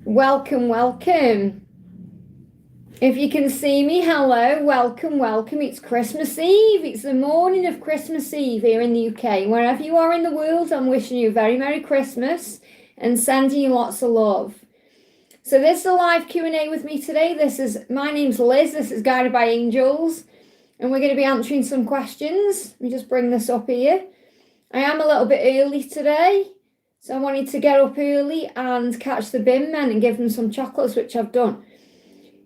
Welcome, welcome. If you can see me, hello, welcome, welcome. It's Christmas Eve. It's the morning of Christmas Eve here in the UK. Wherever you are in the world, I'm wishing you a very Merry Christmas and sending you lots of love. So this is a live Q&A with me today. My name's Liz. This is Guided by Angels. And we're going to be answering some questions. Let me just bring this up here. I am a little bit early today. So I wanted to get up early and catch the bin men and give them some chocolates, which I've done.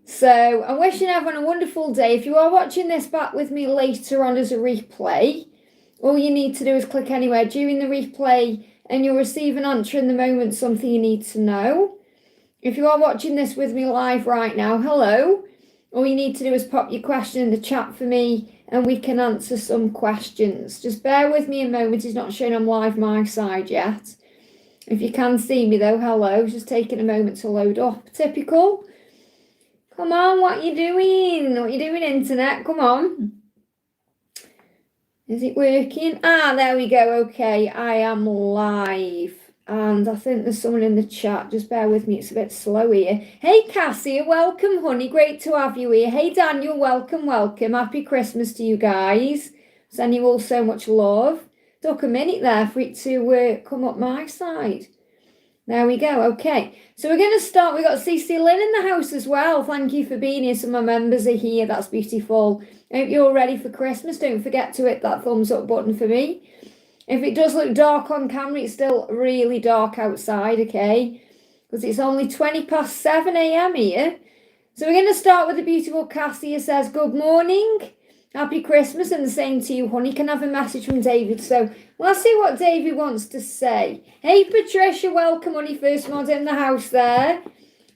So I'm wishing everyone a wonderful day. If you are watching this back with me later on as a replay, all you need to do is click anywhere during the replay and you'll receive an answer in the moment, something you need to know. If you are watching this with me live right now, hello. All you need to do is pop your question in the chat for me and we can answer some questions. Just bear with me a moment. It's not showing I'm live my side yet. If you can see me though, hello. Just taking a moment to load up. Typical. Come on, what you doing? What you doing, internet? Come on. Is it working? Ah, there we go. Okay, I am live. And I think there's someone in the chat. Just bear with me, it's a bit slow here. Hey, Cassie, welcome, honey. Great to have you here. Hey, Daniel, welcome, welcome. Happy Christmas to you guys. Send you all so much love. Took a minute there for it to come up my side. There we go. Okay, so we're going to start. We've got CC Lynn in the house as well. Thank you for being here. Some of my members are here. That's beautiful. I hope you're all ready for Christmas. Don't forget to hit that thumbs up button for me. If it does look dark on camera, it's still really dark outside, okay? Because it's only 7 a.m. here. So we're going to start with the beautiful Cassie who says, good morning. Happy Christmas, and the same to you, honey. Can I have a message from David? So let's see what David wants to say. Hey, Patricia, welcome, honey. First mod in the house there.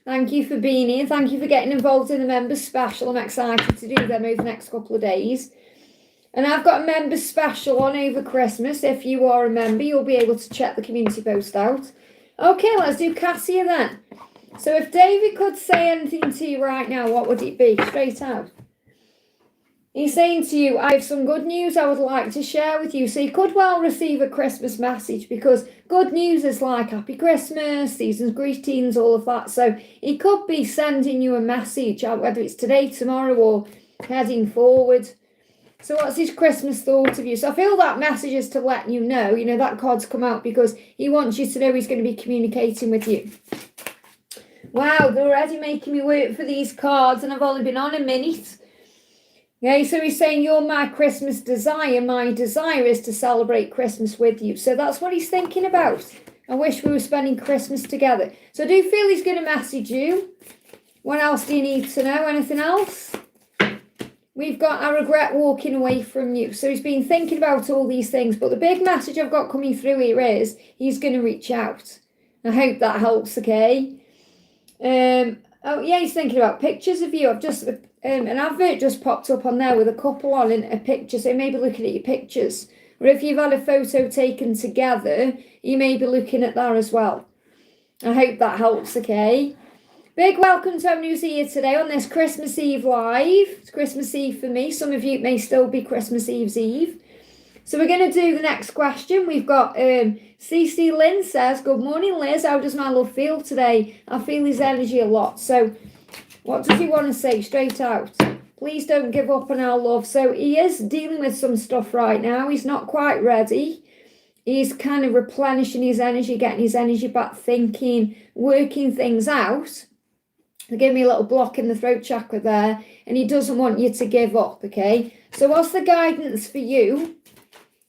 Thank you for being here. Thank you for getting involved in the members special. I'm excited to do them over the next couple of days. And I've got a members special on over Christmas. If you are a member, you'll be able to check the community post out. Okay, let's do Cassia then. So if David could say anything to you right now, what would it be? Straight out. He's saying to you, I have some good news I would like to share with you. So you could well receive a Christmas message because good news is like Happy Christmas, season's greetings, all of that. So he could be sending you a message, whether it's today, tomorrow, or heading forward. So what's his Christmas thought of you? So I feel that message is to let you know, that card's come out because he wants you to know he's going to be communicating with you. Wow, they're already making me work for these cards and I've only been on a minute. Okay, so he's saying, you're my Christmas desire. My desire is to celebrate Christmas with you. So that's what he's thinking about. I wish we were spending Christmas together. So I do feel he's going to message you. What else do you need to know? Anything else? We've got, I regret walking away from you. So he's been thinking about all these things. But the big message I've got coming through here is he's going to reach out. I hope that helps, okay? Oh, yeah, he's thinking about pictures of you. I've just... an advert just popped up on there with a couple on in a picture, so you may be looking at your pictures. Or if you've had a photo taken together, you may be looking at that as well. I hope that helps, okay? Big welcome to everyone who's here today on this Christmas Eve live. It's Christmas Eve for me. Some of you may still be Christmas Eve's Eve. So we're going to do the next question. We've got CC Lynn says, good morning, Liz. How does my love feel today? I feel his energy a lot. So what does he want to say straight out? Please don't give up on our love. So he is dealing with some stuff right now. He's not quite ready. He's kind of replenishing his energy, getting his energy back, thinking, working things out. They gave me a little block in the throat chakra there. And he doesn't want you to give up, okay? So what's the guidance for you?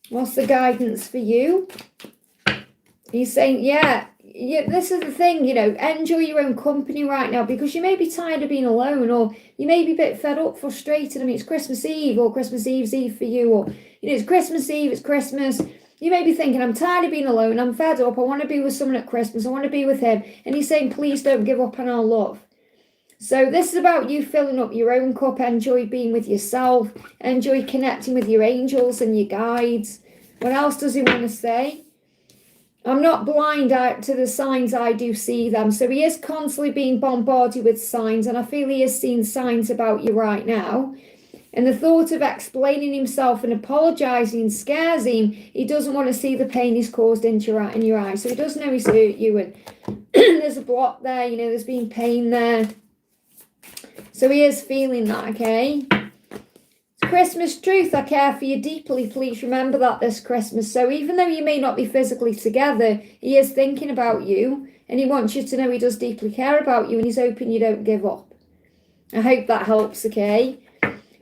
What's the guidance for you? He's saying, yeah, this is the thing, enjoy your own company right now because you may be tired of being alone or you may be a bit fed up, frustrated. I mean, it's Christmas Eve or Christmas Eve's Eve for you or, it's Christmas Eve, it's Christmas. You may be thinking, I'm tired of being alone, I'm fed up, I want to be with someone at Christmas, I want to be with him. And he's saying, please don't give up on our love. So this is about you filling up your own cup, enjoy being with yourself, enjoy connecting with your angels and your guides. What else does he want to say? I'm not blind to the signs, I do see them. So he is constantly being bombarded with signs and I feel he is seeing signs about you right now. And the thought of explaining himself and apologising scares him. He doesn't want to see the pain he's caused in your eyes. So he does know he's hurt you, and there's a block there, there's been pain there. So he is feeling that, okay? Christmas truth, I care for you deeply. Please remember that this Christmas. So even though you may not be physically together, he is thinking about you, and he wants you to know he does deeply care about you, and he's hoping you don't give up. I hope that helps, okay?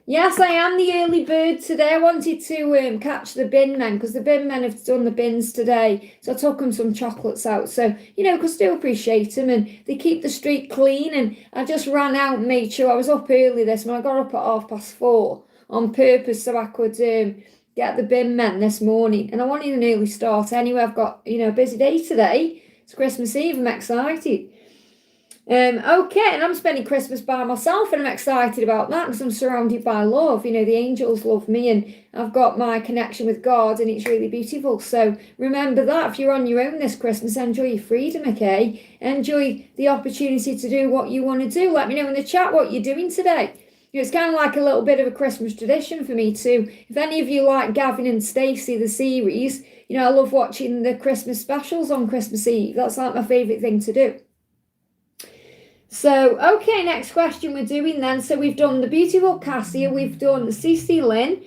Yes, I am the early bird today. I wanted to catch the bin men, because the bin men have done the bins today. So I took them some chocolates out. So, because I do appreciate them, and they keep the street clean. And I just ran out and made sure I was up early this morning. I got up at 4:30 on purpose so I could get the bin men this morning. And I wanted an early start anyway. I've got, a busy day today. It's Christmas Eve. I'm excited. Okay, and I'm spending Christmas by myself, and I'm excited about that because I'm surrounded by love. The angels love me, and I've got my connection with God, and it's really beautiful. So remember that if you're on your own this Christmas, enjoy your freedom, okay? Enjoy the opportunity to do what you want to do. Let me know in the chat what you're doing today. It's kind of like a little bit of a Christmas tradition for me too. If any of you like Gavin and Stacey, the series, I love watching the Christmas specials on Christmas Eve. That's like my favourite thing to do. So, okay, next question we're doing then. So we've done the beautiful Cassia, we've done CC Lynn.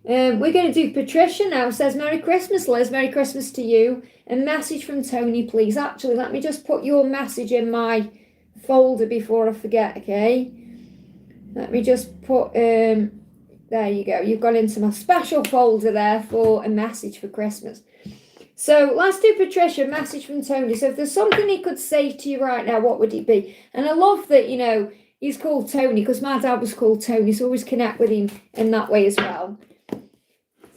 We're going to do Patricia now. Says, Merry Christmas, Liz. Merry Christmas to you. A message from Tony, please. Actually, let me just put your message in my folder before I forget, okay? Let me just put, there you go. You've gone into my special folder there for a message for Christmas. So let's do Patricia, a message from Tony. So if there's something he could say to you right now, what would it be? And I love that, he's called Tony because my dad was called Tony. So always connect with him in that way as well.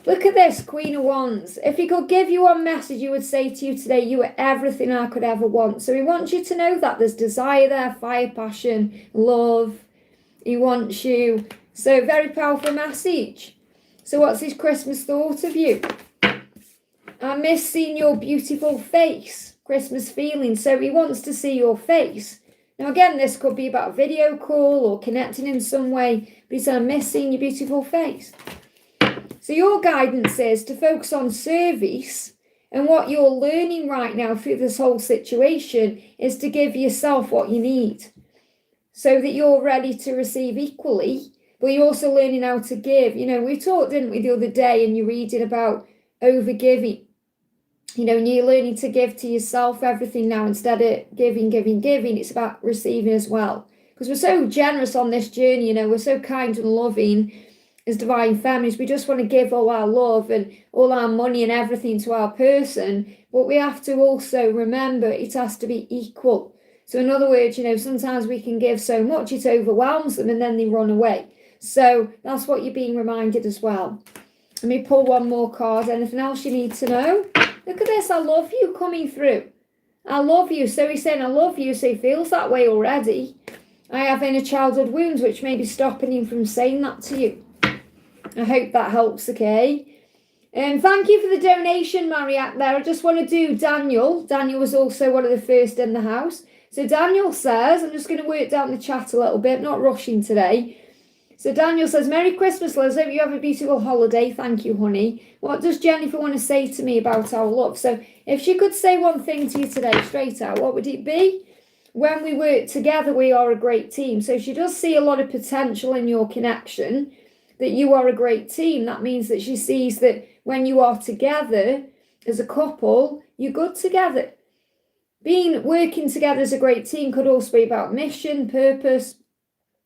Look at this, Queen of Wands. If he could give you one message, he would say to you today, you are everything I could ever want. So he wants you to know that there's desire there, fire, passion, love. He wants you. So very powerful message. So what's his Christmas thought of you? I miss seeing your beautiful face. Christmas feeling. So he wants to see your face. Now again, this could be about a video call or connecting in some way. But he said, I miss seeing your beautiful face. So your guidance is to focus on service. And what you're learning right now through this whole situation is to give yourself what you need. So that you're ready to receive equally. But you're also learning how to give. We talked, didn't we, the other day, and you're reading about overgiving. And you're learning to give to yourself everything now instead of giving. It's about receiving as well. Because we're so generous on this journey, we're so kind and loving as divine feminines. We just want to give all our love and all our money and everything to our person. But we have to also remember it has to be equal. So in other words, sometimes we can give so much it overwhelms them and then they run away. So that's what you're being reminded as well. Let me pull one more card. Anything else you need to know? Look at this. I love you coming through. I love you. So he's saying, I love you. So he feels that way already. I have inner childhood wounds, which may be stopping him from saying that to you. I hope that helps, okay? Thank you for the donation, Mariette, there. I just want to do Daniel. Daniel was also one of the first in the house. So Daniel says, I'm just going to work down the chat a little bit, not rushing today. So Daniel says, Merry Christmas, Liz. Hope you have a beautiful holiday. Thank you, honey. What does Jennifer want to say to me about our love? So if she could say one thing to you today, straight out, what would it be? When we work together, we are a great team. So she does see a lot of potential in your connection, that you are a great team. That means that she sees that when you are together as a couple, you're good together. Working together as a great team could also be about mission, purpose.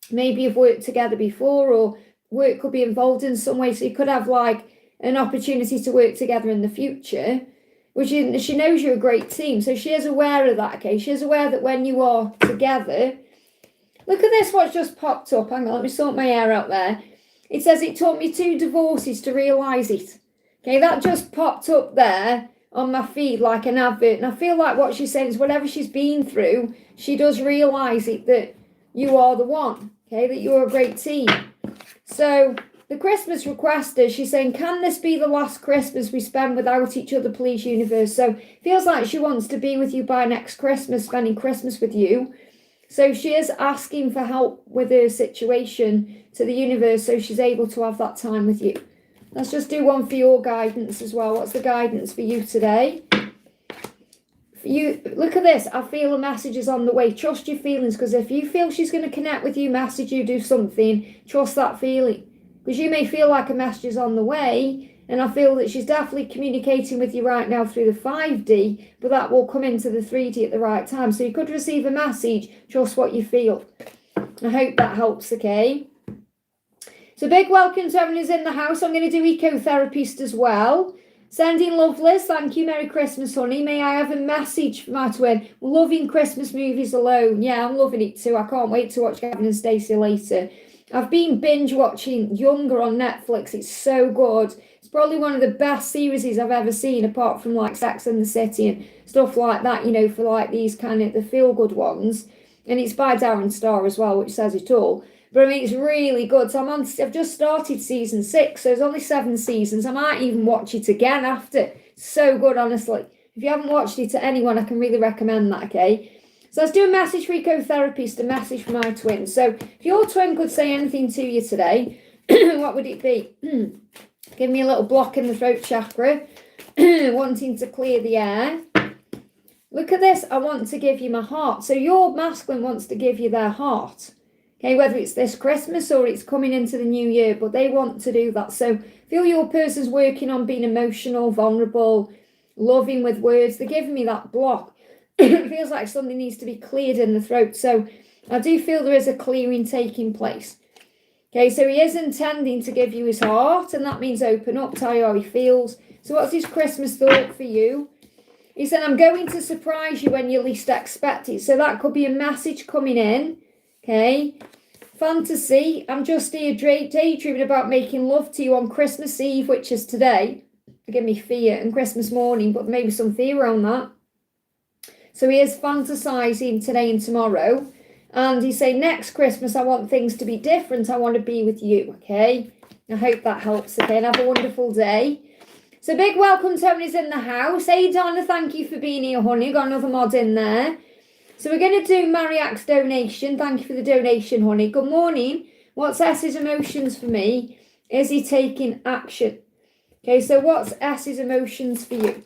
Maybe you've worked together before, or work could be involved in some way. So you could have like an opportunity to work together in the future, which she knows you're a great team. So she is aware of that, okay? She is aware that when you are together, look at this, what's just popped up. Hang on, let me sort my hair out there. It says it took me 2 divorces to realise it. Okay, that just popped up there on my feed like an advert. And I feel like what she's saying is whatever she's been through, she does realise it, that you are the one, okay, that you're a great team. So the Christmas request is, she's saying, can this be the last Christmas we spend without each other, please, universe? So feels like she wants to be with you by next Christmas, spending Christmas with you. So she is asking for help with her situation to the universe so she's able to have that time with you. Let's just do one for your guidance as well. What's the guidance for you today? For you, look at this. I feel a message is on the way. Trust your feelings, because if you feel she's going to connect with you, message you, do something, trust that feeling. Because you may feel like a message is on the way, and I feel that she's definitely communicating with you right now through the 5D, but that will come into the 3D at the right time. So you could receive a message, trust what you feel. I hope that helps, okay? So big welcome to everyone who's in the house. I'm going to do ecotherapist as well. Sending love, Liz. Thank you. Merry Christmas, honey. May I have a message for my twin? Loving Christmas movies alone. Yeah, I'm loving it too. I can't wait to watch Gavin and Stacey later. I've been binge watching Younger on Netflix. It's so good. It's probably one of the best series I've ever seen, apart from like Sex and the City and stuff like that, you know, for like these kind of the feel-good ones. And it's by Darren Star as well, which says it all. But I mean, it's really good. So I've just started season 6, so there's only 7 seasons. I might even watch it again after. It's so good, honestly. If you haven't watched it to anyone, I can really recommend that, okay? So let's do a message for ecotherapist, a message for my twin. So if your twin could say anything to you today, what would it be? Give me a little block in the throat chakra, wanting to clear the air. Look at this. I want to give you my heart. So your masculine wants to give you their heart. Okay, whether it's this Christmas or it's coming into the new year, but they want to do that. So feel your person's working on being emotional, vulnerable, loving with words. They're giving me that block. It feels like something needs to be cleared in the throat. So I do feel there is a clearing taking place. Okay, so he is intending to give you his heart, and that means open up, tell you how he feels. So what's his Christmas thought for you? He said, I'm going to surprise you when you least expect it. So that could be a message coming in. Okay, fantasy. I'm just here daydreaming about making love to you on Christmas Eve, which is today. Give me fear, and Christmas morning, but maybe some fear around that. So he is fantasizing today and tomorrow. And he's saying, next Christmas, I want things to be different. I want to be with you, okay? I hope that helps, okay? And have a wonderful day. So big welcome to everyone who's in the house. Hey, Donna, thank you for being here, honey. Got another mod in there. So we're going to do Mariak's donation. Thank you for the donation, honey. Good morning. What's S's emotions for me? Is he taking action? Okay, so what's S's emotions for you?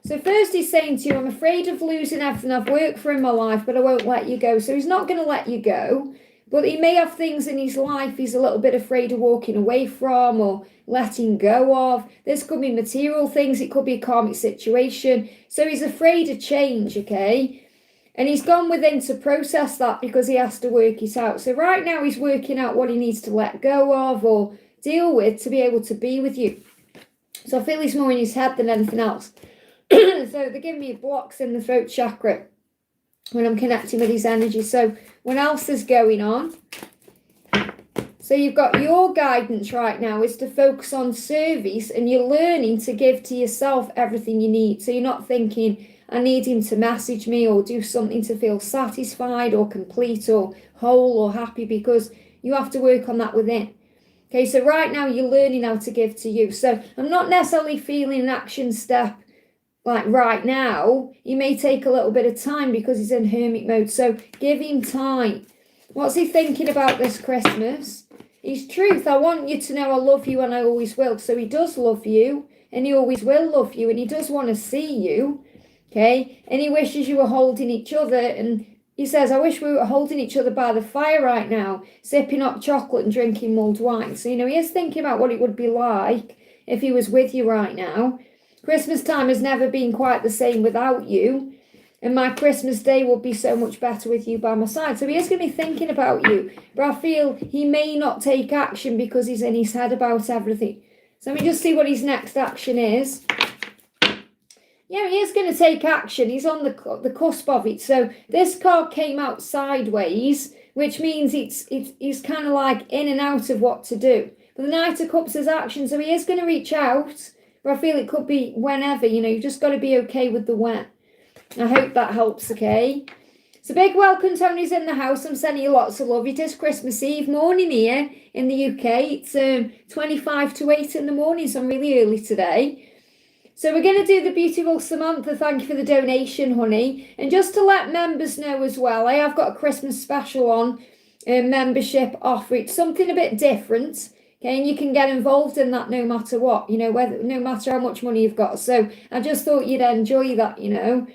So first he's saying to you, I'm afraid of losing everything I've worked for in my life, but I won't let you go. So he's not going to let you go, but he may have things in his life he's a little bit afraid of walking away from or letting go of. This could be material things. It could be a karmic situation. So he's afraid of change, okay? And he's gone within to process that because he has to work it out. So right now he's working out what he needs to let go of or deal with to be able to be with you. So I feel he's more in his head than anything else. So they're giving me blocks in the throat chakra when I'm connecting with his energy. So what else is going on? So you've got your guidance right now is to focus on service, and you're learning to give to yourself everything you need. So you're not thinking, I need him to message me or do something to feel satisfied or complete or whole or happy, because you have to work on that within. Okay, so right now you're learning how to give to you. So I'm not necessarily feeling an action step like right now. He may take a little bit of time because he's in hermit mode. So give him time. What's he thinking about this Christmas? His truth. I want you to know I love you and I always will. So he does love you and he always will love you, and he does want to see you. Okay, and he wishes you were holding each other, and he says, I wish we were holding each other by the fire right now, sipping hot chocolate and drinking mulled wine. So, you know, he is thinking about what it would be like if he was with you right now. Christmas time has never been quite the same without you, and my Christmas day will be so much better with you by my side. So he is going to be thinking about you, but I feel he may not take action because he's in his head about everything. So let me just see what his next action is. Yeah, he is going to take action. He's on the cusp of it. So this card came out sideways, which means he's kind of like in and out of what to do. But the Knight of Cups is action, so he is going to reach out. But I feel it could be whenever, you know, you've just got to be okay with the when. I hope that helps, okay? So big welcome, Tony's in the house. I'm sending you lots of love. It is Christmas Eve morning here in the UK. It's 25 to 8 in the morning, so I'm really early today. So we're going to do the beautiful Samantha. Thank you for the donation, honey. And just to let members know as well, I have got a Christmas special on, membership offer. It's something a bit different. Okay, and you can get involved in that no matter what, you know, no matter how much money you've got. So I just thought you'd enjoy that, you know.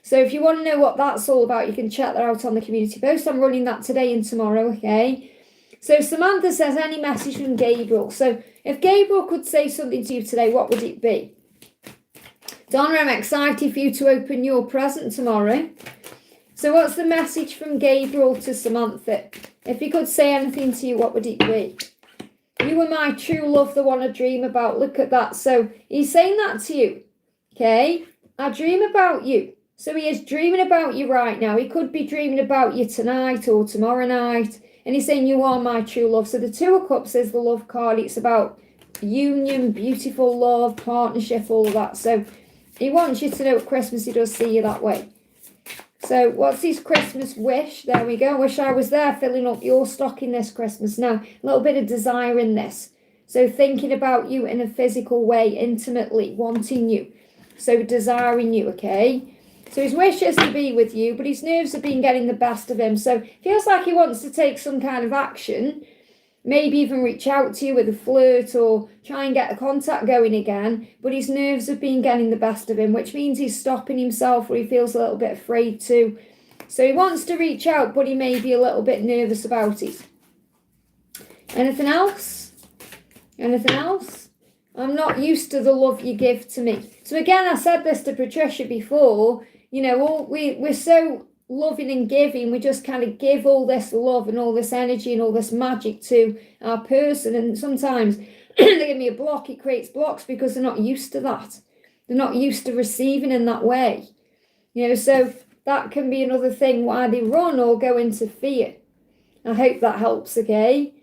So if you want to know what that's all about, you can check that out on the community post. I'm running that today and tomorrow, okay? So Samantha says, any message from Gabriel. So if Gabriel could say something to you today, what would it be? Donna, I'm excited for you to open your present tomorrow. So what's the message from Gabriel to Samantha? If he could say anything to you, what would it be? You are my true love, the one I dream about. Look at that. So he's saying that to you, okay? I dream about you. So he is dreaming about you right now. He could be dreaming about you tonight or tomorrow night. And he's saying you are my true love. So the Two of Cups is the love card. It's about union, beautiful love, partnership, all of that. So he wants you to know at Christmas he does see you that way. So what's his Christmas wish? There we go. Wish I was there filling up your stocking this Christmas. Now, a little bit of desire in this. So thinking about you in a physical way, intimately, wanting you. So desiring you, okay? So his wish is to be with you, but his nerves have been getting the best of him. So feels like he wants to take some kind of action. Maybe even reach out to you with a flirt or try and get a contact going again. But his nerves have been getting the best of him, which means he's stopping himself or he feels a little bit afraid to. So he wants to reach out, but he may be a little bit nervous about it. Anything else? Anything else? I'm not used to the love you give to me. So again, I said this to Patricia before, you know, we're so loving and giving, we just kind of give all this love and all this energy and all this magic to our person, and sometimes they give me a block. It creates blocks because they're not used to that. They're not used to receiving in that way, you know. So that can be another thing why they run or go into fear. I hope that helps. Okay,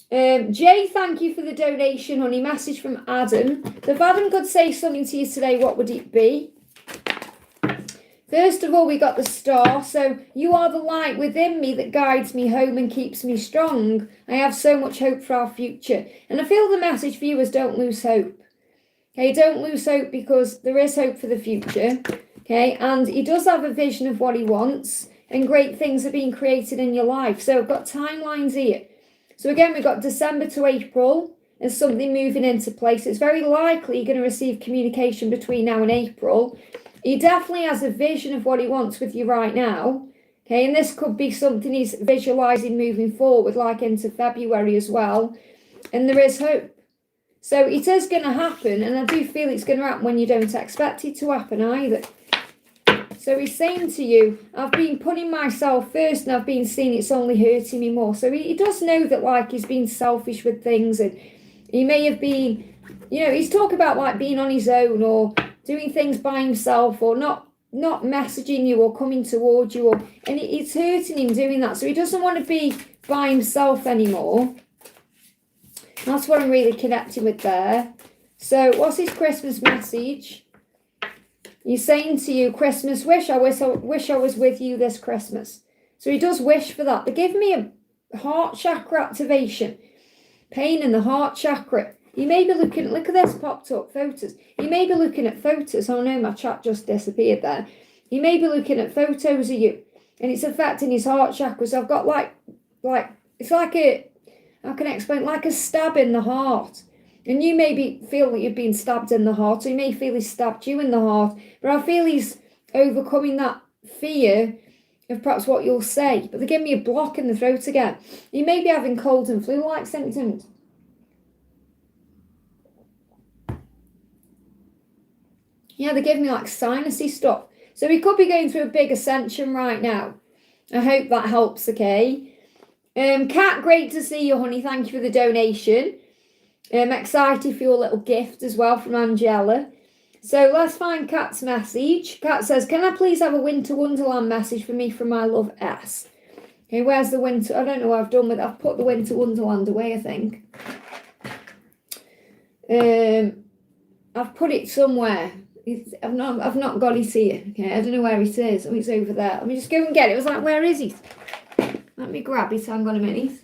Jay, thank you for the donation, honey. Message from Adam. If Adam could say something to you today, what would it be? First of all, we got the star. So you are the light within me that guides me home and keeps me strong. I have so much hope for our future. And I feel the message for you is don't lose hope. Okay, don't lose hope because there is hope for the future. Okay, and he does have a vision of what he wants and great things are being created in your life. So I've got timelines here. So again, we've got December to April and something moving into place. It's very likely you're going to receive communication between now and April. He definitely has a vision of what he wants with you right now. Okay, and this could be something he's visualizing moving forward, like into February as well. And there is hope. So it is going to happen, and I do feel it's going to happen when you don't expect it to happen either. So he's saying to you, I've been putting myself first and I've been seeing it's only hurting me more. So he does know that, like, he's been selfish with things, and he may have been, you know, he's talking about like being on his own or doing things by himself or not messaging you or coming towards you, and it's hurting him doing that. So he doesn't want to be by himself anymore. That's what I'm really connecting with there. So what's his Christmas message? He's saying to you, Christmas wish, I wish I was with you this Christmas. So he does wish for that. They give me a heart chakra activation. Pain in the heart chakra. You may be looking, look at this popped up, photos. You may be looking at photos. Oh no, my chat just disappeared there. You may be looking at photos of you and it's affecting his heart chakra. So I've got like, it's like a, how can I explain? Like a stab in the heart. And you maybe feel that you've been stabbed in the heart, or you may feel he stabbed you in the heart. But I feel he's overcoming that fear of perhaps what you'll say. But they give me a block in the throat again. You may be having cold and flu-like symptoms. Yeah, they give me like sinusy stuff. So we could be going through a big ascension right now. I hope that helps, okay? Kat, great to see you, honey. Thank you for the donation. I'm excited for your little gift as well from Angela. So let's find Kat's message. Kat says, can I please have a Winter Wonderland message for me from my love S? Okay, where's the winter? I don't know what I've done with it. I've put the Winter Wonderland away, I think. I've put it somewhere. I've not got it here. Okay, I don't know where it is. Oh, it's over there. Let me just go and get it. It was like, where is it? Let me grab it. Hang on a minute.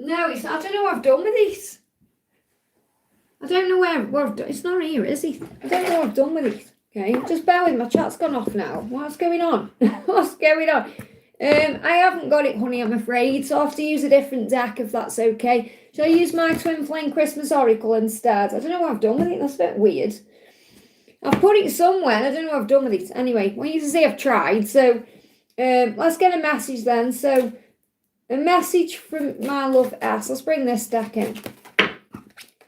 No, it's, I don't know what I've done with these. I don't know where I've done. It's not here, is it? I don't know what I've done with these. Okay, just bear with me. My chat's gone off now. What's going on? What's going on? I haven't got it, honey, I'm afraid. So I'll have to use a different deck if that's okay. Shall I use my Twin Flame Christmas Oracle instead? I don't know what I've done with it. That's a bit weird. I've put it somewhere. I don't know what I've done with it. Anyway, I want you to see I've tried. So let's get a message then. So a message from my love S. Let's bring this deck in.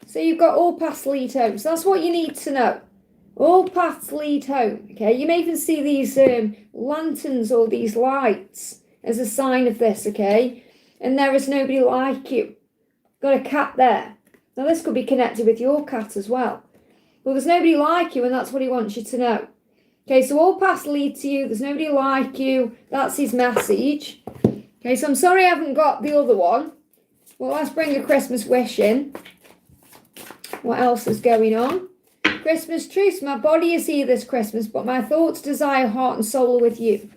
So you've got all paths lead home. So that's what you need to know. All paths lead home. Okay, you may even see these lanterns or these lights as a sign of this. Okay, and there is nobody like you. Got a cat there. Now this could be connected with your cat as well. Well, there's nobody like you, and that's what he wants you to know. Okay, so all paths lead to you. There's nobody like you. That's his message. Okay, so I'm sorry I haven't got the other one. Well, let's bring a Christmas wish in. What else is going on? Christmas truce. My body is here this Christmas, but my thoughts, desire, heart and soul are with you.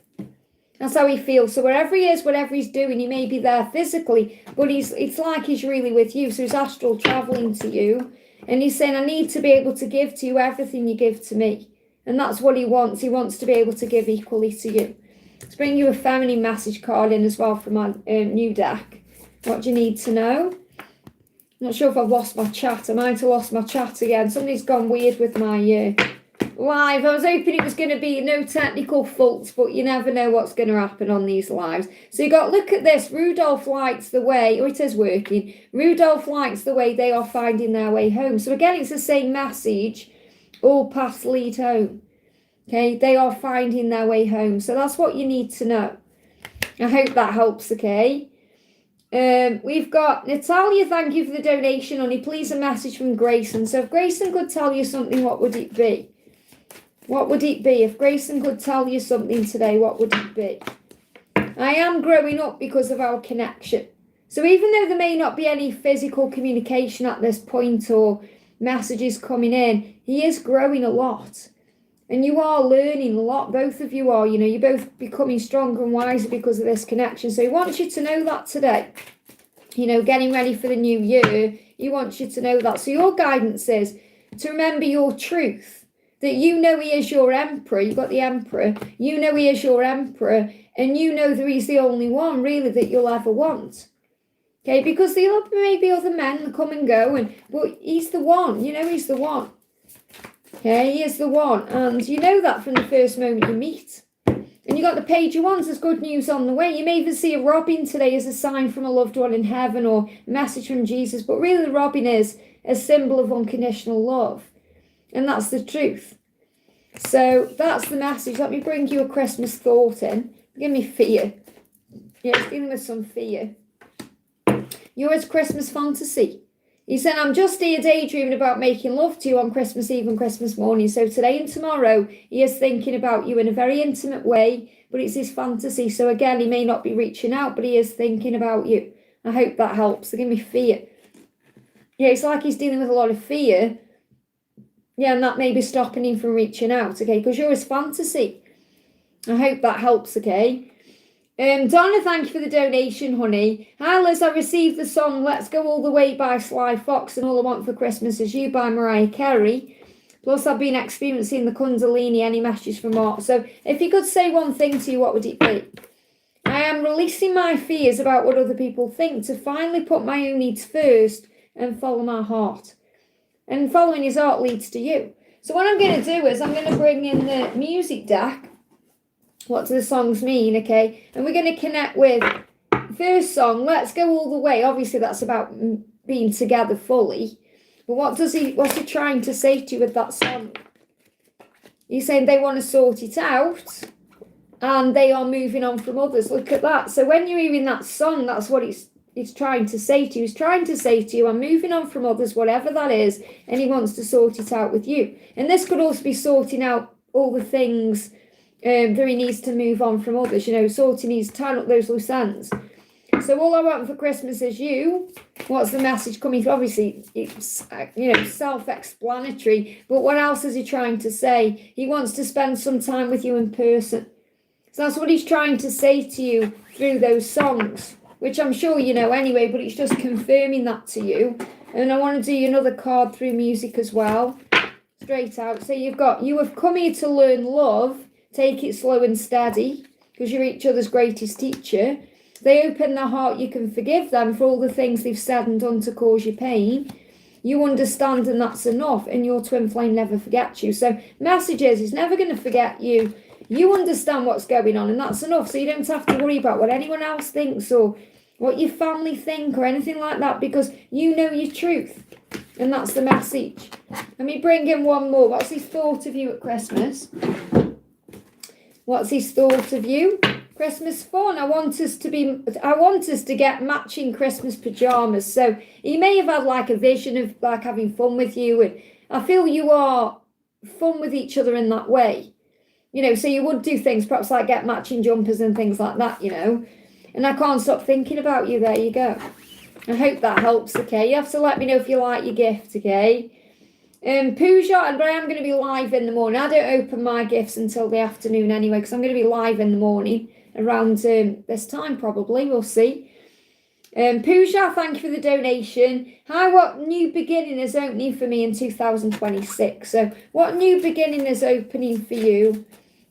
That's how he feels. So wherever he is, whatever he's doing, he may be there physically, but it's like he's really with you. So he's astral traveling to you. And he's saying, I need to be able to give to you everything you give to me. And that's what he wants. He wants to be able to give equally to you. Let's bring you a feminine message card in as well from my new deck. What do you need to know? Not sure if I've lost my chat. I might have lost my chat again. Somebody's gone weird with my live. I was hoping it was going to be no technical faults, but you never know what's going to happen on these lives. So you got, look at this. Rudolph lights the way, or it is working. Rudolph lights the way, they are finding their way home. So again, it's the same message. All paths lead home. Okay, they are finding their way home. So that's what you need to know. I hope that helps, okay? We've got Natalia, thank you for the donation, honey. Please a message from Grayson. So if Grayson could tell you something, what would it be? What would it be? If Grayson could tell you something today, what would it be? I am growing up because of our connection. So even though there may not be any physical communication at this point or messages coming in, he is growing a lot. And you are learning a lot. Both of you are, you know, you're both becoming stronger and wiser because of this connection. So he wants you to know that today. You know, getting ready for the new year, he wants you to know that. So your guidance is to remember your truth. That you know he is your emperor. You've got the emperor. You know he is your emperor. And you know that he's the only one, really, that you'll ever want. Okay, because there'll may be other men that come and go, but he's the one. You know he's the one. Okay, he is the one, and you know that from the first moment you meet. And you got the page you want, there's good news on the way. You may even see a robin today as a sign from a loved one in heaven or a message from Jesus, but really the robin is a symbol of unconditional love. And that's the truth. So that's the message. Let me bring you a Christmas thought in. Give me fear. Yeah, it's dealing with some fear. You're his Christmas fantasy. He said, I'm just here daydreaming about making love to you on Christmas Eve and Christmas morning. So today and tomorrow, he is thinking about you in a very intimate way, but it's his fantasy. So again, he may not be reaching out, but he is thinking about you. I hope that helps. So give me fear. Yeah, it's like he's dealing with a lot of fear. Yeah, and that may be stopping him from reaching out, okay, because you're his fantasy. I hope that helps, okay. Donna, thank you for the donation, honey. Hi, Liz, I received the song Let's Go All The Way by Sly Fox and All I Want for Christmas Is You by Mariah Carey. Plus, I've been experiencing the Kundalini, any messages from Art. So, if you could say one thing to you, what would it be? I am releasing my fears about what other people think to finally put my own needs first and follow my heart. And following his heart leads to you. So, what I'm going to do is I'm going to bring in the music deck. What do the songs mean, okay? And we're going to connect with first song, Let's Go All The Way. Obviously, that's about being together fully. But what's he trying to say to you with that song? He's saying they want to sort it out and they are moving on from others. Look at that. So when you're hearing that song, that's what he's trying to say to you. He's trying to say to you, I'm moving on from others, whatever that is, and he wants to sort it out with you. And this could also be sorting out all the things that he needs to move on from others, you know, tying up those loose ends. So all I want for Christmas is you. What's the message coming through? Obviously, it's, you know, self-explanatory, but what else is he trying to say? He wants to spend some time with you in person. So that's what he's trying to say to you through those songs. which I'm sure you know anyway, but it's just confirming that to you. And I want to do another card through music as well, straight out. So you've got, you have come here to learn love, take it slow and steady, because you're each other's greatest teacher. They open their heart, you can forgive them for all the things they've said and done to cause you pain. You understand, and that's enough, and your twin flame never forgets you. So message is, he's never going to forget you. You understand what's going on, and that's enough. So you don't have to worry about what anyone else thinks or what your family think or anything like that, because you know your truth. And that's the message. Let me bring in one more. What's his thought of you at Christmas? What's his thought of you? Christmas fun. I want us to get matching Christmas pajamas. So he may have had like a vision of like having fun with you, and I feel you are fun with each other in that way. You know, so you would do things perhaps like get matching jumpers and things like that, you know. And I can't stop thinking about you. There you go. I hope that helps, okay? You have to let me know if you like your gift, okay? Pooja, but I am going to be live in the morning. I don't open my gifts until the afternoon anyway, because I'm going to be live in the morning around this time probably. We'll see. Pooja, thank you for the donation. Hi, what new beginning is opening for me in 2026? So what new beginning is opening for you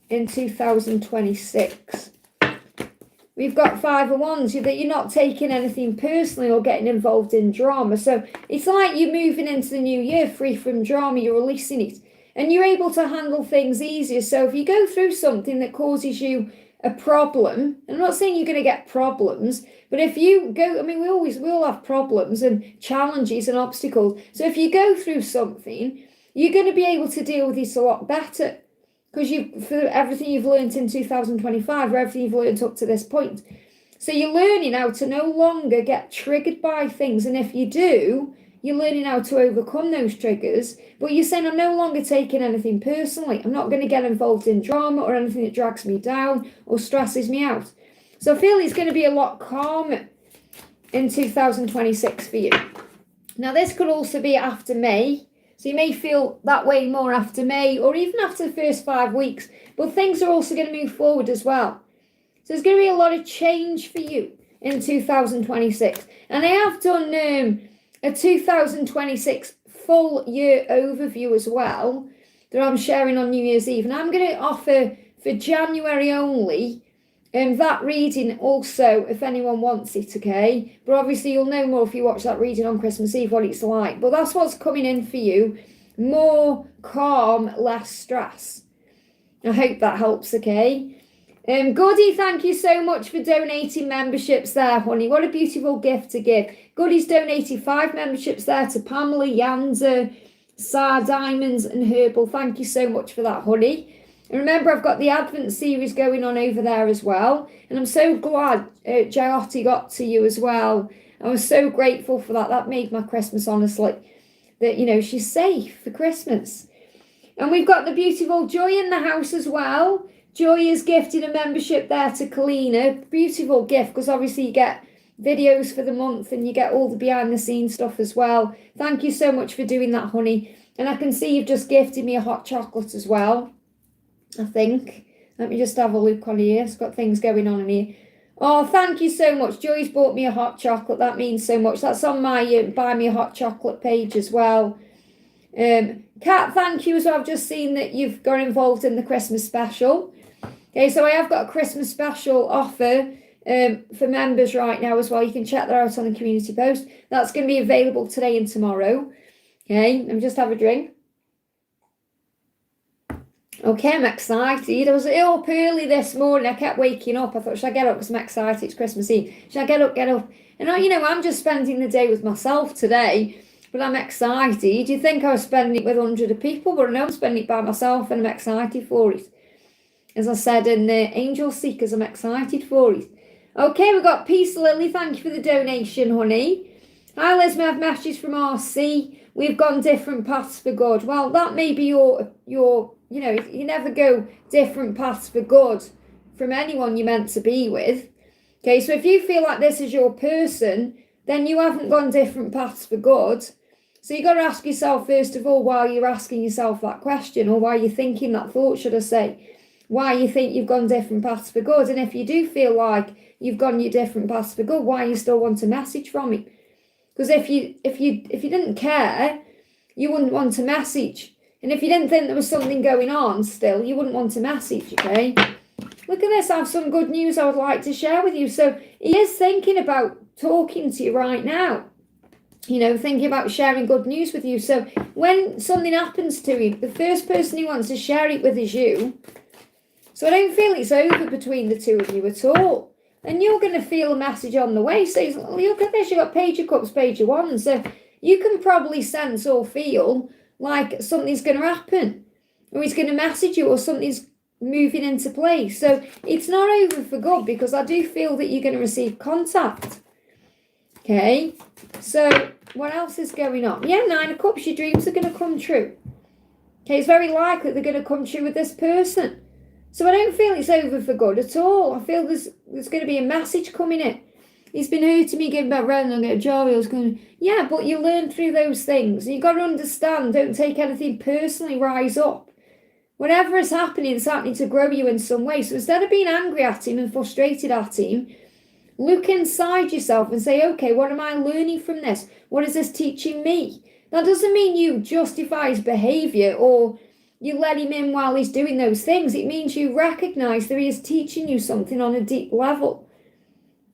in 2026? We've got 5 of Wands, that you're not taking anything personally or getting involved in drama. So it's like you're moving into the new year free from drama, you're releasing it. And you're able to handle things easier. So if you go through something that causes you a problem, and I'm not saying you're going to get problems, but if you go, I mean, we all have problems and challenges and obstacles. So if you go through something, you're going to be able to deal with this a lot better. Because for everything you've learned in 2025, or everything you've learned up to this point. So you're learning how to no longer get triggered by things. And if you do, you're learning how to overcome those triggers. But you're saying, I'm no longer taking anything personally. I'm not going to get involved in drama or anything that drags me down or stresses me out. So I feel it's going to be a lot calmer in 2026 for you. Now, this could also be after May. So you may feel that way more after May or even after the first 5 weeks. But things are also going to move forward as well. So there's going to be a lot of change for you in 2026. And I have done a 2026 full year overview as well that I'm sharing on New Year's Eve. And I'm going to offer for January only that reading also, if anyone wants it, okay? But obviously you'll know more if you watch that reading on Christmas Eve, what it's like. But that's what's coming in for you. More calm, less stress. I hope that helps, okay? Goody, thank you so much for donating memberships there, honey. What a beautiful gift to give. Goody's donated 5 memberships there to Pamela, Yanza, Sar Diamonds and Herbal. Thank you so much for that, honey. And remember, I've got the Advent series going on over there as well. And I'm so glad Jayoti got to you as well. I was so grateful for that. That made my Christmas, honestly. That, you know, she's safe for Christmas. And we've got the beautiful Joy in the house as well. Joy has gifted a membership there to Kalina. Beautiful gift, because obviously you get videos for the month and you get all the behind the scenes stuff as well. Thank you so much for doing that, honey. And I can see you've just gifted me a hot chocolate as well, I think. Let me just have a look on here. It's got things going on in here. Oh, thank you so much. Joy's bought me a hot chocolate. That means so much. That's on my Buy Me a Hot Chocolate page as well. Kat, thank you as well. I've just seen that you've got involved in the Christmas special. Okay, so I have got a Christmas special offer for members right now as well. You can check that out on the community post. That's going to be available today and tomorrow. Okay, let me just have a drink. Okay, I'm excited. I was up early this morning. I kept waking up. I thought, should I get up because I'm excited? It's Christmas Eve. Should I get up? And you know, I'm just spending the day with myself today, but I'm excited. You'd think I was spending it with 100 people, but no, I'm spending it by myself and I'm excited for it. As I said in the Angel Seekers, I'm excited for it. Okay, we've got Peace Lily. Thank you for the donation, honey. Hi, Liz. We have messages from RC. We've gone different paths for good. Well, that may be your you know, you never go different paths for good from anyone you're meant to be with. Okay, so if you feel like this is your person, then you haven't gone different paths for good. So you've got to ask yourself, first of all, why you're asking yourself that question, or why you're thinking that thought, should I say. Why you think you've gone different paths for good. And if you do feel like you've gone your different paths for good, why you still want a message from him? Because if you didn't care, you wouldn't want a message. And if you didn't think there was something going on still, you wouldn't want a message, okay? Look at this, I have some good news I would like to share with you. So he is thinking about talking to you right now. You know, thinking about sharing good news with you. So when something happens to you, the first person he wants to share it with is you. So I don't feel it's over between the two of you at all. And you're going to feel a message on the way. So look at this, you've got Page of Cups, Page of Wands. So you can probably sense or feel like something's going to happen. Or he's going to message you, or something's moving into place. So it's not over for good, because I do feel that you're going to receive contact. Okay, so what else is going on? Yeah, 9 of Cups, your dreams are going to come true. Okay, it's very likely they're going to come true with this person. So I don't feel it's over for good at all. I feel there's going to be a message coming in. He's been hurting me, giving back rent, and get a job. I was going, yeah, but you learn through those things. You've got to understand, don't take anything personally, rise up. Whatever is happening, it's happening to grow you in some way. So instead of being angry at him and frustrated at him, look inside yourself and say, okay, what am I learning from this? What is this teaching me? That doesn't mean you justify his behaviour or you let him in while he's doing those things. It means you recognise that he is teaching you something on a deep level.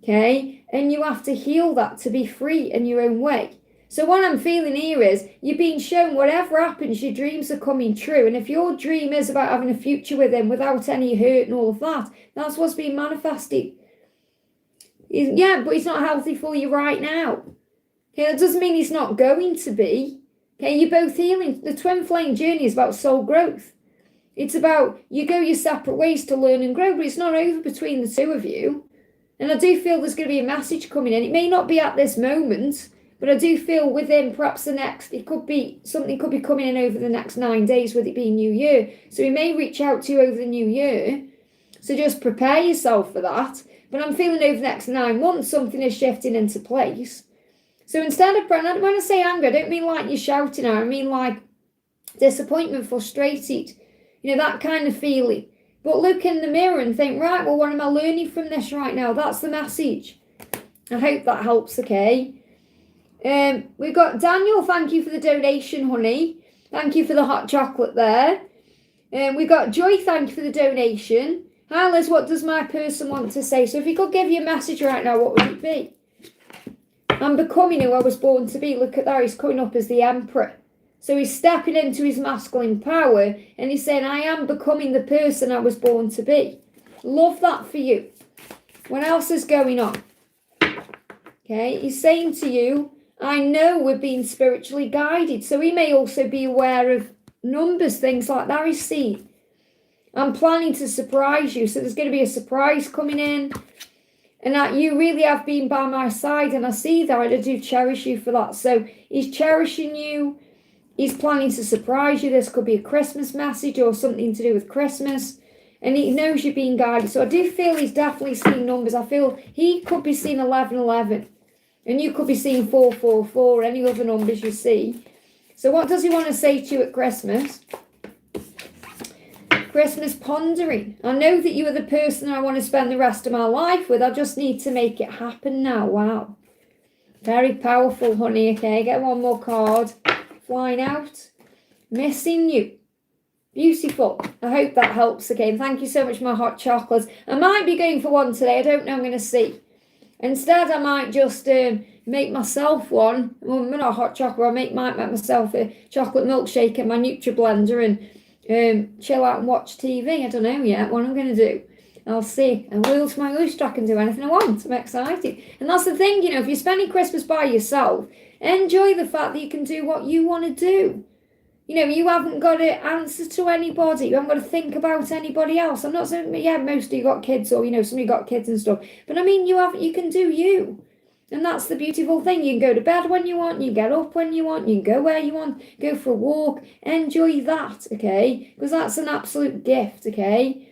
Okay? And you have to heal that to be free in your own way. So what I'm feeling here is you're being shown whatever happens, your dreams are coming true. And if your dream is about having a future with him without any hurt and all of that, that's what's being manifested. Yeah, but he's not healthy for you right now. Okay, that doesn't mean he's not going to be. Okay, you're both healing. The twin flame journey is about soul growth. It's about you go your separate ways to learn and grow, but it's not over between the two of you. And I do feel there's going to be a message coming in. It may not be at this moment, but I do feel within perhaps the next, something could be coming in over the next 9 days, with it being New Year. So he may reach out to you over the New Year. So just prepare yourself for that. But I'm feeling over the next 9 months, something is shifting into place. So instead of, when I say anger, I don't mean like you're shouting out. I mean like disappointment, frustrated, you know, that kind of feeling. But look in the mirror and think, right, well, what am I learning from this right now? That's the message. I hope that helps, okay? We've got Daniel, thank you for the donation, honey. Thank you for the hot chocolate there. We've got Joy, thank you for the donation. Hi Liz, what does my person want to say? So if he could give you a message right now, what would it be? I'm becoming who I was born to be. Look at that, he's coming up as the Emperor. So he's stepping into his masculine power and he's saying, I am becoming the person I was born to be. Love that for you. What else is going on? Okay, he's saying to you, I know we're being spiritually guided. So he may also be aware of numbers, things like that he's seeing. I'm planning to surprise you. So there's going to be a surprise coming in. And that you really have been by my side. And I see that. I do cherish you for that. So he's cherishing you. He's planning to surprise you. This could be a Christmas message or something to do with Christmas. And he knows you're being guided. So I do feel he's definitely seeing numbers. I feel he could be seeing 1111. And you could be seeing 444. Any other numbers you see. So what does he want to say to you at Christmas? Christmas pondering. I know that you are the person I want to spend the rest of my life with. I just need to make it happen now. Wow. Very powerful, honey. Okay, get one more card. Flying out. Missing you. Beautiful. I hope that helps again. Thank you so much for my hot chocolates. I might be going for one today. I don't know. I'm going to see. Instead, I might just make myself one. Well, not a hot chocolate. I might make myself a chocolate milkshake in my Nutri-Blender and chill out and watch TV. I don't know yet what I'm going to do. I'll see. And wheel to my oyster, I can do anything I want. I'm excited. And that's the thing, you know, if you're spending Christmas by yourself, enjoy the fact that you can do what you want to do. You know, you haven't got to answer to anybody. You haven't got to think about anybody else. I'm not saying, yeah, most of you got kids or, you know, somebody got kids and stuff. But I mean, you can do you. And that's the beautiful thing. You can go to bed when you want. You can get up when you want. You can go where you want. Go for a walk. Enjoy that, okay? Because that's an absolute gift, okay?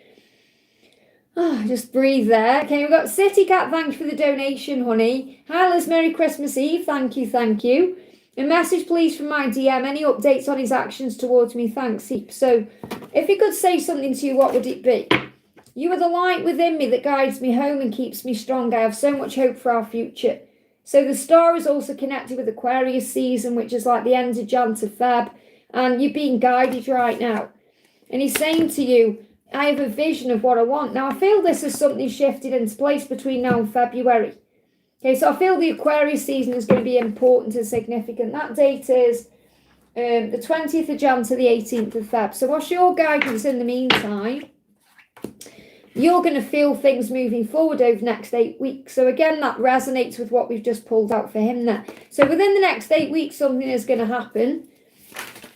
Just breathe there. Okay, we've got City Cat. Thank you for the donation, honey. Hi, Liz. Merry Christmas Eve. Thank you, thank you. A message, please, from my DM. Any updates on his actions towards me? Thanks, heap. So, if he could say something to you, what would it be? You are the light within me that guides me home and keeps me strong. I have so much hope for our future. So the star is also connected with Aquarius season, which is like the end of Jan to Feb. And you're being guided right now. And he's saying to you, I have a vision of what I want. Now, I feel this is something shifted into place between now and February. Okay, so I feel the Aquarius season is going to be important and significant. That date is the 20th of Jan to the 18th of Feb. So what's your guidance in the meantime? You're going to feel things moving forward over the next 8 weeks. So again, that resonates with what we've just pulled out for him there. So within the next 8 weeks, something is going to happen.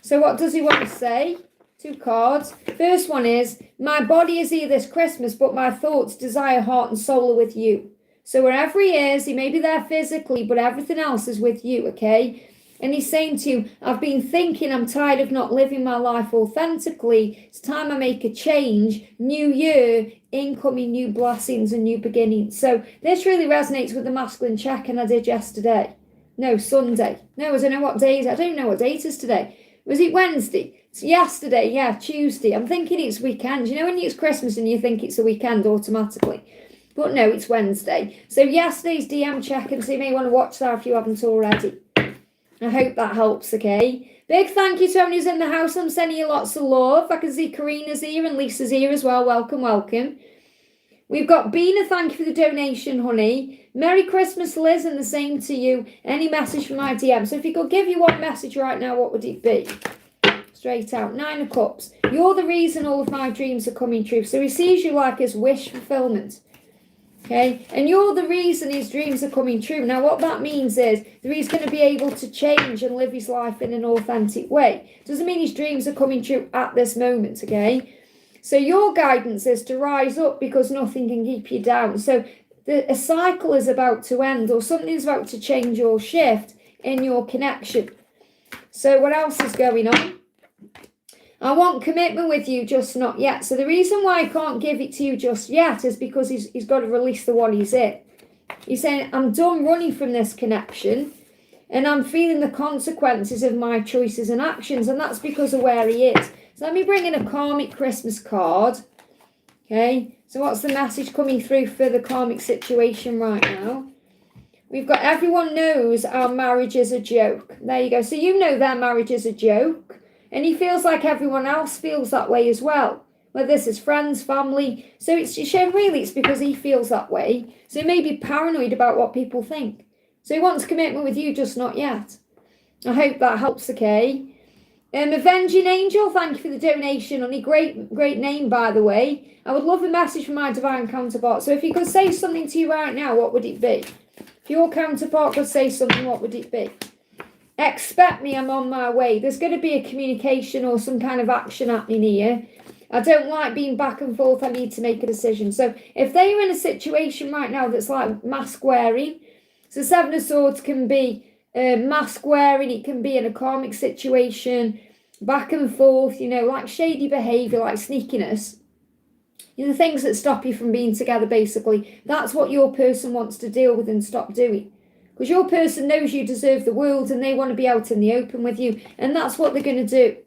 So what does he want to say? 2 cards. First one is, my body is here this Christmas, but my thoughts, desire, heart and soul are with you. So wherever he is, he may be there physically, but everything else is with you, okay? And he's saying to you, I've been thinking I'm tired of not living my life authentically. It's time I make a change. New year, incoming new blessings and new beginnings. So this really resonates with the masculine check-in I did yesterday. No, Sunday. No, I don't know what day it is. I don't know what date it is today. Was it Wednesday? It's yesterday, yeah, Tuesday. I'm thinking it's weekend. You know when it's Christmas and you think it's a weekend automatically? But no, it's Wednesday. So yesterday's DM check-in, so you may want to watch that if you haven't already. I hope that helps, okay? Big thank you to everyone who's in the house. I'm sending you lots of love. I can see Karina's here and Lisa's here as well. Welcome, welcome. We've got Bina, thank you for the donation, honey. Merry Christmas, Liz, and the same to you. Any message from my DM? So if you could give you one message right now, what would it be? Straight out. 9 of Cups. You're the reason all of my dreams are coming true. So he sees you like as wish fulfillment. Okay, and you're the reason his dreams are coming true. Now, what that means is that he's going to be able to change and live his life in an authentic way. Doesn't mean his dreams are coming true at this moment, okay? So your guidance is to rise up because nothing can keep you down. So a cycle is about to end or something's about to change or shift in your connection. So what else is going on? I want commitment with you, just not yet. So the reason why I can't give it to you just yet is because he's got to release the one he's in. He's saying, I'm done running from this connection and I'm feeling the consequences of my choices and actions. And that's because of where he is. So let me bring in a karmic Christmas card. Okay, so what's the message coming through for the karmic situation right now? We've got everyone knows our marriage is a joke. There you go. So you know their marriage is a joke. And he feels like everyone else feels that way as well. Whether this is friends, family. So it's really it's because he feels that way. So he may be paranoid about what people think. So he wants commitment with you, just not yet. I hope that helps, okay? Avenging Angel, thank you for the donation. Only great name, by the way. I would love a message from my divine counterpart. So if he could say something to you right now, what would it be? If your counterpart could say something, what would it be? Expect me, I'm on my way. There's going to be a communication or some kind of action happening here. I don't like being back and forth. I need to make a decision. So if they are in a situation right now that's like mask wearing, so 7 of Swords can be mask wearing, it can be in a karmic situation, back and forth, you know, like shady behaviour, like sneakiness. You know, the things that stop you from being together, basically. That's what your person wants to deal with and stop doing. Because your person knows you deserve the world and they want to be out in the open with you. And that's what they're going to do.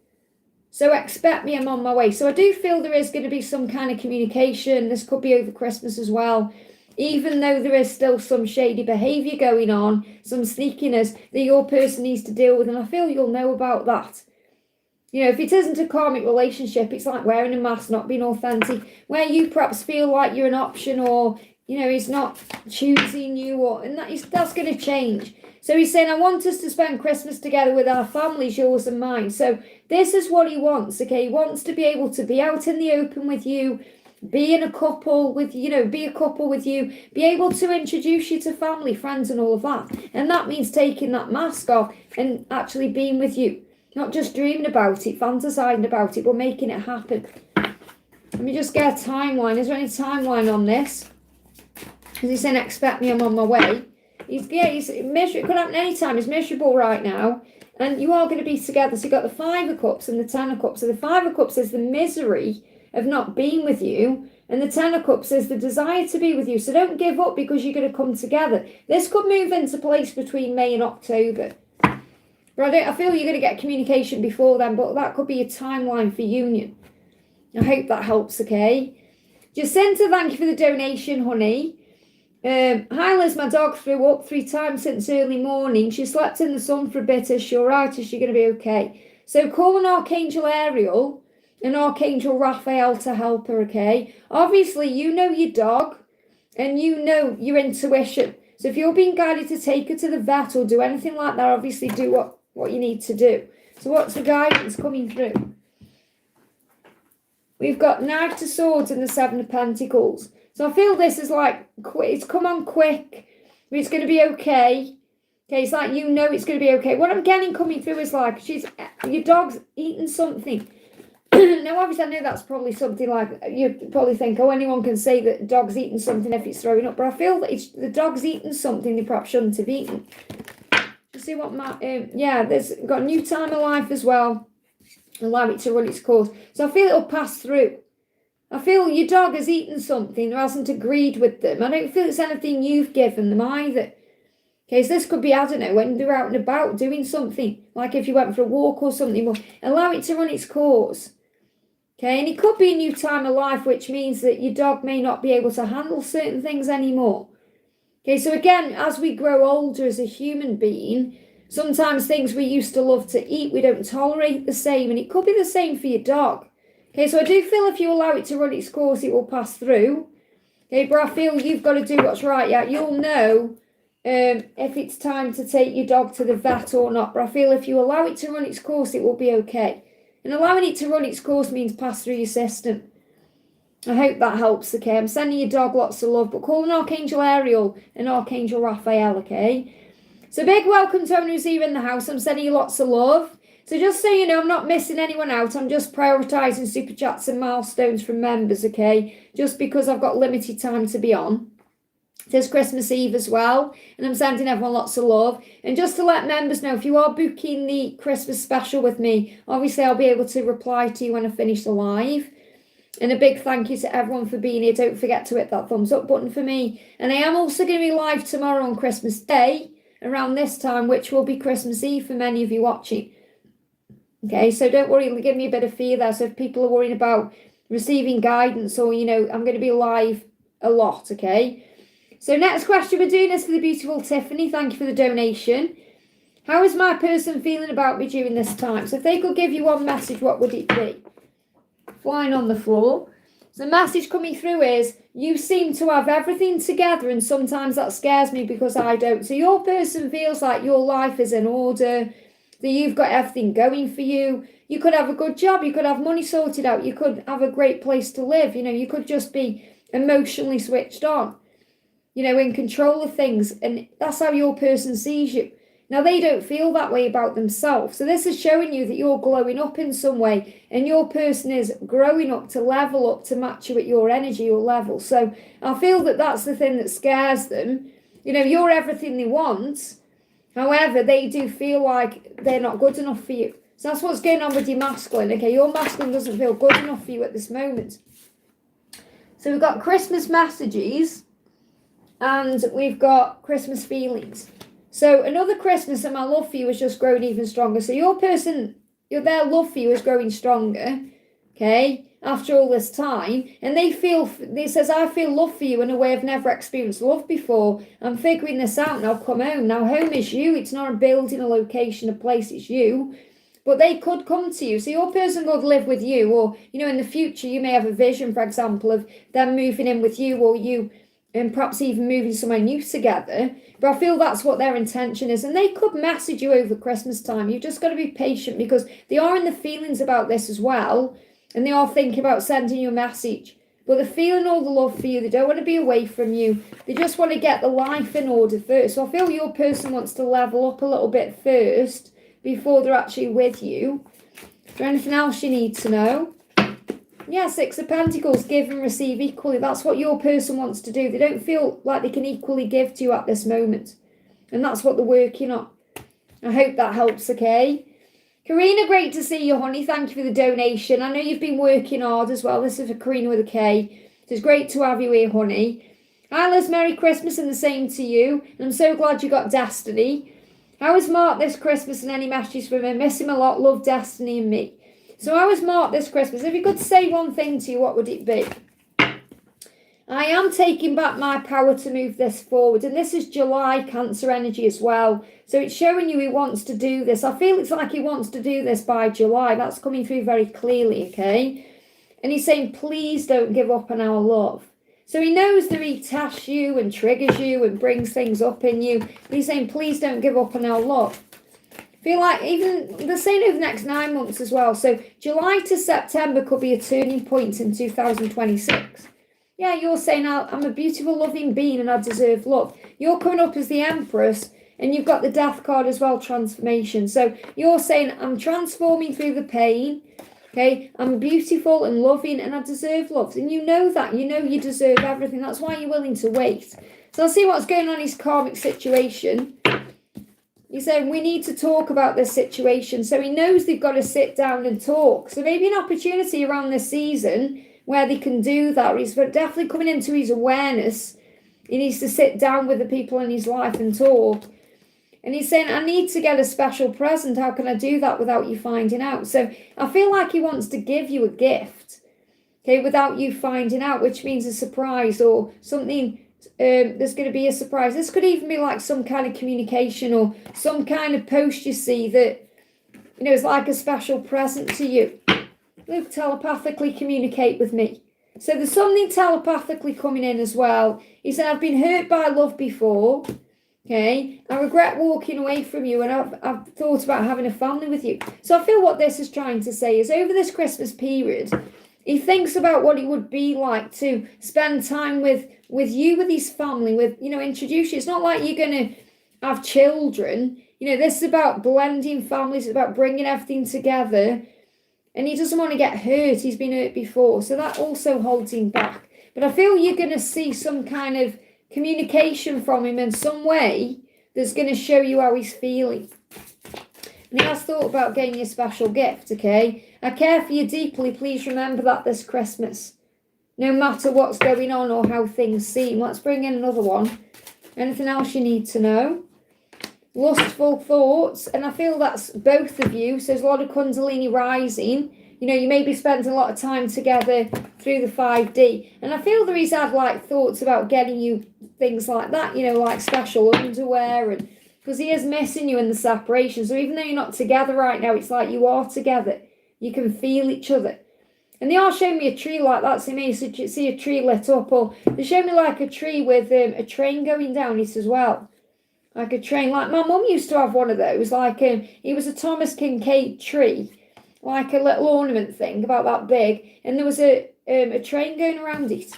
So expect me, I'm on my way. So I do feel there is going to be some kind of communication. This could be over Christmas as well. Even though there is still some shady behaviour going on, some sneakiness that your person needs to deal with. And I feel you'll know about that. You know, if it isn't a karmic relationship, it's like wearing a mask, not being authentic. Where you perhaps feel like you're an option or... you know, he's not choosing you, and that's going to change. So he's saying, I want us to spend Christmas together with our families, yours and mine. So this is what he wants, okay? He wants to be able to be out in the open with you, be in a couple with, you know, be a couple with you, be able to introduce you to family, friends and all of that. And that means taking that mask off and actually being with you. Not just dreaming about it, fantasizing about it, but making it happen. Let me just get a timeline. Is there any timeline on this? Because he's saying, expect me, I'm on my way. He's miserable. It could happen any time. He's miserable right now. And you are going to be together. So you've got the 5 of Cups and the 10 of Cups. So the 5 of Cups is the misery of not being with you. And the 10 of Cups is the desire to be with you. So don't give up because you're going to come together. This could move into place between May and October. But I feel you're going to get communication before then. But that could be a timeline for union. I hope that helps, okay? Jacinta, thank you for the donation, honey. Hi Liz, my dog threw up 3 times since early morning. She slept in the sun for a bit. Is she alright? Is she going to be okay? So call an Archangel Ariel and Archangel Raphael to help her, okay? Obviously, you know your dog and you know your intuition. So if you're being guided to take her to the vet or do anything like that, obviously do what you need to do. So what's the guidance coming through? We've got Knight of Swords and the Seven of Pentacles. So I feel this is like, it's come on quick, but it's going to be okay. Okay, it's like, you know it's going to be okay. What I'm getting coming through is like, your dog's eating something. Now, obviously, I know that's probably something like, you probably think, oh, anyone can say that dog's eating something if it's throwing up. But I feel that the dog's eating something they perhaps shouldn't have eaten. You see what there's got a new time of life as well. Allow it to run its course. So I feel it'll pass through. I feel your dog has eaten something or hasn't agreed with them. I don't feel it's anything you've given them either. Okay, so this could be, I don't know, when they're out and about doing something. Like if you went for a walk or something. Well, allow it to run its course. Okay, and it could be a new time of life, which means that your dog may not be able to handle certain things anymore. Okay, so again, as we grow older as a human being, sometimes things we used to love to eat, we don't tolerate the same. And it could be the same for your dog. Okay, so I do feel if you allow it to run its course, it will pass through. Okay, but I feel you've got to do what's right. Yeah, you'll know if it's time to take your dog to the vet or not. But I feel if you allow it to run its course, it will be okay. And allowing it to run its course means pass through your system. I hope that helps, okay? I'm sending your dog lots of love, but call an Archangel Ariel and Archangel Raphael, okay? So big welcome to everyone who's here in the house. I'm sending you lots of love. So just so you know, I'm not missing anyone out. I'm just prioritising super chats and milestones from members, okay? Just because I've got limited time to be on. It is Christmas Eve as well. And I'm sending everyone lots of love. And just to let members know, if you are booking the Christmas special with me, obviously I'll be able to reply to you when I finish the live. And a big thank you to everyone for being here. Don't forget to hit that thumbs up button for me. And I am also going to be live tomorrow on Christmas Day around this time, which will be Christmas Eve for many of you watching. Okay, so don't worry, it'll give me a bit of fear there. So if people are worrying about receiving guidance or, you know, I'm going to be live a lot, okay? So next question, we're doing this for the beautiful Tiffany. Thank you for the donation. How is my person feeling about me during this time? So if they could give you one message, what would it be? Flying on the floor. So the message coming through is, you seem to have everything together and sometimes that scares me because I don't. So your person feels like your life is in order, that you've got everything going for you. You could have a good job, you could have money sorted out, you could have a great place to live, you know, you could just be emotionally switched on, you know, in control of things. And that's how your person sees you. Now, they don't feel that way about themselves. So this is showing you that you're glowing up in some way and your person is growing up to level up to match you at your energy, your level. So I feel that that's the thing that scares them. You know, you're everything they want. However, they do feel like they're not good enough for you. So that's what's going on with your masculine. Okay, your masculine doesn't feel good enough for you at this moment. So we've got Christmas messages and we've got Christmas feelings. So another Christmas and my love for you is just growing even stronger. So your person, their love for you is growing stronger, okay, after all this time. And they says, I feel love for you in a way I've never experienced love before. I'm figuring this out now, come home. Now home is you. It's not a building, a location, a place, it's you. But they could come to you. So your person could live with you, or, you know, in the future you may have a vision, for example, of them moving in with you, or you and perhaps even moving somewhere new together. But I feel that's what their intention is. And they could message you over Christmas time. You've just got to be patient because they are in the feelings about this as well. And they are thinking about sending you a message. But they're feeling all the love for you. They don't want to be away from you. They just want to get the life in order first. So I feel your person wants to level up a little bit first before they're actually with you. Is there anything else you need to know? Yeah, Six of Pentacles, give and receive equally. That's what your person wants to do. They don't feel like they can equally give to you at this moment. And that's what they're working on. I hope that helps, okay? Karina, great to see you, honey. Thank you for the donation. I know you've been working hard as well. This is for Karina with a K. It's great to have you here, honey. Hi, Liz. Merry Christmas and the same to you. And I'm so glad you got Destiny. How is Mark this Christmas and any messages from him? Miss him a lot. Love Destiny and me. So how was Mark this Christmas? If you could say one thing to you, what would it be? I am taking back my power to move this forward. And this is July Cancer energy as well. So it's showing you he wants to do this. I feel it's like he wants to do this by July. That's coming through very clearly, okay? And he's saying, please don't give up on our love. So he knows that he tests you and triggers you and brings things up in you. But he's saying, please don't give up on our love. I feel like even they're saying over the next 9 months as well. So July to September could be a turning point in 2026. Yeah, you're saying, I'm a beautiful, loving being and I deserve love. You're coming up as the Empress and you've got the Death card as well, transformation. So you're saying, I'm transforming through the pain. Okay, I'm beautiful and loving and I deserve love. And you know that. You know you deserve everything. That's why you're willing to wait. So I'll see what's going on in his karmic situation. He's saying, we need to talk about this situation. So he knows they've got to sit down and talk. So maybe an opportunity around this season where they can do that. He's definitely coming into his awareness. He needs to sit down with the people in his life and talk. And he's saying, I need to get a special present. How can I do that without you finding out? So I feel like he wants to give you a gift, okay, without you finding out, which means a surprise or something. There's going to be a surprise. This could even be like some kind of communication or some kind of post you see that, you know, is like a special present to you. Luke, telepathically communicate with me. So there's something telepathically coming in as well. He said, I've been hurt by love before. Okay, I regret walking away from you and I've thought about having a family with you. So I feel what this is trying to say is over this Christmas period, he thinks about what it would be like to spend time with you, with his family, with, you know, introduce you. It's not like you're going to have children. You know, this is about blending families. It's about bringing everything together. And he doesn't want to get hurt. He's been hurt before. So that also holds him back. But I feel you're going to see some kind of communication from him in some way that's going to show you how he's feeling. And he has thought about getting you a special gift, okay? I care for you deeply. Please remember that this Christmas. No matter what's going on or how things seem. Let's bring in another one. Anything else you need to know? Lustful thoughts, and I feel that's both of you. So there's a lot of Kundalini rising. You know, you may be spending a lot of time together through the 5D. And I feel that he's had like thoughts about getting you things like that, you know, like special underwear, and because he is missing you in the separation. So even though you're not together right now, it's like you are together. You can feel each other. And they are showing me a tree like that. So you may see a tree lit up, or they show me like a tree with a train going down it as well. Like a train, like my mum used to have one of those, like it was a Thomas Kincaid tree, like a little ornament thing about that big, and there was a train going around it.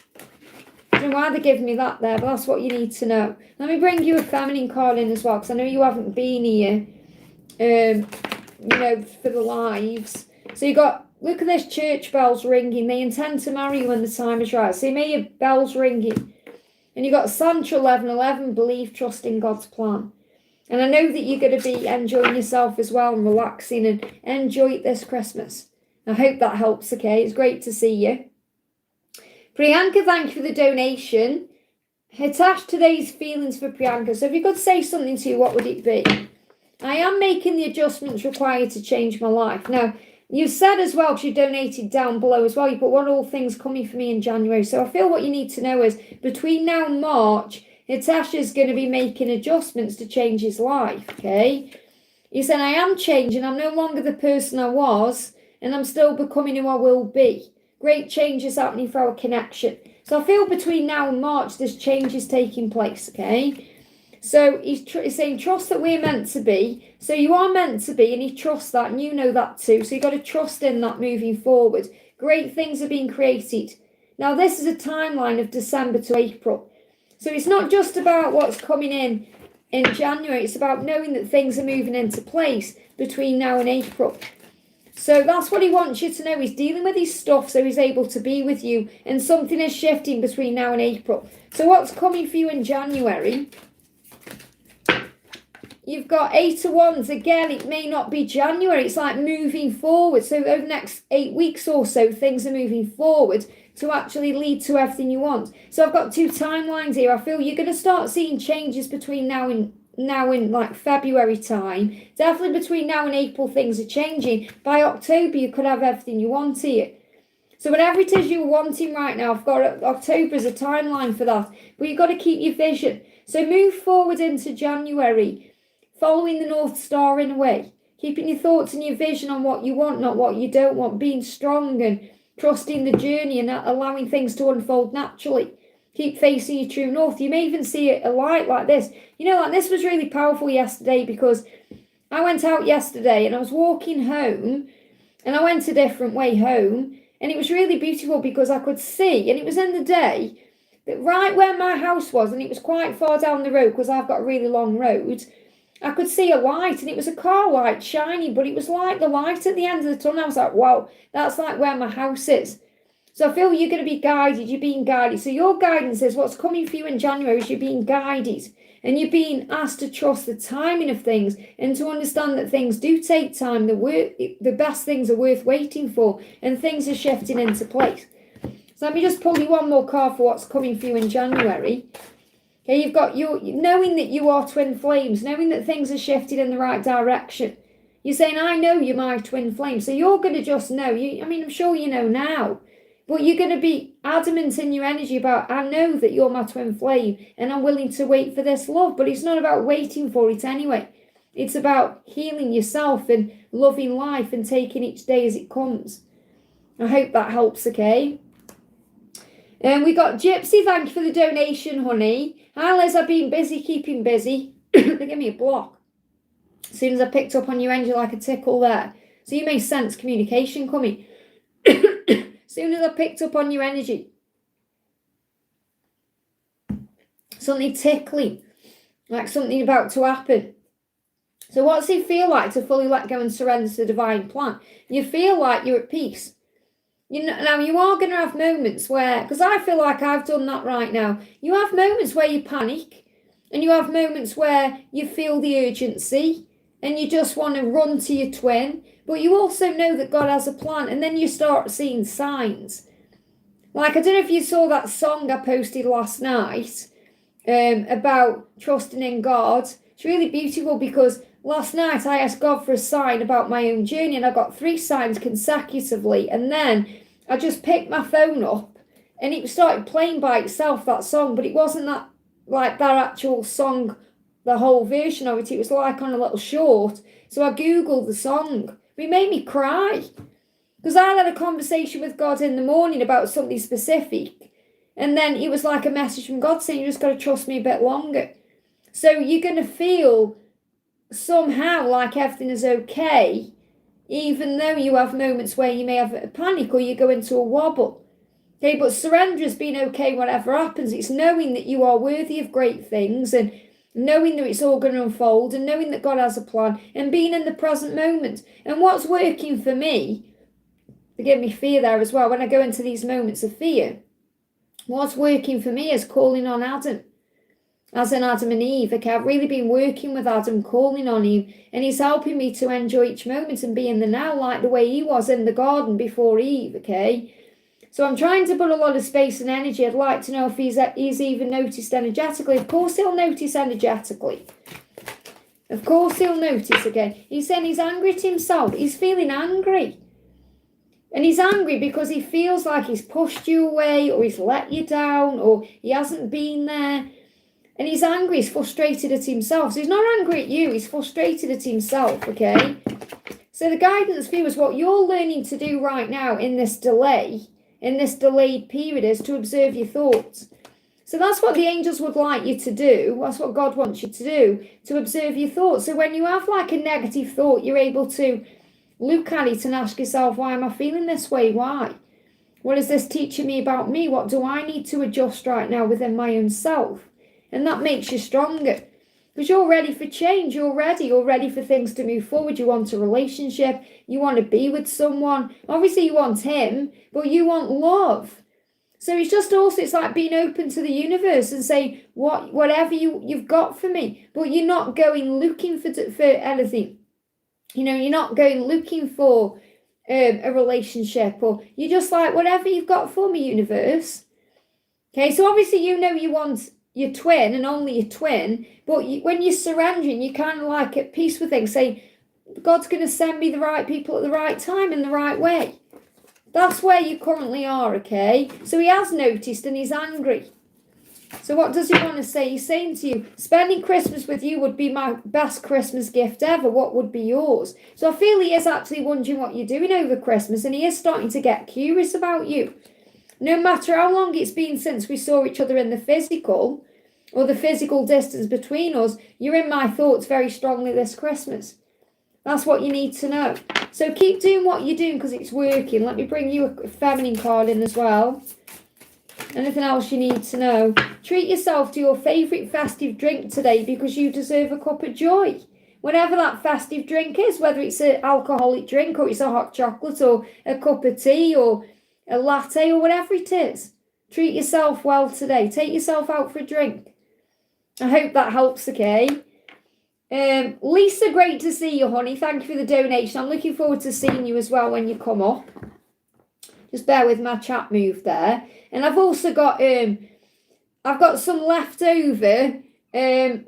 I don't know why they're giving me that there, but that's what you need to know. Let me bring you a feminine card in as well, because I know you haven't been here, you know, for the lives. So you got, look at this, church bells ringing. They intend to marry you when the time is right. So you may hear bells ringing. And you've got Santra 11:11, believe, trust in God's plan. And I know that you're going to be enjoying yourself as well and relaxing and enjoy it this Christmas. I hope that helps, okay? It's great to see you. Priyanka, thank you for the donation. Hitash, today's feelings for Priyanka. So if you could say something to you, what would it be? I am making the adjustments required to change my life. Now, you said as well, because you donated down below as well, you put what all things coming for me in January. So I feel what you need to know is between now and March, Hitash is going to be making adjustments to change his life, okay? He said, I am changing. I'm no longer the person I was, and I'm still becoming who I will be. Great changes happening for our connection. So I feel between now and March, this change is taking place, okay? So he's saying, trust that we're meant to be. So you are meant to be, and he trusts that, and you know that too. So you've got to trust in that moving forward. Great things are being created. Now, this is a timeline of December to April. So it's not just about what's coming in January. It's about knowing that things are moving into place between now and April. So that's what he wants you to know. He's dealing with his stuff so he's able to be with you. And something is shifting between now and April. So what's coming for you in January? You've got 8 of Wands. Again, it may not be January. It's like moving forward. So over the next 8 weeks or so, things are moving forward to actually lead to everything you want. So I've got 2 timelines here. I feel you're going to start seeing changes between now and like February time. Definitely between now and April, things are changing. By October, you could have everything you want here. So whatever it is you're wanting right now, I've got October as a timeline for that. But you've got to keep your vision. So move forward into January, following the North Star in a way. Keeping your thoughts and your vision on what you want, not what you don't want. Being strong and trusting the journey and allowing things to unfold naturally. Keep facing your true north. You may even see a light like this. You know, like this was really powerful yesterday because I went out yesterday and I was walking home and I went a different way home. And it was really beautiful because I could see, and it was in the day, that right where my house was, and it was quite far down the road because I've got a really long road, I could see a light, and it was a car light, shiny, but it was like the light at the end of the tunnel. I was like, wow, that's like where my house is. So I feel you're going to be guided, you're being guided. So your guidance is what's coming for you in January is you're being guided. And you're being asked to trust the timing of things and to understand that things do take time. The best things are worth waiting for, and things are shifting into place. So let me just pull you one more card for what's coming for you in January. Okay, you've got your knowing that you are twin flames, knowing that things are shifted in the right direction. You're saying, I know you're my twin flame. So you're going to just know. I'm sure you know now. But you're going to be adamant in your energy about, I know that you're my twin flame and I'm willing to wait for this love. But it's not about waiting for it anyway. It's about healing yourself and loving life and taking each day as it comes. I hope that helps, okay? And we got Gypsy, thank you for the donation, honey. Hi, Liz, I've been busy, keeping busy. They give me a block. As soon as I picked up on your energy like a tickle there. So you may sense communication coming. As soon as I picked up on your energy, something tickling, like something about to happen. So what's it feel like to fully let go and surrender to the divine plan? You feel like you're at peace. Now you are going to have moments where, because I feel like I've done that right now, you have moments where you panic, and you have moments where you feel the urgency, and you just want to run to your twin. But you also know that God has a plan, and then you start seeing signs. Like, I don't know if you saw that song I posted last night about trusting in God. It's really beautiful because last night I asked God for a sign about my own journey, and I got 3 signs consecutively. And then I just picked my phone up, and it started playing by itself, that song. But it wasn't that actual song, the whole version of it. It was like on a little short. So I Googled the song. It made me cry because I had a conversation with God in the morning about something specific, and then it was like a message from God saying, you just got to trust me a bit longer. So you're going to feel somehow like everything is okay, even though you have moments where you may have a panic or you go into a wobble. Okay, but surrender is being okay whatever happens. It's knowing that you are worthy of great things, and knowing that it's all going to unfold, and knowing that God has a plan, and being in the present moment. And what's working for me, forgive me, fear there as well, when I go into these moments of fear, what's working for me is calling on Adam, as in Adam and Eve. Okay, I've really been working with Adam, calling on him, and he's helping me to enjoy each moment and be in the now, like the way he was in the garden before Eve, okay? So I'm trying to put a lot of space and energy. I'd like to know if he's even noticed energetically. Of course he'll notice energetically. Of course he'll notice again. He's saying he's angry at himself. He's feeling angry. And he's angry because he feels like he's pushed you away, or he's let you down, or he hasn't been there. And he's angry, he's frustrated at himself. So he's not angry at you, he's frustrated at himself, okay? So the guidance for you is what you're learning to do right now in this delay, in this delayed period, is to observe your thoughts. So that's what the angels would like you to do. That's what God wants you to do, to observe your thoughts. So when you have like a negative thought, you're able to look at it and ask yourself, why am I feeling this way? Why? What is this teaching me about me? What do I need to adjust right now within my own self? And that makes you stronger. Because you're ready for change. You're ready for things to move forward. You want a relationship. You want to be with someone. Obviously you want him, but you want love. So it's just also, it's like being open to the universe and saying, whatever you've got for me. But you're not going looking for anything. You know, you're not going looking for a relationship, or you're just like, whatever you've got for me, universe. Okay, so obviously you know you want your twin and only your twin, but when you're surrendering, you're kind of like at peace with things, saying, God's going to send me the right people at the right time in the right way. That's where you currently are, okay? So he has noticed and he's angry. So what does he want to say? He's saying to you, spending Christmas with you would be my best Christmas gift ever. What would be yours? So I feel he is actually wondering what you're doing over Christmas, and he is starting to get curious about you. No matter how long it's been since we saw each other in the physical, or the physical distance between us, you're in my thoughts very strongly this Christmas. That's what you need to know. So keep doing what you're doing because it's working. Let me bring you a feminine card in as well. Anything else you need to know? Treat yourself to your favourite festive drink today because you deserve a cup of joy. Whatever that festive drink is, whether it's an alcoholic drink or it's a hot chocolate or a cup of tea or a latte or whatever it is. Treat yourself well today. Take yourself out for a drink. I hope that helps, okay? Lisa, great to see you, honey. Thank you for the donation. I'm looking forward to seeing you as well when you come up. Just bear with my chat move there. And I've also got some leftover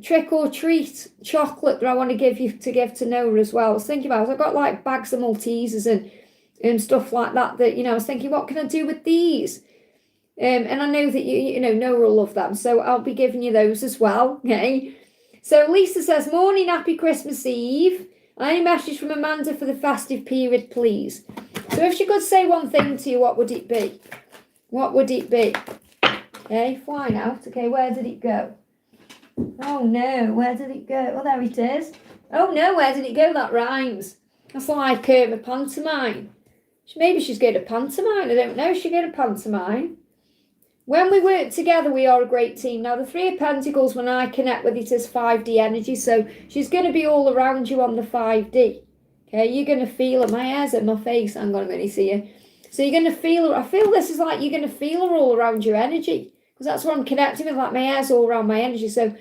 trick or treat chocolate that I want to give to Noah as well. I was thinking about it. I've got like bags of Maltesers and stuff like that I was thinking, what can I do with these? And I know that you know Noah will love them, so I'll be giving you those as well. Okay. So Lisa says, morning, happy Christmas Eve. Any message from Amanda for the festive period, please? So if she could say one thing to you, what would it be? What would it be? Okay, flying out. Okay, where did it go? Oh no, where did it go? Oh, there it is. Oh no, where did it go? That rhymes. That's like a pantomime. Maybe she's going to pantomime. I don't know. Is she going to pantomime? When we work together, we are a great team. Now, the Three of Pentacles, when I connect with it, is 5D energy. So she's going to be all around you on the 5D. Okay, you're going to feel it. My hair's in my face. I'm going to see you. So you're going to feel her. I feel this is like you're going to feel her all around your energy. Because that's what I'm connecting with. Like my hair's all around my energy. So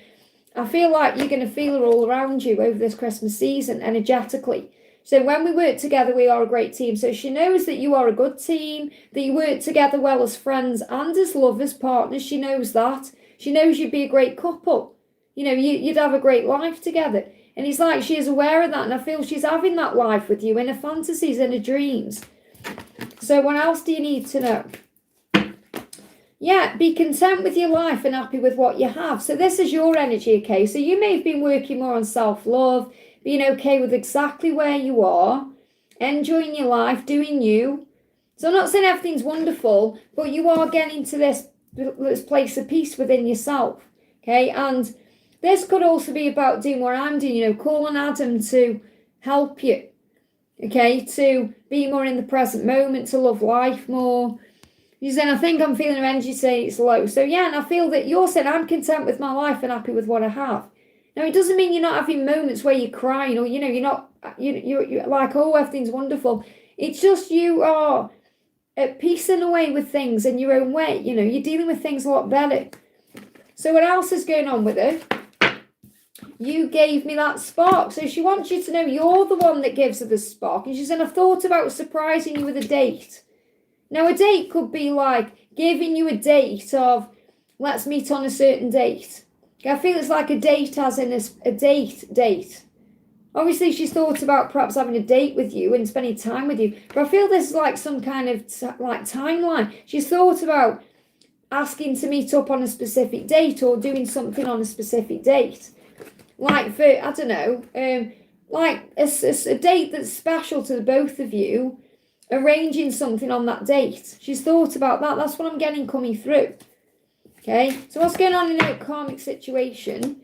I feel like you're going to feel her all around you over this Christmas season, energetically. So when we work together, we are a great team. So she knows that you are a good team, that you work together well as friends and as lovers, partners. She knows that. She knows you'd be a great couple. You know, you'd have a great life together. And it's like she is aware of that. And I feel she's having that life with you in her fantasies and her dreams. So what else do you need to know? Yeah, be content with your life and happy with what you have. So this is your energy, okay? So you may have been working more on self-love, being okay with exactly where you are, enjoying your life, doing you. So I'm not saying everything's wonderful, but you are getting to this place of peace within yourself, okay? And this could also be about doing what I'm doing, you know, call on Adam to help you, okay? To be more in the present moment, to love life more. You're saying, I think I'm feeling your energy saying it's low. So yeah, and I feel that you're saying, I'm content with my life and happy with what I have. Now, it doesn't mean you're not having moments where you're crying or, you know, you're like, oh, everything's wonderful. It's just you are at peace in a way with things in your own way. You know, you're dealing with things a lot better. So what else is going on with her? You gave me that spark. So she wants you to know you're the one that gives her the spark. And she said, I've thought about surprising you with a date. Now, a date could be like giving you a date of, let's meet on a certain date. I feel it's like a date as in a date. Obviously, she's thought about perhaps having a date with you and spending time with you. But I feel this is like some kind of like timeline. She's thought about asking to meet up on a specific date or doing something on a specific date. Like for, I don't know, like a date that's special to the both of you, arranging something on that date. She's thought about that. That's what I'm getting coming through. Okay, so what's going on in a karmic situation?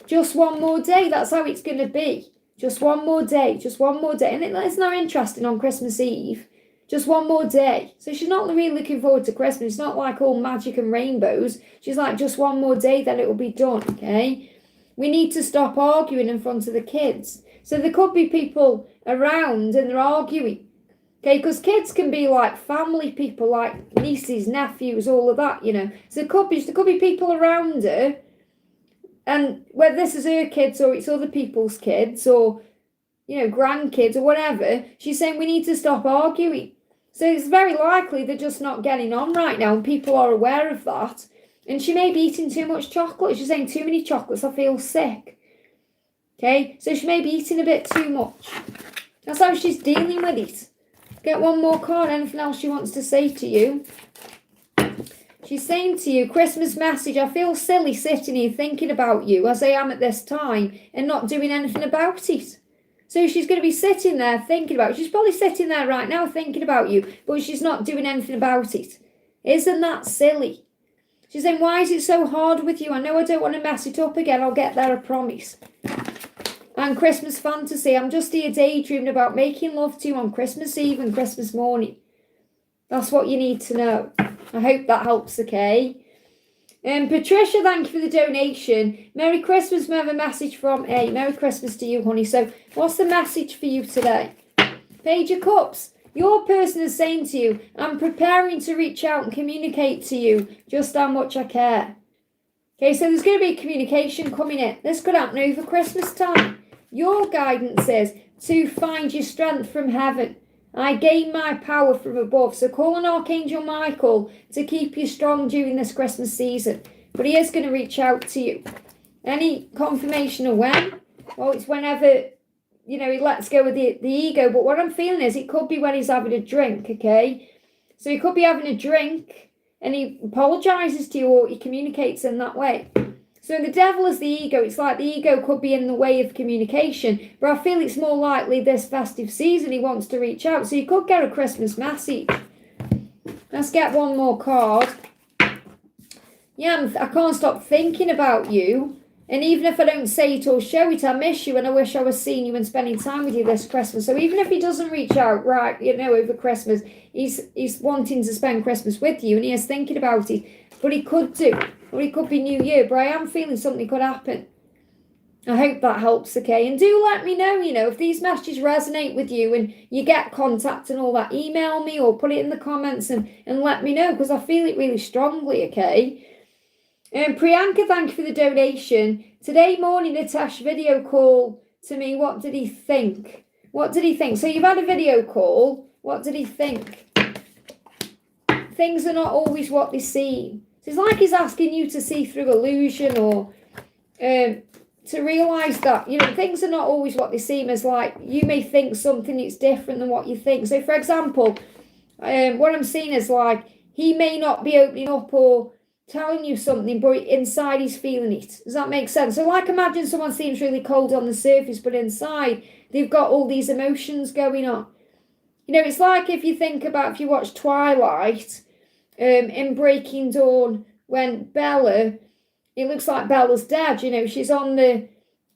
Just one more day. That's how it's going to be. Just one more day. Just one more day. And it's not interesting on Christmas Eve. Just one more day. So she's not really looking forward to Christmas. It's not like all magic and rainbows. She's like, just one more day, then it will be done. Okay, we need to stop arguing in front of the kids. So there could be people around and they're arguing. Okay, because kids can be like family people, like nieces, nephews, all of that, you know. So there could be people around her, and whether this is her kids or it's other people's kids or, you know, grandkids or whatever, she's saying we need to stop arguing. So it's very likely they're just not getting on right now, and people are aware of that. And she may be eating too much chocolate. She's saying too many chocolates, I feel sick. Okay, so she may be eating a bit too much. That's how she's dealing with it. Get one more card. Anything else she wants to say to you? She's saying to you, Christmas message, I feel silly sitting here thinking about you as I am at this time and not doing anything about it. So she's going to be sitting there thinking about it. She's probably sitting there right now thinking about you, but she's not doing anything about it. Isn't that silly? She's saying, why is it so hard with you? I know I don't want to mess it up again. I'll get there, I promise. And Christmas fantasy, I'm just here daydreaming about making love to you on Christmas Eve and Christmas morning. That's what you need to know. I hope that helps, okay? Patricia, thank you for the donation. Merry Christmas. We have a message from A. Merry Christmas to you, honey. So what's the message for you today? Page of Cups. Your person is saying to you, I'm preparing to reach out and communicate to you just how much I care. Okay, so there's going to be communication coming in. This could happen over Christmas time. Your guidance is to find your strength from heaven. I gain my power from above. So call on Archangel Michael to keep you strong during this Christmas season. But he is going to reach out to you. Any confirmation of when? Well, it's whenever, he lets go of the ego. But what I'm feeling is it could be when he's having a drink, okay? So he could be having a drink and he apologizes to you or he communicates in that way. So the devil is the ego. It's like the ego could be in the way of communication. But I feel it's more likely this festive season he wants to reach out. So you could get a Christmas message. Let's get one more card. Yeah, I can't stop thinking about you. And even if I don't say it or show it, I miss you and I wish I was seeing you and spending time with you this Christmas. So even if he doesn't reach out right, over Christmas, he's wanting to spend Christmas with you and he is thinking about it. But he could do. Or it could be New Year, but I am feeling something could happen. I hope that helps, okay? And do let me know, if these messages resonate with you and you get contact and all that, email me or put it in the comments and let me know because I feel it really strongly, okay? Priyanka, thank you for the donation. Today morning, Nitesh video call to me. What did he think? So you've had a video call. What did he think? Things are not always what they seem. It's like he's asking you to see through illusion or to realise that, things are not always what they seem. As like you may think something is different than what you think. So, for example, what I'm seeing is like he may not be opening up or telling you something, but inside he's feeling it. Does that make sense? So, like imagine someone seems really cold on the surface, but inside they've got all these emotions going on. It's like if you watch Twilight, in Breaking Dawn, when Bella, it looks like Bella's dead, she's on the,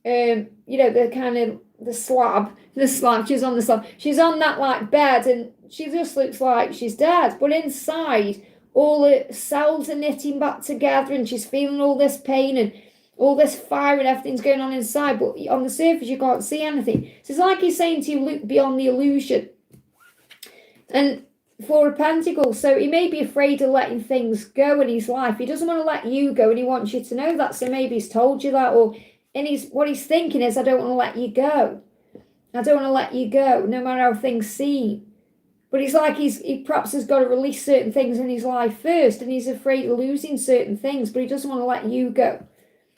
the kind of, the slab, she's on the slab, she's on that like bed and she just looks like she's dead, but inside, all the cells are knitting back together and she's feeling all this pain and all this fire and everything's going on inside, but on the surface you can't see anything. So it's like he's saying to you, look beyond the illusion. And Four of Pentacles, so he may be afraid of letting things go in his life. He doesn't want to let you go and he wants you to know that, so maybe he's told you that, or what he's thinking is, I don't want to let you go. I don't want to let you go, no matter how things seem. But it's like he perhaps has got to release certain things in his life first, and he's afraid of losing certain things, but he doesn't want to let you go.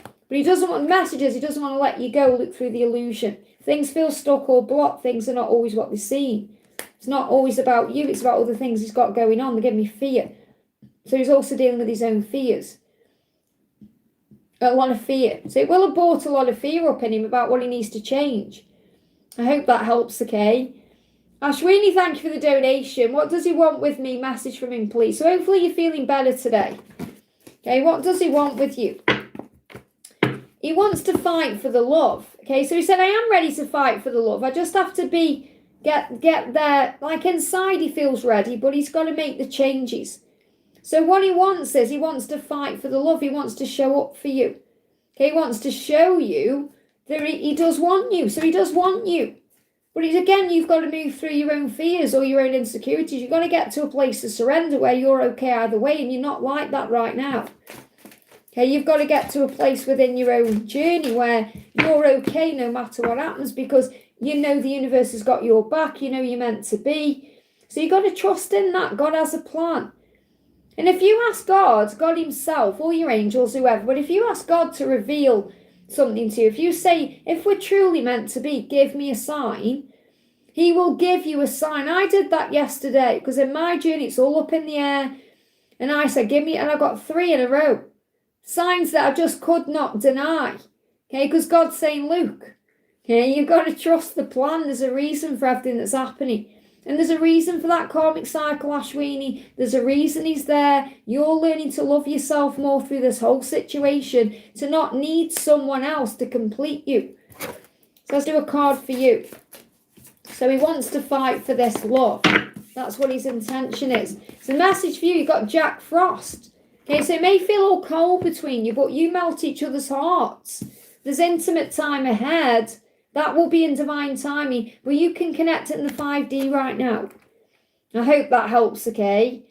But he doesn't want messages, he doesn't want to let you go, look through the illusion. If things feel stuck or blocked, things are not always what they seem. It's not always about you, it's about other things he's got going on. They give me fear. So he's also dealing with his own fears. A lot of fear. So it will have brought a lot of fear up in him about what he needs to change. I hope that helps, okay? Ashwini, thank you for the donation. What does he want with me? Message from him, please. So hopefully you're feeling better today. Okay, what does he want with you? He wants to fight for the love. Okay, so he said, I am ready to fight for the love. I just have to get there, like inside he feels ready, but he's got to make the changes. So what he wants is he wants to fight for the love. He wants to show up for you. Okay, he wants to show you that he does want you. So he does want you. But it's, again, you've got to move through your own fears or your own insecurities. You've got to get to a place of surrender where you're okay either way, and you're not like that right now. Okay, you've got to get to a place within your own journey where you're okay no matter what happens, because you know the universe has got your back. You know you're meant to be. So you've got to trust in that. God has a plan. And if you ask God himself, or your angels, whoever, but if you ask God to reveal something to you, if you say, if we're truly meant to be, give me a sign, He will give you a sign. I did that yesterday because in my journey, it's all up in the air. And I said, give me, and I got 3 in a row. Signs that I just could not deny. Okay, because God's saying, look, okay, you've got to trust the plan. There's a reason for everything that's happening. And there's a reason for that karmic cycle, Ashwini. There's a reason he's there. You're learning to love yourself more through this whole situation, to not need someone else to complete you. So let's do a card for you. So he wants to fight for this love. That's what his intention is. So the message for you, you've got Jack Frost. Okay, so it may feel all cold between you, but you melt each other's hearts. There's intimate time ahead. That will be in divine timing, but you can connect it in the 5D right now. I hope that helps, okay?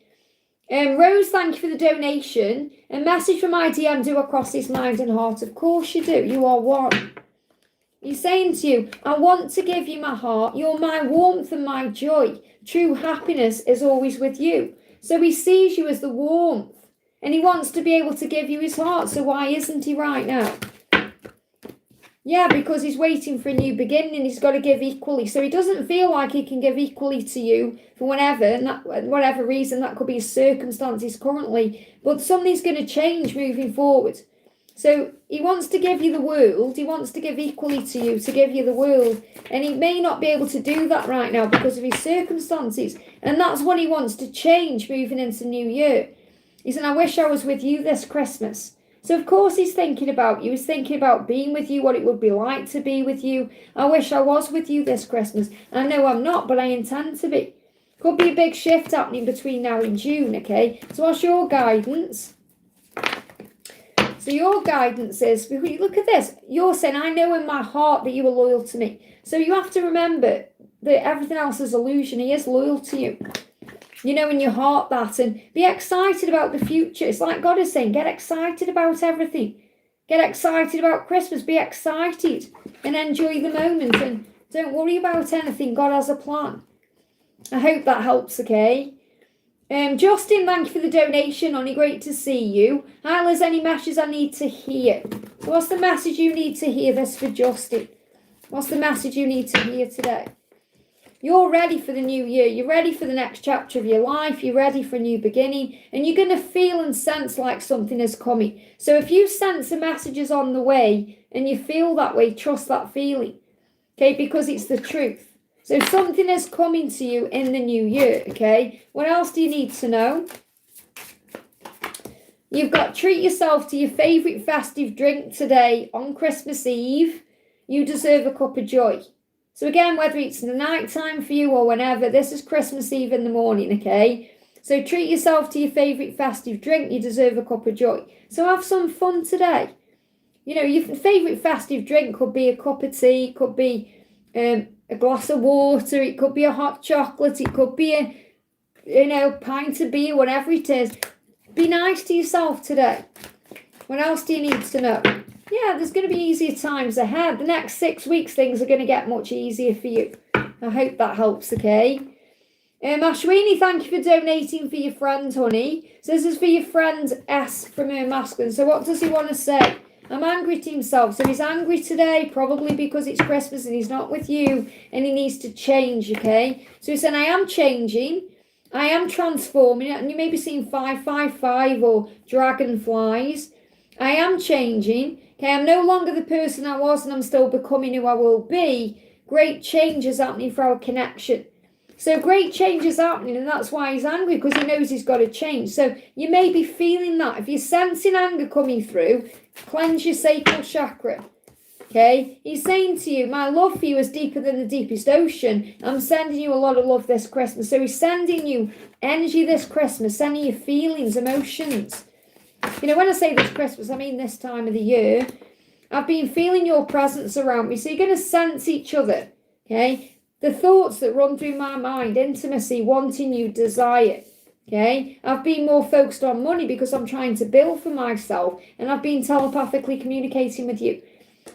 Rose, thank you for the donation. A message from my DM, do I cross this mind and heart? Of course you do. You are one. He's saying to you, I want to give you my heart. You're my warmth and my joy. True happiness is always with you. So he sees you as the warmth, and he wants to be able to give you his heart. So why isn't he right now? Yeah, because he's waiting for a new beginning and he's got to give equally. So he doesn't feel like he can give equally to you for whenever, and whatever reason, that could be his circumstances currently. But something's going to change moving forward. So he wants to give you the world. He wants to give equally to you, to give you the world. And he may not be able to do that right now because of his circumstances. And that's what he wants to change moving into the new year. He said, I wish I was with you this Christmas. So of course he's thinking about you. He's thinking about being with you, what it would be like to be with you. I wish I was with you this Christmas. I know I'm not, but I intend to be. Could be a big shift happening between now and June, okay? So what's your guidance? So your guidance is, look at this. You're saying, I know in my heart that you are loyal to me. So you have to remember that everything else is illusion. He is loyal to you. You know in your heart that, and be excited about the future. It's like God is saying, get excited about everything. Get excited about Christmas. Be excited and enjoy the moment, and don't worry about anything. God has a plan. I hope that helps, okay? Justin, thank you for the donation, honey. Great to see you. Hi, Liz, any messages I need to hear? So what's the message you need to hear? This for Justin. What's the message you need to hear today? You're ready for the new year. You're ready for the next chapter of your life. You're ready for a new beginning. And you're going to feel and sense like something is coming. So if you sense a message is on the way and you feel that way, trust that feeling. Okay, because it's the truth. So something is coming to you in the new year, okay? What else do you need to know? You've got treat yourself to your favourite festive drink today on Christmas Eve. You deserve a cup of joy. So again, whether it's in the night time for you or whenever, this is Christmas Eve in the morning, okay? So treat yourself to your favourite festive drink. You deserve a cup of joy. So have some fun today. You know, your favourite festive drink could be a cup of tea, could be a glass of water, it could be a hot chocolate, it could be a pint of beer, whatever it is. Be nice to yourself today. What else do you need to know? Yeah, there's going to be easier times ahead. The next 6 weeks, things are going to get much easier for you. I hope that helps, okay? Ashwini, thank you for donating for your friend, honey. So this is for your friend S from her masculine. So what does he want to say? I'm angry to himself. So he's angry today, probably because it's Christmas and he's not with you and he needs to change, okay? So he's saying, I am changing. I am transforming. And you may be seeing 555 or dragonflies. I am changing. Okay, I'm no longer the person I was and I'm still becoming who I will be. Great change is happening for our connection. So great change is happening and that's why he's angry, because he knows he's got to change. So you may be feeling that. If you're sensing anger coming through, cleanse your sacral chakra. Okay, he's saying to you, my love for you is deeper than the deepest ocean. I'm sending you a lot of love this Christmas. So he's sending you energy this Christmas, sending you feelings, emotions. You know, when I say this Christmas, I mean this time of the year. I've been feeling your presence around me. So you're going to sense each other, okay? The thoughts that run through my mind, intimacy, wanting you, desire, okay? I've been more focused on money because I'm trying to build for myself, and I've been telepathically communicating with you.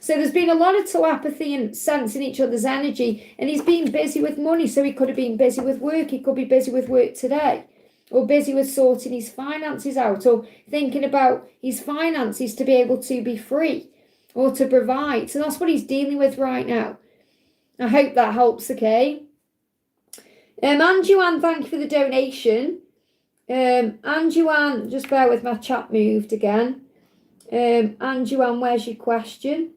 So there's been a lot of telepathy and sensing each other's energy, and he's been busy with money. So he could have been busy with work. He could be busy with work today. Or busy with sorting his finances out, or thinking about his finances to be able to be free or to provide. So that's what he's dealing with right now. I hope that helps, okay? Anjuan, thank you for the donation. Anjuan, just bear with, my chat moved again. Anjuan, where's your question?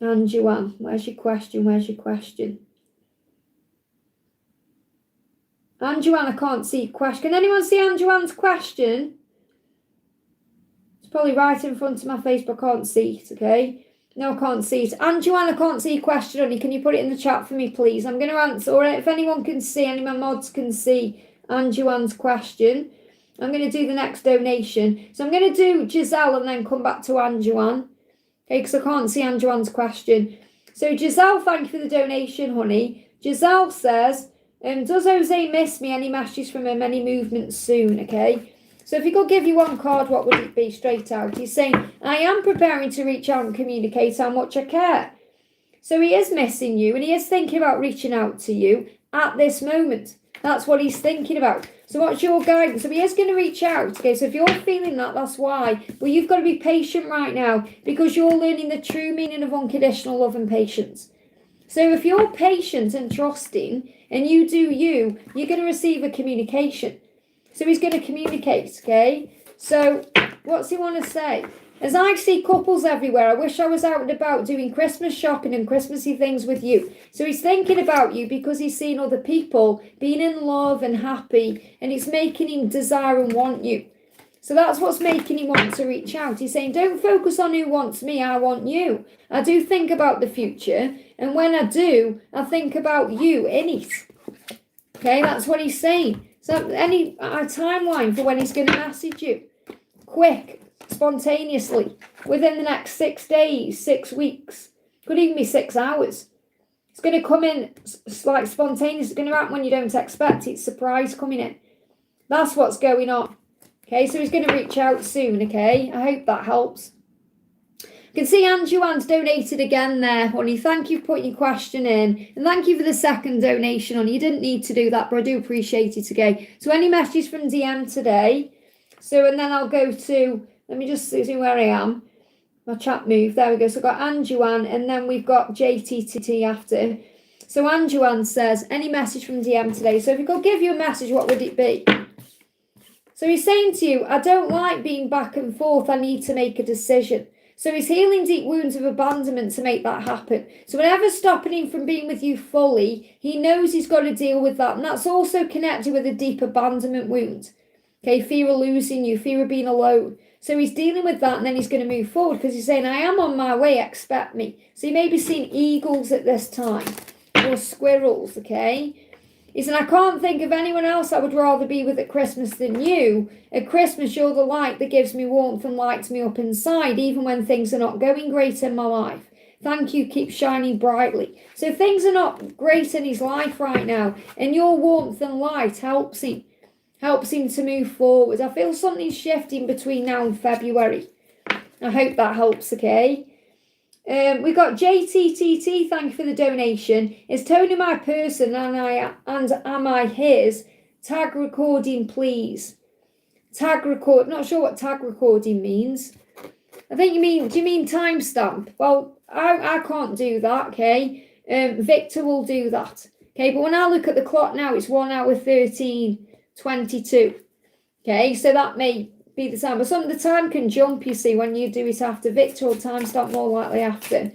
Anjuan, where's your question? Where's your question? Anjuan, I can't see your question. Can anyone see Anjuan's question? It's probably right in front of my face, but I can't see it, okay? No, I can't see it. Anjuan, I can't see your question, honey. Can you put it in the chat for me, please? I'm going to answer, or if anyone can see, any of my mods can see Anjuan's question, I'm going to do the next donation. So I'm going to do Giselle and then come back to Anjuan. Okay, because I can't see Anjuan's question. So Giselle, thank you for the donation, honey. Giselle says, does Jose miss me? Any messages from him? Any movements soon? Okay. So if he could give you one card, what would it be straight out? He's saying, I am preparing to reach out and communicate how much I care. So he is missing you and he is thinking about reaching out to you at this moment. That's what he's thinking about. So what's your guidance? So he is going to reach out. Okay, so if you're feeling that, that's why. But you've got to be patient right now because you're learning the true meaning of unconditional love and patience. So if you're patient and trusting and you do you, you're going to receive a communication. So he's going to communicate, okay? So what's he want to say? As I see couples everywhere, I wish I was out and about doing Christmas shopping and Christmassy things with you. So he's thinking about you because he's seen other people being in love and happy, and it's making him desire and want you. So that's what's making him want to reach out. He's saying, don't focus on who wants me, I want you. I do think about the future, and when I do, I think about you in it. Okay, that's what he's saying. So any timeline for when he's going to message you? Quick, spontaneously, within the next 6 days, 6 weeks. Could even be 6 hours. It's going to come in like spontaneous. It's going to happen when you don't expect it. Surprise coming in. That's what's going on. Okay, so he's going to reach out soon, okay? I hope that helps. You can see Anjuan's donated again there, honey. Thank you for putting your question in. And thank you for the second donation, honey. You didn't need to do that, but I do appreciate it, okay? So any messages from DM today? So, and then I'll go to, let me just see where I am. My chat moved. There we go. So I've got Anjuan, and then we've got JTTT after. So Anjuan says, any message from DM today? So if he could give you a message, what would it be? So he's saying to you, I don't like being back and forth. I need to make a decision. So he's healing deep wounds of abandonment to make that happen. So whenever's stopping him from being with you fully, he knows he's got to deal with that. And that's also connected with a deep abandonment wound. Okay, fear of losing you, fear of being alone. So he's dealing with that and then he's going to move forward because he's saying, I am on my way, expect me. So you may be seeing eagles at this time or squirrels, okay? He said, I can't think of anyone else I would rather be with at Christmas than you. At Christmas, you're the light that gives me warmth and lights me up inside, even when things are not going great in my life. Thank you, keep shining brightly. So things are not great in his life right now, and your warmth and light helps him to move forward. I feel something's shifting between now and February. I hope that helps, okay? We got JTTT, thank you for the donation. Is Tony my person and am I his? Tag recording, please. Tag record, not sure what tag recording means. I think do you mean timestamp? Well, I can't do that, okay? Victor will do that. Okay, but when I look at the clock now, it's 1 hour 13:22. Okay, so that may be the time. But some of the time can jump, you see, when you do it after. Victor will timestamp more likely after.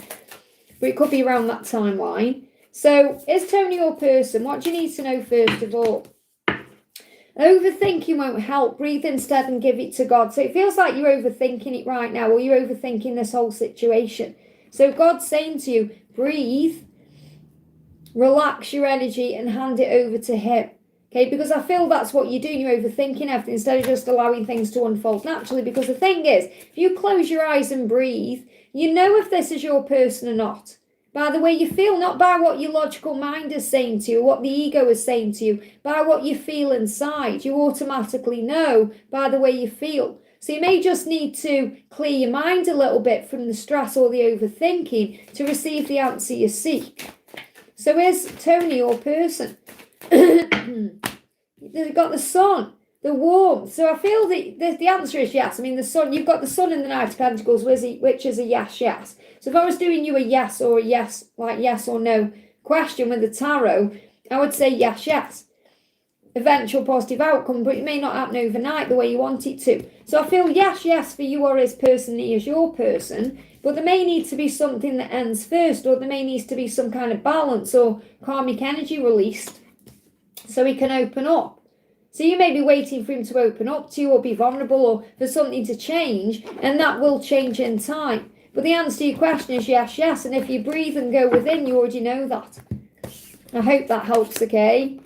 But it could be around that timeline. So, is Tony your person? What do you need to know first of all? Overthinking won't help. Breathe instead and give it to God. So it feels like you're overthinking it right now, or you're overthinking this whole situation. So God's saying to you, breathe, relax your energy and hand it over to him. Okay, because I feel that's what you're doing. You're overthinking everything instead of just allowing things to unfold naturally. Because the thing is, if you close your eyes and breathe, you know if this is your person or not. By the way you feel, not by what your logical mind is saying to you, or what the ego is saying to you, by what you feel inside. You automatically know by the way you feel. So you may just need to clear your mind a little bit from the stress or the overthinking to receive the answer you seek. So is Tony your person? They've got the sun, the warmth. So I feel the answer is yes. I mean, the sun, you've got the sun in the Knight of Pentacles, which is a yes, yes. So if I was doing you a yes or a yes, like yes or no question with the tarot, I would say yes, yes. Eventual positive outcome, but it may not happen overnight the way you want it to. So I feel yes, yes for you or his person, he is your person, but there may need to be something that ends first, or there may need to be some kind of balance or karmic energy released so he can open up. So you may be waiting for him to open up to you or be vulnerable or for something to change, and that will change in time. But the answer to your question is yes, yes, and if you breathe and go within, you already know that. I hope that helps, okay?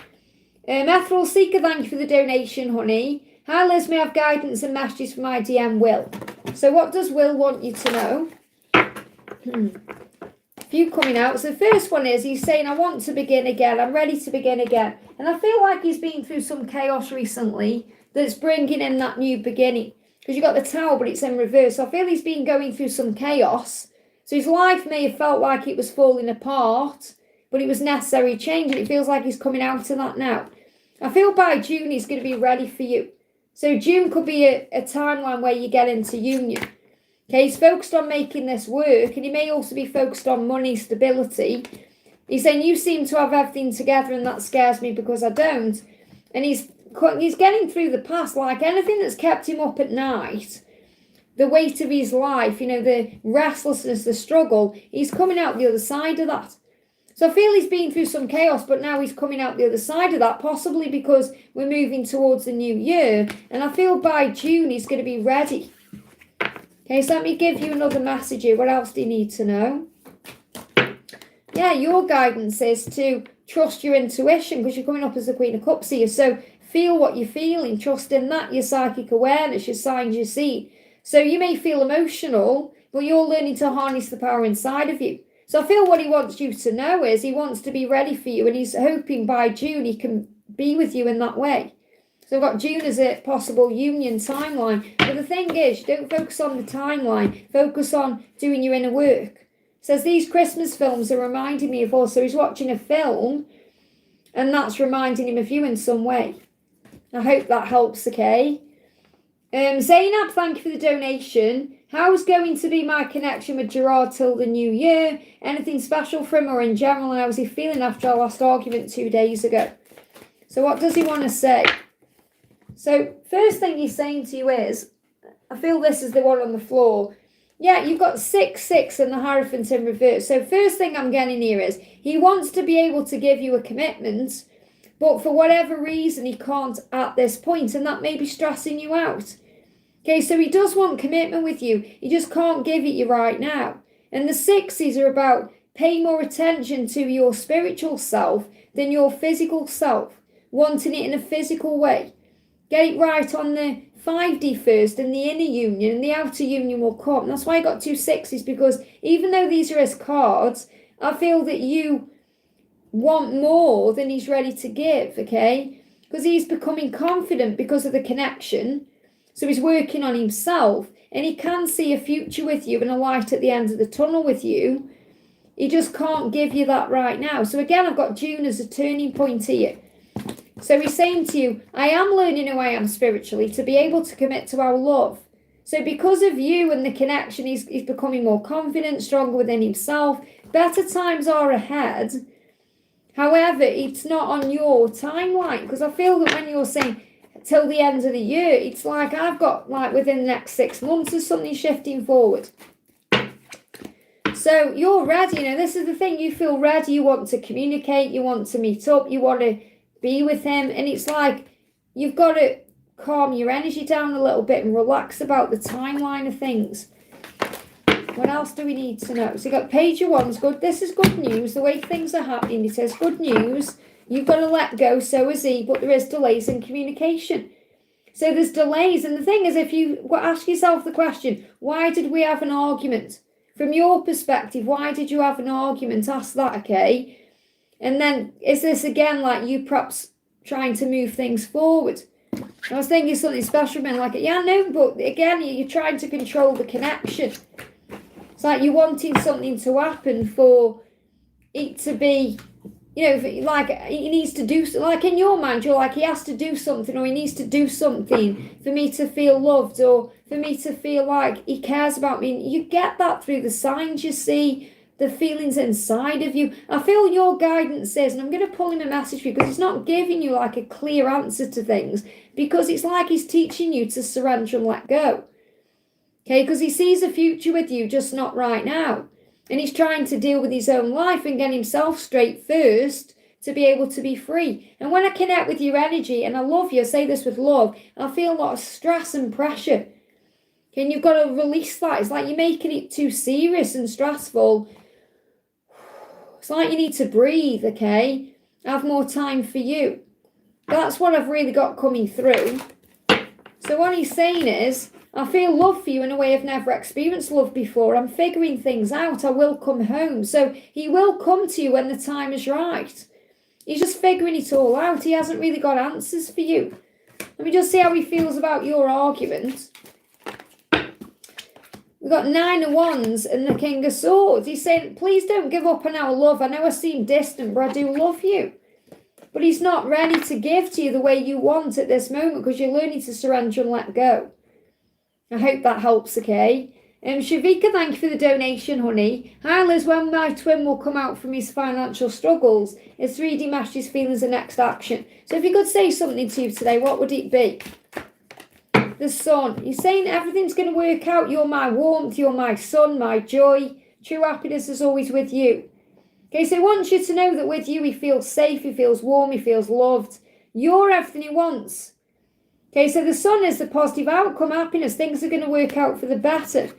Ethereal Seeker, thank you for the donation, honey. Hi Liz, may I have guidance and messages for my DM Will? So what does Will want you to know? A few coming out. So the first one is, he's saying, I want to begin again. I'm ready to begin again. And I feel like he's been through some chaos recently that's bringing in that new beginning. Because you've got the Tower, but it's in reverse. So I feel he's been going through some chaos. So his life may have felt like it was falling apart, but it was necessary change. And it feels like he's coming out of that now. I feel by June he's going to be ready for you. So June could be a timeline where you get into union. Okay, he's focused on making this work, and he may also be focused on money stability. He's saying, you seem to have everything together, and that scares me because I don't. And he's getting through the past, like anything that's kept him up at night, the weight of his life, the restlessness, the struggle, he's coming out the other side of that. So I feel he's been through some chaos, but now he's coming out the other side of that, possibly because we're moving towards the new year. And I feel by June he's going to be ready. Okay, so let me give you another message here. What else do you need to know? Yeah, your guidance is to trust your intuition, because you're coming up as the Queen of Cups here. So feel what you're feeling. Trust in that, your psychic awareness, your signs you see. So you may feel emotional, but you're learning to harness the power inside of you. So I feel what he wants you to know is he wants to be ready for you, and he's hoping by June he can be with you in that way. So I've got June as a possible union timeline. But the thing is, don't focus on the timeline. Focus on doing your inner work. It says these Christmas films are reminding me of also he's watching a film, and that's reminding him of you in some way. I hope that helps, okay? Zainab, thank you for the donation. How's going to be my connection with Gerard till the new year? Anything special for him or in general? And how was he feeling after our last argument 2 days ago? So what does he want to say? So first thing he's saying to you is, I feel this is the one on the floor. Yeah, you've got 6-6 and the Hierophant in reverse. So first thing I'm getting here is he wants to be able to give you a commitment, but for whatever reason he can't at this point, and that may be stressing you out. Okay, so he does want commitment with you. He just can't give it you right now. And the 6s are about paying more attention to your spiritual self than your physical self, wanting it in a physical way. Get it right on the 5D first, and the inner union, and the outer union will come. And that's why I got 2 6s, because even though these are his cards, I feel that you want more than he's ready to give, okay? Because he's becoming confident because of the connection. So he's working on himself, and he can see a future with you and a light at the end of the tunnel with you. He just can't give you that right now. So again, I've got June as a turning point here. So he's saying to you, I am learning who I am spiritually to be able to commit to our love. So because of you and the connection, he's becoming more confident, stronger within himself. Better times are ahead. However, it's not on your timeline, because I feel that when you're saying till the end of the year, it's like I've got like within the next 6 months or something shifting forward. So you're ready. This is the thing. You feel ready. You want to communicate. You want to meet up. You want to be with him. And it's like you've got to calm your energy down a little bit and relax about the timeline of things. What else do we need to know? So you got page of wands. Good. This is good news. The way things are happening, it says good news. You've got to let go, so is he, but there is delays in communication. So there's delays. And the thing is, if you ask yourself the question, why did we have an argument? From your perspective, why did you have an argument? Ask that, okay? And then is this again like you perhaps trying to move things forward? I was thinking something special, man, like, yeah, no, but again, you're trying to control the connection. It's like you're wanting something to happen for it to be, like he needs to do, like in your mind, you're like, he has to do something, or he needs to do something for me to feel loved, or for me to feel like he cares about me. And you get that through the signs you see, the feelings inside of you. I feel your guidance is, and I'm going to pull him a message for you because he's not giving you like a clear answer to things, because it's like he's teaching you to surrender and let go. Okay, because he sees a future with you, just not right now. And he's trying to deal with his own life and get himself straight first to be able to be free. And when I connect with your energy, and I love you, I say this with love, I feel a lot of stress and pressure. Okay, and you've got to release that. It's like you're making it too serious and stressful. It's like you need to breathe, okay? Have more time for you. That's what I've really got coming through. So what he's saying is, I feel love for you in a way I've never experienced love before. I'm figuring things out. I will come home. So he will come to you when the time is right. He's just figuring it all out. He hasn't really got answers for you. Let me just see how he feels about your argument. We've got 9 of Wands and the King of Swords. He's saying, please don't give up on our love. I know I seem distant, but I do love you. But he's not ready to give to you the way you want at this moment because you're learning to surrender and let go. I hope that helps, okay? Shavika, thank you for the donation, honey. Hi, Liz, when my twin will come out from his financial struggles, his 3D matches feelings the next action. So if you could say something to you today, what would it be? The Sun. He's saying everything's going to work out. You're my warmth, you're my sun, my joy. True happiness is always with you. Okay, so he wants you to know that with you he feels safe, he feels warm, he feels loved. You're everything he wants. Okay, so the Sun is the positive outcome, happiness. Things are going to work out for the better.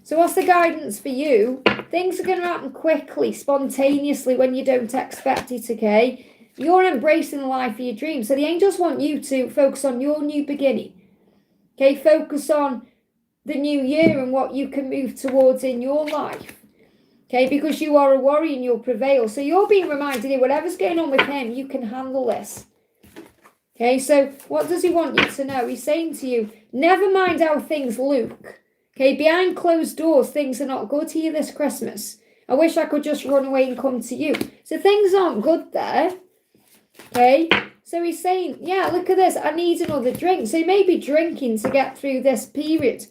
So what's the guidance for you? Things are going to happen quickly, spontaneously, when you don't expect it, okay? You're embracing the life of your dreams. So the angels want you to focus on your new beginning. Okay, focus on the new year and what you can move towards in your life. Okay, because you are a warrior and you'll prevail. So you're being reminded here, whatever's going on with him, you can handle this. Okay, so what does he want you to know? He's saying to you, never mind how things look. Okay, behind closed doors, things are not good here this Christmas. I wish I could just run away and come to you. So things aren't good there. Okay, so he's saying, yeah, look at this. I need another drink. So you may be drinking to get through this period.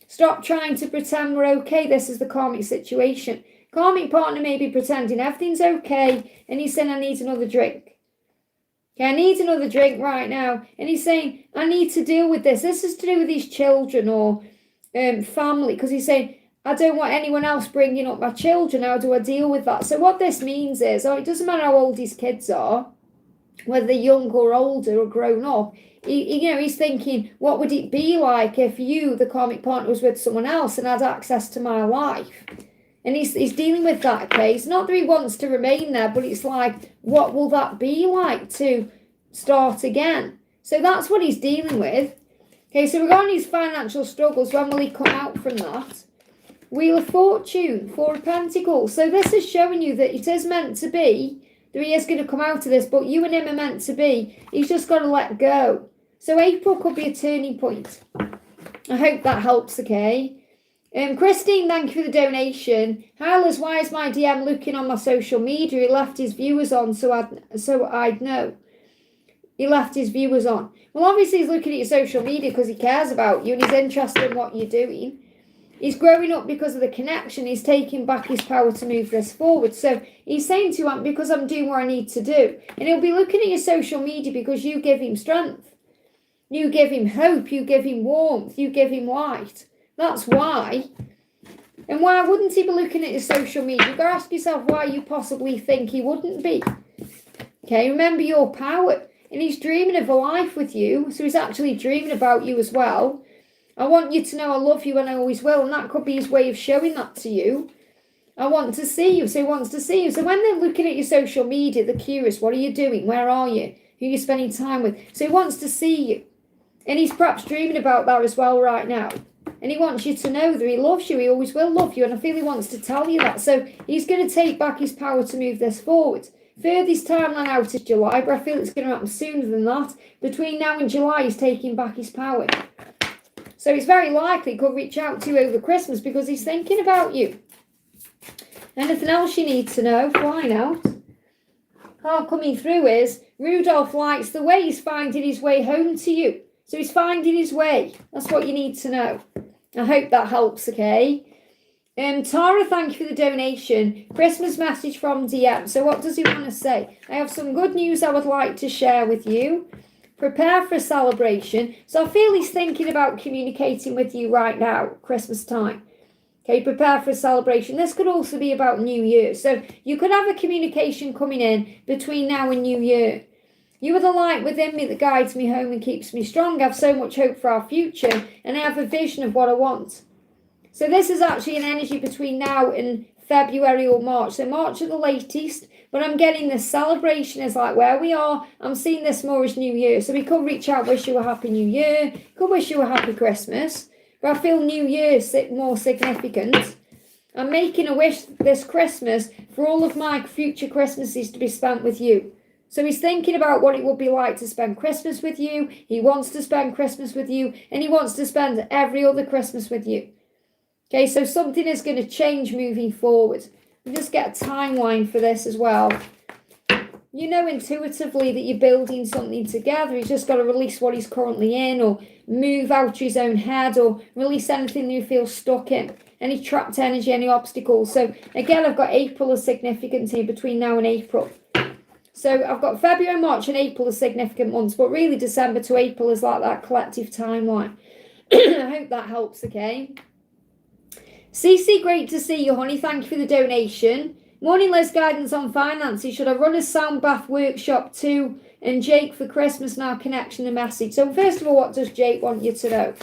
Stop trying to pretend we're okay. This is the karmic situation. Karmic partner may be pretending everything's okay. And he's saying, I need another drink. Okay, I need another drink right now. And he's saying, I need to deal with this. This is to do with his children or family. Because he's saying, I don't want anyone else bringing up my children. How do I deal with that? So what this means is, it doesn't matter how old his kids are, whether they're young or older or grown up. He's thinking, what would it be like if you, the karmic partner, was with someone else and had access to my life? And he's dealing with that case. Not that he wants to remain there, but it's like, what will that be like to start again? So that's what he's dealing with. Okay, so regarding his financial struggles, when will he come out from that? Wheel of Fortune, 4 of Pentacles. So this is showing you that it is meant to be, that he is going to come out of this, but you and him are meant to be. He's just got to let go. So April could be a turning point. I hope that helps, okay? Christine, thank you for the donation. Hi Liz, why is my DM looking on my social media? He left his viewers on so I'd know. He left his viewers on. Well, obviously he's looking at your social media because he cares about you and he's interested in what you're doing. He's growing up because of the connection. He's taking back his power to move this forward. So he's saying to you, because I'm doing what I need to do. And he'll be looking at your social media because you give him strength. You give him hope. You give him warmth. You give him light. That's why. And why wouldn't he be looking at your social media? You've got to ask yourself why you possibly think he wouldn't be. Okay, remember your power. And he's dreaming of a life with you. So he's actually dreaming about you as well. I want you to know I love you and I always will. And that could be his way of showing that to you. I want to see you. So he wants to see you. So when they're looking at your social media, they're curious. What are you doing? Where are you? Who are you spending time with? So he wants to see you. And he's perhaps dreaming about that as well right now. And he wants you to know that he loves you. He always will love you. And I feel he wants to tell you that. So he's going to take back his power to move this forward. Furthest timeline out is July, but I feel it's going to happen sooner than that. Between now and July, he's taking back his power. So it's very likely he could reach out to you over Christmas because he's thinking about you. Anything else you need to know? Flying out. Card coming through is Rudolph likes the way he's finding his way home to you. So he's finding his way. That's what you need to know. I hope that helps, okay? Tara, thank you for the donation. Christmas message from DM. So what does he want to say? I have some good news I would like to share with you. Prepare for a celebration. So I feel he's thinking about communicating with you right now, Christmas time. Okay, prepare for a celebration. This could also be about New Year. So you could have a communication coming in between now and New Year. You are the light within me that guides me home and keeps me strong. I have so much hope for our future, and I have a vision of what I want. So this is actually an energy between now and February or March. So March at the latest, but I'm getting this celebration is like where we are. I'm seeing this more as New Year. So we could reach out, wish you a happy New Year, could wish you a happy Christmas. But I feel New Year more significant. I'm making a wish this Christmas for all of my future Christmases to be spent with you. So he's thinking about what it would be like to spend Christmas with you. He wants to spend Christmas with you, and he wants to spend every other Christmas with you. Okay, so something is going to change moving forward. We just get a timeline for this as well. You know intuitively that you're building something together. He's just got to release what he's currently in, or move out of his own head, or release anything you feel stuck in. Any trapped energy, any obstacles. So again, I've got April as significant here between now and April. So I've got February, March and April as significant months, but really December to April is like that collective timeline. I hope that helps, okay? Cece, great to see you, honey. Thank you for the donation. Morning, Liz, guidance on finances. Should I run a sound bath workshop too? And Jake for Christmas now, connection and message. So first of all, what does Jake want you to know?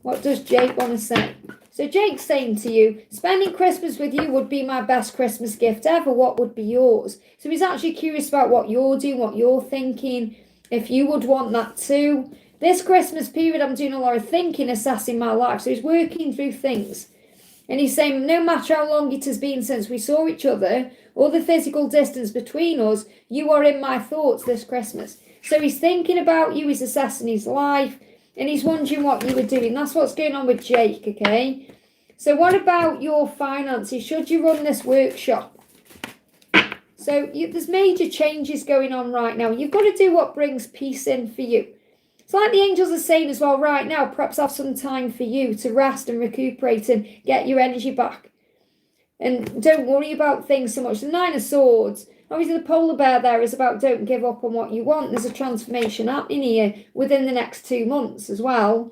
What does Jake want to say? So Jake's saying to you, spending Christmas with you would be my best Christmas gift ever. What would be yours? So he's actually curious about what you're doing, what you're thinking, if you would want that too. This Christmas period, I'm doing a lot of thinking, assessing my life. So he's working through things. And he's saying, no matter how long it has been since we saw each other, or the physical distance between us, you are in my thoughts this Christmas. So he's thinking about you, he's assessing his life, and he's wondering what you were doing. That's what's going on with Jake, okay? So what about your finances? Should you run this workshop? So there's major changes going on right now. You've got to do what brings peace in for you. It's like the angels are saying as well right now, perhaps have some time for you to rest and recuperate and get your energy back. And don't worry about things so much. The Nine of Swords, obviously the polar bear there is about don't give up on what you want. There's a transformation happening here within the next 2 months as well.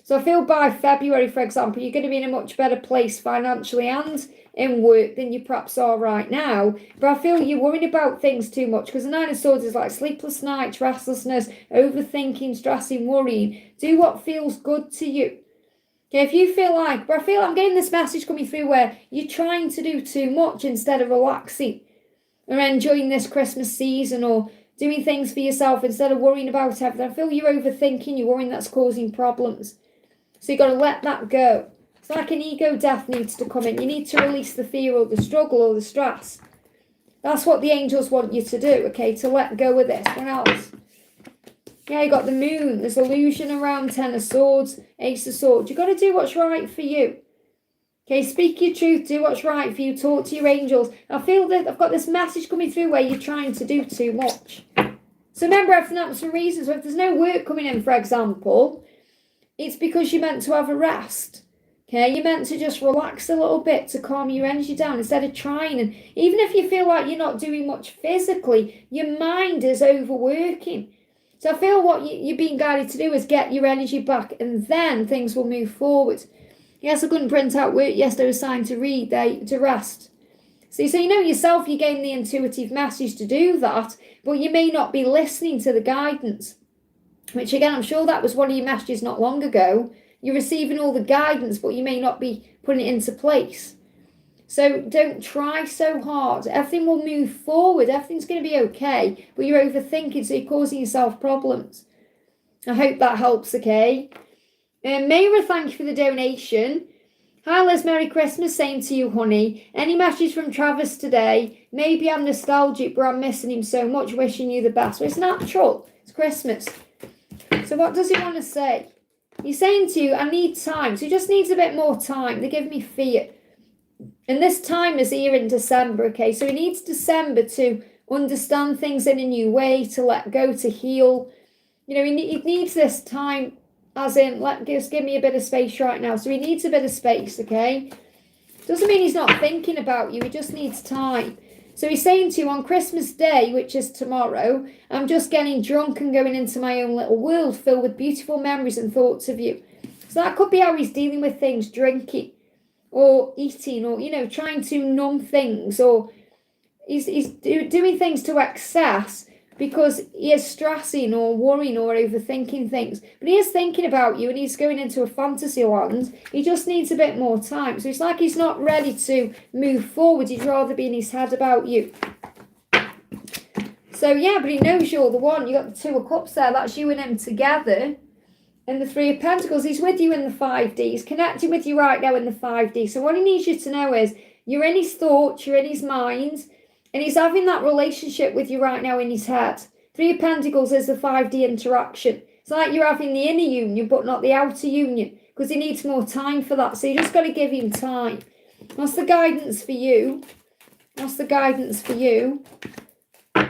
So I feel by February, for example, you're going to be in a much better place financially and in work than you perhaps are right now. But I feel you're worried about things too much because the Nine of Swords is like sleepless nights, restlessness, overthinking, stressing, worrying. Do what feels good to you. Okay, if you feel like, but I feel I'm getting this message coming through where you're trying to do too much instead of relaxing or enjoying this Christmas season or doing things for yourself instead of worrying about everything. I feel you're overthinking, you're worrying that's causing problems. So you've got to let that go. It's like an ego death needs to come in. You need to release the fear or the struggle or the stress. That's what the angels want you to do, okay? To let go of this. What else? Yeah, you got the moon. There's illusion around, Ten of Swords, Ace of Swords. You've got to do what's right for you. Okay, speak your truth. Do what's right for you. Talk to your angels. I feel that I've got this message coming through where you're trying to do too much. So remember, everything happens for reasons. So if there's no work coming in, for example, it's because you're meant to have a rest. Okay, you're meant to just relax a little bit to calm your energy down instead of trying. And even if you feel like you're not doing much physically, your mind is overworking. So I feel what you're being guided to do is get your energy back and then things will move forward. Yes, I couldn't print out work yesterday. I was assigned to read, to rest. So you know yourself, you're getting the intuitive message to do that, but you may not be listening to the guidance. Which again, I'm sure that was one of your messages not long ago. You're receiving all the guidance, but you may not be putting it into place. So don't try so hard. Everything will move forward. Everything's going to be okay, but you're overthinking, so you're causing yourself problems. I hope that helps, okay? Mayra, thank you for the donation. Hi Liz, Merry Christmas, same to you, honey. Any message from Travis today? Maybe I'm nostalgic, but I'm missing him so much, wishing you the best. Well, it's natural. It's Christmas. So what does he want to say? He's saying to you, I need time. So he just needs a bit more time. They give me fear. And this time is here in December, okay? So he needs December to understand things in a new way, to let go, to heal. You know, he needs this time, as in, just give me a bit of space right now. So he needs a bit of space, okay? Doesn't mean he's not thinking about you. He just needs time. So he's saying to you on Christmas Day, which is tomorrow, I'm just getting drunk and going into my own little world filled with beautiful memories and thoughts of you. So that could be how he's dealing with things, drinking or eating or, trying to numb things, or he's doing things to excess because he is stressing or worrying or overthinking things. But he is thinking about you and he's going into a fantasy land. He just needs a bit more time. So it's like he's not ready to move forward. He'd rather be in his head about you. So yeah, but he knows you're the one. You got the 2 of Cups there. That's you and him together. And the 3 of Pentacles, he's with you in the 5D. He's connecting with you right now in the 5D. So what he needs you to know is you're in his thoughts, you're in his mind, and he's having that relationship with you right now in his head. 3 of Pentacles is the 5D interaction. It's like you're having the inner union, but not the outer union, because he needs more time for that. So you just got to give him time. What's the guidance for you? What's the guidance for you?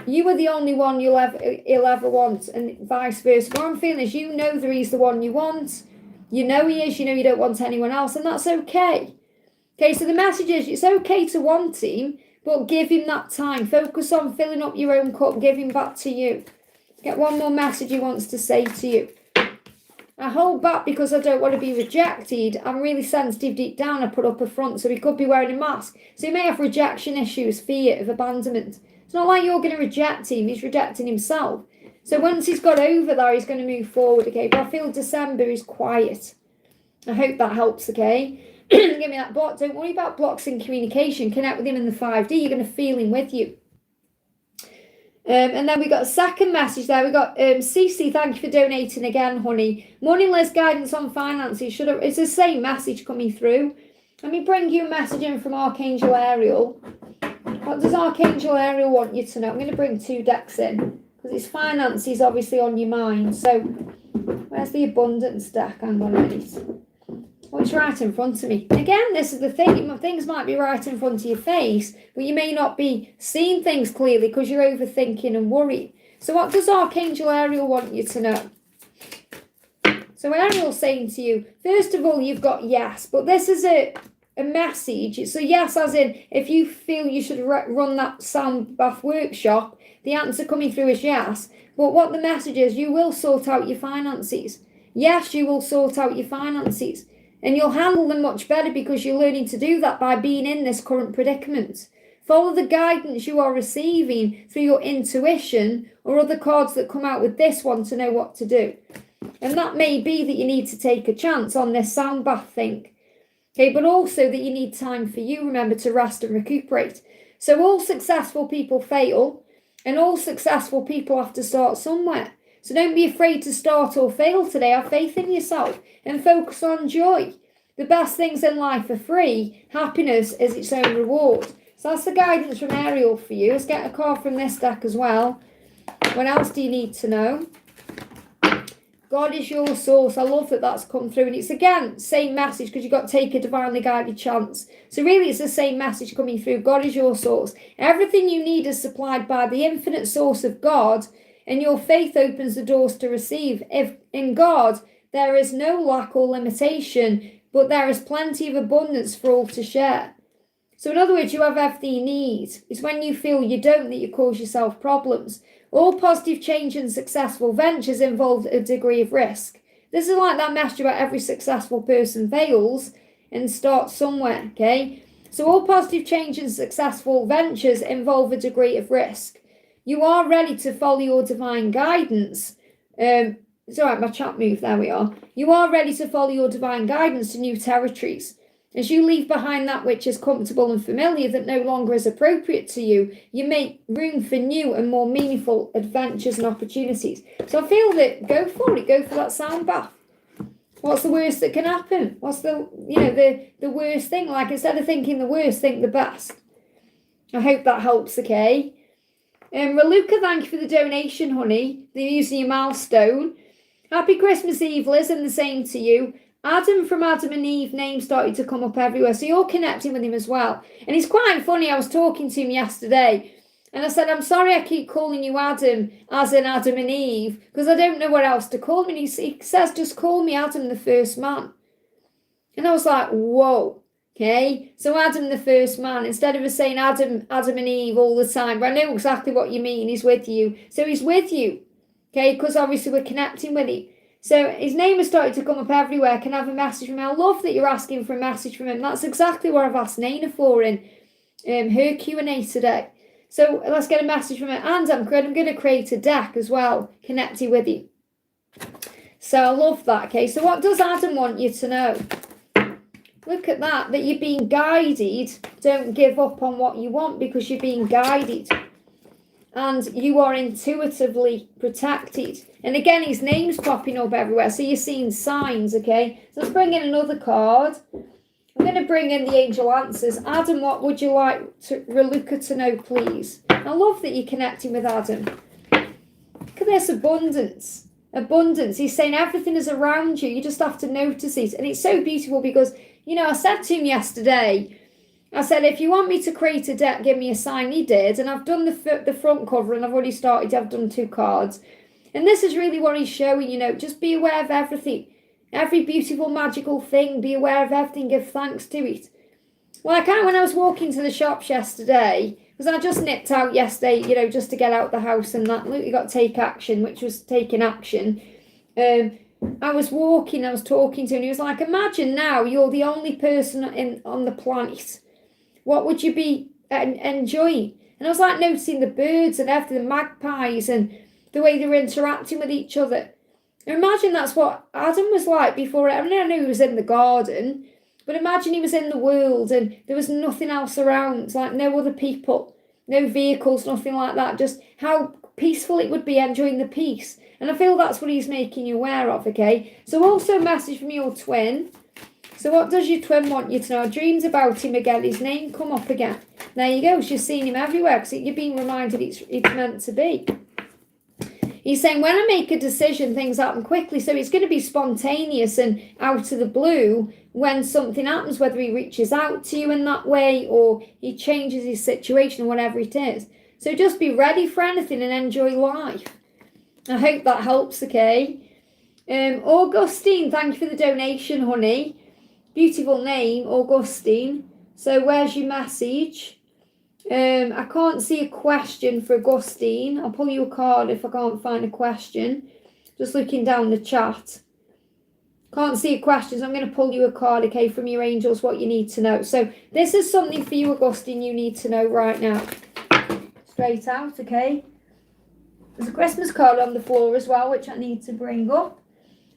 You are the only one he'll ever want, and vice versa. What I'm feeling is you know that he's the one you want. You know he is. You know you don't want anyone else, and that's okay. Okay, so the message is it's okay to want him, but give him that time. Focus on filling up your own cup. Give him back to you. Get one more message he wants to say to you. I hold back because I don't want to be rejected. I'm really sensitive deep down. I put up a front, so he could be wearing a mask. So he may have rejection issues, fear of abandonment. It's not like you're going to reject him. He's rejecting himself. So once he's got over there, he's going to move forward, okay? But I feel December is quiet. I hope that helps, okay? Give me that block. Don't worry about blocks in communication. Connect with him in the 5D. You're going to feel him with you. And then we got a second message there. We got Cece, thank you for donating again, honey. Moneyless guidance on finances. It's the same message coming through. Let me bring you a message in from Archangel Ariel. What does Archangel Ariel want you to know? I'm going to bring 2 decks in because it's finances obviously on your mind. So where's the abundance deck? Hang on a minute. Oh, it's right in front of me. Again, this is the thing. Things might be right in front of your face, but you may not be seeing things clearly because you're overthinking and worrying. So what does Archangel Ariel want you to know? So Ariel's saying to you, first of all, you've got yes, but this is a message. So yes, as in, if you feel you should run that sound bath workshop, the answer coming through is yes. But what the message is, you will sort out your finances. Yes, you will sort out your finances. And you'll handle them much better because you're learning to do that by being in this current predicament. Follow the guidance you are receiving through your intuition or other cards that come out with this one to know what to do. And that may be that you need to take a chance on this sound bath thing. Okay, but also that you need time for you, remember, to rest and recuperate. So all successful people fail, and all successful people have to start somewhere. So don't be afraid to start or fail today. Have faith in yourself and focus on joy. The best things in life are free. Happiness is its own reward. So that's the guidance from Ariel for you. Let's get a card from this deck as well. What else do you need to know? God is your source. I love that that's come through. And it's, again, same message because you've got to take a divinely guided chance. So really it's the same message coming through. God is your source. Everything you need is supplied by the infinite source of God, and your faith opens the doors to receive. If in God there is no lack or limitation, but there is plenty of abundance for all to share. So in other words, you have everything you need. It's when you feel you don't that you cause yourself problems. All positive change and successful ventures involve a degree of risk. This is like that message about every successful person fails and starts somewhere, okay? So all positive change and successful ventures involve a degree of risk. You are ready to follow your divine guidance. It's all right, my chat moved, there we are. You are ready to follow your divine guidance to new territories. As you leave behind that which is comfortable and familiar that no longer is appropriate to you, you make room for new and more meaningful adventures and opportunities. So I feel that go for it, go for that sound bath. What's the worst that can happen? What's the worst thing? Like, instead of thinking the worst, think the best. I hope that helps, okay? Raluca, thank you for the donation, honey. They're using your milestone. Happy Christmas Eve, Liz, and the same to you. Adam from Adam and Eve name started to come up everywhere, so you're connecting with him as well. And it's quite funny, I was talking to him yesterday, and I said, I'm sorry I keep calling you Adam, as in Adam and Eve, because I don't know what else to call him. And he says, just call me Adam, the first man. And I was like, whoa. Okay, so Adam, the first man, instead of us saying Adam and Eve all the time, but I know exactly what you mean, he's with you. So he's with you, okay, because obviously we're connecting with him. So his name has started to come up everywhere. Can I have a message from him? I love that you're asking for a message from him. That's exactly what I've asked Nana for in her Q&A today. So let's get a message from him. And I'm going to create a deck as well, connected with you. So I love that, okay. So what does Adam want you to know? Look at that you're being guided. Don't give up on what you want because you're being guided. And you are intuitively protected. And again, his name's popping up everywhere. So you're seeing signs, okay? So let's bring in another card. I'm going to bring in the angel answers. Adam, what would you like Raluca to know, please? I love that you're connecting with Adam. Look at this abundance. Abundance. He's saying everything is around you. You just have to notice it. And it's so beautiful because, you know, I said to him yesterday, I said, if you want me to create a deck, give me a sign. He did. And I've done the front cover and I've already started. I've done 2 cards. And this is really what he's showing, you know, just be aware of everything. Every beautiful, magical thing. Be aware of everything. Give thanks to it. Well, when I was walking to the shops yesterday, because I just nipped out yesterday, you know, just to get out the house and that. Look, you got to take action, which was taking action. I was walking, I was talking to him, and he was like, imagine now you're the only person on the planet. What would you be enjoying? And I was like noticing the birds and everything, the magpies and the way they were interacting with each other. And imagine that's what Adam was like before. I mean, I knew he was in the garden, but imagine he was in the world and there was nothing else around, like no other people, no vehicles, nothing like that. Just how peaceful it would be, enjoying the peace. And I feel that's what he's making you aware of, okay? So also a message from your twin. So what does your twin want you to know? Dreams about him again. His name come up again. There you go. She's seeing him everywhere because you're being reminded it's meant to be. He's saying, when I make a decision, things happen quickly. So it's going to be spontaneous and out of the blue when something happens, whether he reaches out to you in that way or he changes his situation or whatever it is. So just be ready for anything and enjoy life. I hope that helps, okay? Augustine, thank you for the donation, honey. Beautiful name, Augustine. So where's your message? I can't see a question for Augustine. I'll pull you a card if I can't find a question. Just looking down the chat. Can't see a question, so I'm going to pull you a card, okay, from your angels, what you need to know. So this is something for you, Augustine, you need to know right now. Straight out, okay? There's a Christmas card on the floor as well, which I need to bring up.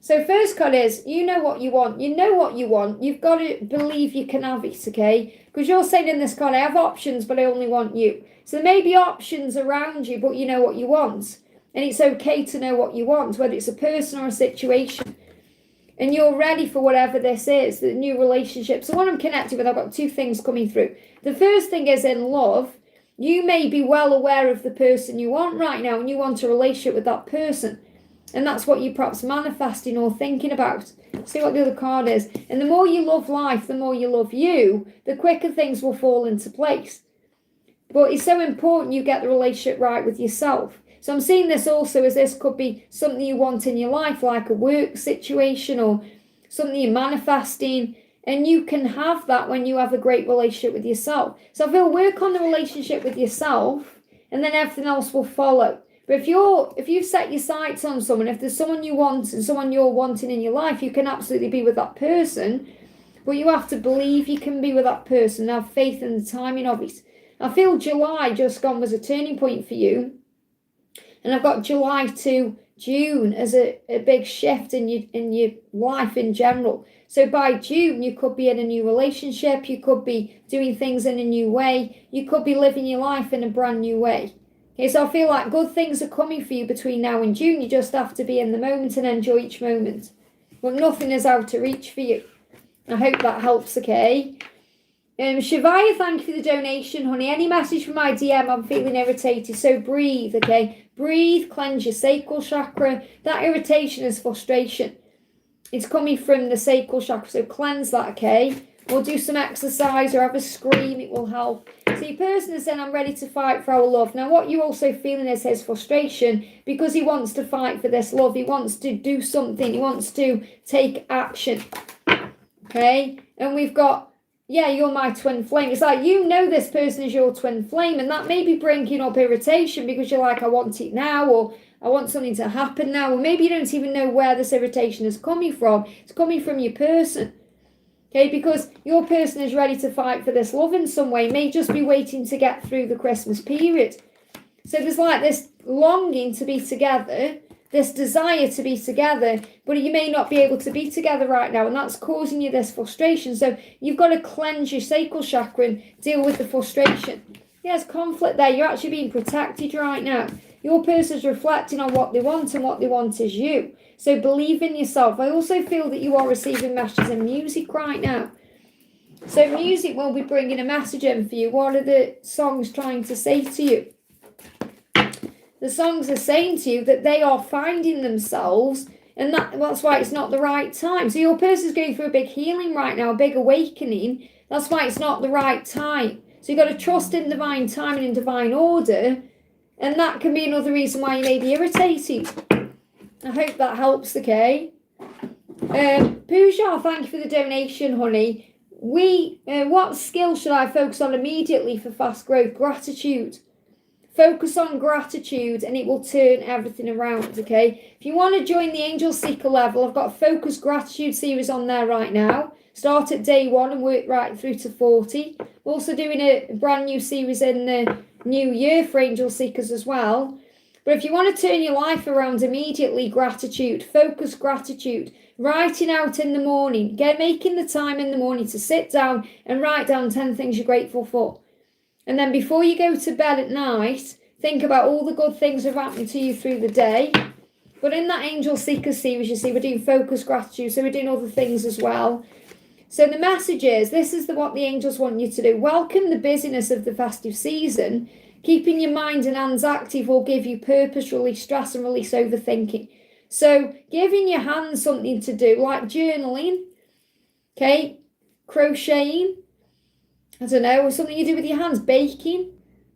So first card is, you know what you want. You know what you want. You've got to believe you can have it, okay? Because you're saying in this card, I have options, but I only want you. So there may be options around you, but you know what you want. And it's okay to know what you want, whether it's a person or a situation. And you're ready for whatever this is, the new relationship. So what I'm connected with, I've got 2 things coming through. The first thing is in love. You may be well aware of the person you want right now and you want a relationship with that person. And that's what you're perhaps manifesting or thinking about. See what the other card is. And the more you love life, the more you love you, the quicker things will fall into place. But it's so important you get the relationship right with yourself. So I'm seeing this also as this could be something you want in your life, like a work situation or something you're manifesting. And you can have that when you have a great relationship with yourself. So I feel work on the relationship with yourself and then everything else will follow. But if you've set your sights on someone, if there's someone you want and someone you're wanting in your life, you can absolutely be with that person. But you have to believe you can be with that person and have faith in the timing of it. I feel July just gone was a turning point for you. And I've got July to June as a big shift in your life in general. So by June, you could be in a new relationship. You could be doing things in a new way. You could be living your life in a brand new way. Okay, so I feel like good things are coming for you between now and June. You just have to be in the moment and enjoy each moment. But nothing is out of reach for you. I hope that helps, okay? Shivaya, thank you for the donation, honey. Any message from my DM? I'm feeling irritated. So breathe, okay? Breathe, cleanse your sacral chakra. That irritation is frustration. It's coming from the sacral chakra, so cleanse that, okay? We'll do some exercise or have a scream, it will help. So your person is saying, I'm ready to fight for our love. Now what you're also feeling is his frustration because he wants to fight for this love. He wants to do something. He wants to take action. Okay? And we've got, yeah, you're my twin flame. It's like, you know, this person is your twin flame, and that may be bringing up irritation because you're like, I want it now, or I want something to happen now, or maybe you don't even know where this irritation is coming from. It's coming from your person. Okay, because your person is ready to fight for this love in some way, may just be waiting to get through the Christmas period. So there's like this longing to be together, this desire to be together, but you may not be able to be together right now, and that's causing you this frustration. So you've got to cleanse your sacral chakra and deal with the frustration. There's conflict there. You're actually being protected right now. Your person's reflecting on what they want, and what they want is you. So believe in yourself. I also feel that you are receiving messages in music right now. So music will be bringing a message in for you. What are the songs trying to say to you? The songs are saying to you that they are finding themselves, and that's why it's not the right time. So your person's going through a big healing right now, a big awakening. That's why it's not the right time. So you've got to trust in divine timing and divine order, and that can be another reason why you may be irritated. I hope that helps, okay? Pooja, thank you for the donation, honey. What skill should I focus on immediately for fast growth? Gratitude. Focus on gratitude and it will turn everything around, okay? If you want to join the Angel Seeker level, I've got a Focus Gratitude series on there right now. Start at day 1 and work right through to 40. We're also doing a brand new series in the new year for Angel Seekers as well. But if you want to turn your life around immediately, gratitude, focus gratitude, writing out in the morning, making the time in the morning to sit down and write down 10 things you're grateful for. And then before you go to bed at night, think about all the good things that have happened to you through the day. But in that Angel Seeker series, you see, we're doing focus gratitude, so we're doing other things as well. So the message is, this is what the angels want you to do. Welcome the busyness of the festive season. Keeping your mind and hands active will give you purpose, release stress, and release overthinking. So giving your hands something to do, like journaling, okay, crocheting, I don't know, or something you do with your hands, baking,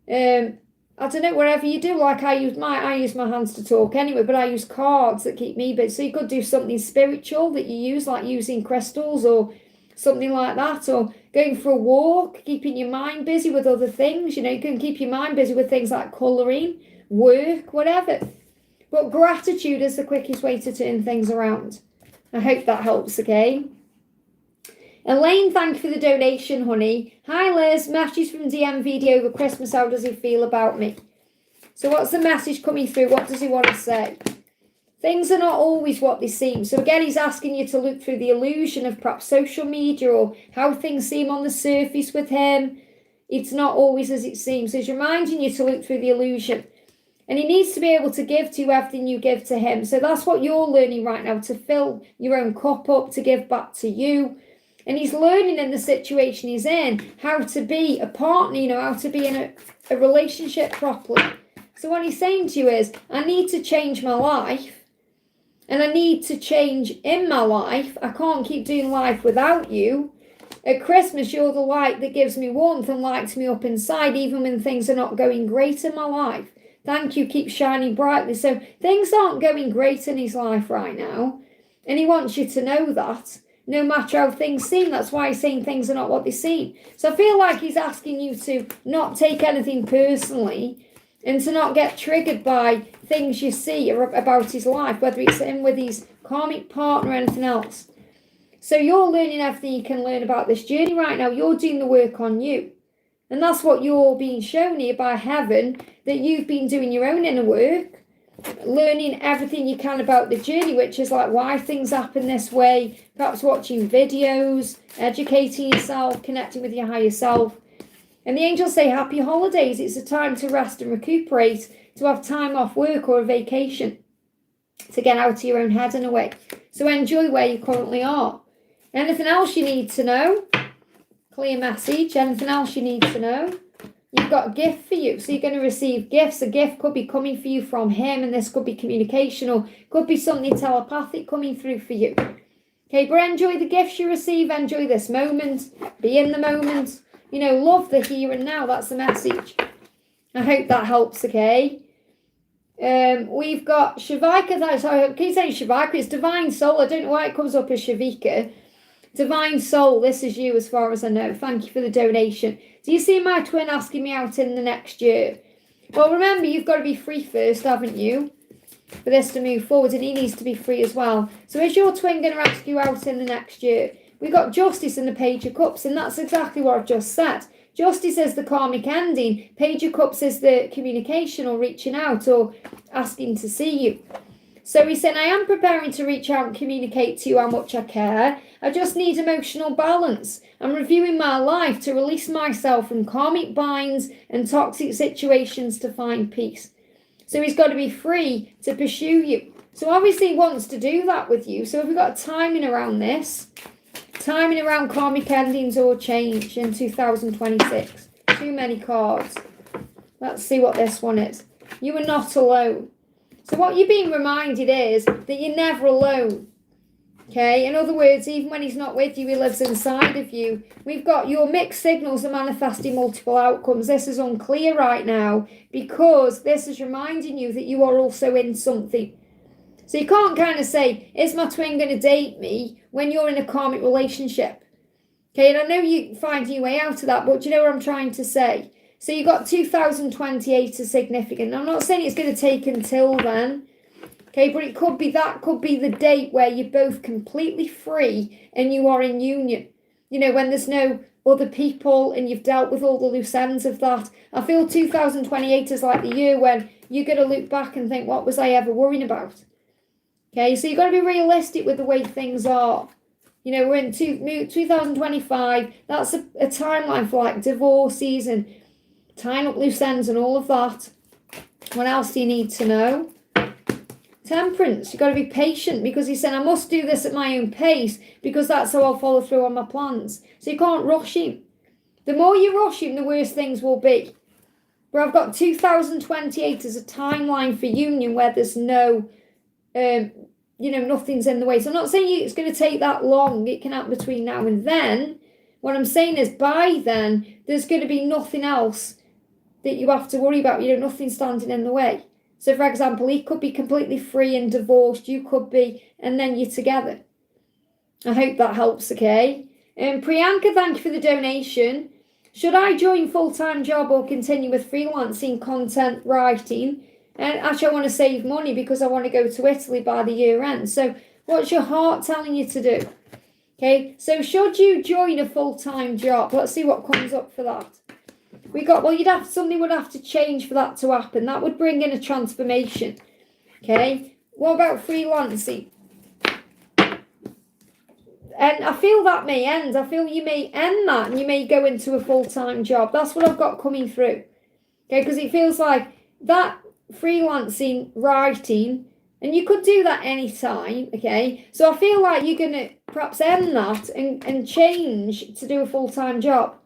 I don't know, whatever you do. Like I use my hands to talk anyway, but I use cards that keep me busy. So you could do something spiritual that you use, like using crystals or something like that, or going for a walk, keeping your mind busy with other things. You know, you can keep your mind busy with things like colouring, work, whatever. But gratitude is the quickest way to turn things around. I hope that helps, okay? Elaine, thank you for the donation, honey. Hi, Liz. Message from DMVD over Christmas. How does he feel about me? So what's the message coming through? What does he want to say? Things are not always what they seem. So again, he's asking you to look through the illusion of perhaps social media or how things seem on the surface with him. It's not always as it seems. So he's reminding you to look through the illusion. And he needs to be able to give to you everything you give to him. So that's what you're learning right now, to fill your own cup up, to give back to you. And he's learning in the situation he's in how to be a partner, you know, how to be in a relationship properly. So what he's saying to you is, I need to change my life. And I need to change in my life. I can't keep doing life without you. At Christmas, you're the light that gives me warmth and lights me up inside, even when things are not going great in my life. Thank you, keep shining brightly. So things aren't going great in his life right now. And he wants you to know that, no matter how things seem. That's why he's saying things are not what they seem. So I feel like he's asking you to not take anything personally and to not get triggered by things you see about his life, whether it's him with his karmic partner or anything else. So you're learning everything you can learn about this journey right now. You're doing the work on you. And that's what you're being shown here by heaven, that you've been doing your own inner work, learning everything you can about the journey, which is like why things happen this way, perhaps watching videos, educating yourself, connecting with your higher self. And the angels say happy holidays. It's a time to rest and recuperate, to have time off work or a vacation, to get out of your own head in a way. So enjoy where you currently are. Anything else you need to know? Clear message. Anything else you need to know? You've got a gift for you. So you're going to receive gifts. A gift could be coming for you from him, and this could be communication, or could be something telepathic coming through for you. Okay, but enjoy the gifts you receive. Enjoy this moment. Be in the moment. You know, love the here and now. That's the message. I hope that helps, okay? We've got Shavika. Sorry, I keep saying Shavika. It's Divine Soul. I don't know why it comes up as Shavika. Divine Soul, this is you as far as I know. Thank you for the donation. Do you see my twin asking me out in the next year? Well, remember, you've got to be free first, haven't you? For this to move forward, and he needs to be free as well. So is your twin going to ask you out in the next year? We've got Justice and the Page of Cups, and that's exactly what I've just said. Justice is the karmic ending. Page of Cups is the communication or reaching out or asking to see you. So he said, I am preparing to reach out and communicate to you how much I care. I just need emotional balance. I'm reviewing my life to release myself from karmic binds and toxic situations to find peace. So he's got to be free to pursue you. So obviously he wants to do that with you. So if we've got timing around this, timing around karmic endings or change in 2026. Too many cards. Let's see what this one is. You are not alone. So what you're being reminded is that you're never alone. Okay, in other words, even when he's not with you, he lives inside of you. We've got your mixed signals are manifesting multiple outcomes. This is unclear right now because this is reminding you that you are also in something. So you can't kind of say, is my twin going to date me when you're in a karmic relationship? Okay, and I know you're finding your way out of that, but do you know what I'm trying to say? So you got 2028 as significant. I'm not saying it's going to take until then. Okay, but it could be the date where you're both completely free and you are in union. You know, when there's no other people and you've dealt with all the loose ends of that. I feel 2028 is like the year when you're going to look back and think, what was I ever worrying about? Okay, so you've got to be realistic with the way things are. You know, we're in 2025. That's a timeline for like divorces and tying up loose ends and all of that. What else do you need to know? Temperance. You've got to be patient because he said, I must do this at my own pace because that's how I'll follow through on my plans. So you can't rush him. The more you rush him, the worse things will be. But I've got 2028 as a timeline for union where there's no, nothing's in the way. So I'm not saying it's going to take that long. It can happen between now and then. What I'm saying is by then, there's going to be nothing else that you have to worry about. Nothing standing in the way. So, for example, he could be completely free and divorced. You could be, and then you're together. I hope that helps, okay? Priyanka, thank you for the donation. Should I join full-time job or continue with freelancing content writing? And actually, I want to save money because I want to go to Italy by the year end. So, what's your heart telling you to do? Okay, so should you join a full-time job? Let's see what comes up for that. Something would have to change for that to happen. That would bring in a transformation. Okay. What about freelancing? And I feel that may end. I feel you may end that and you may go into a full-time job. That's what I've got coming through. Okay, because it feels like that freelancing, writing, and you could do that anytime. Okay. So I feel like you're going to perhaps end that and change to do a full-time job.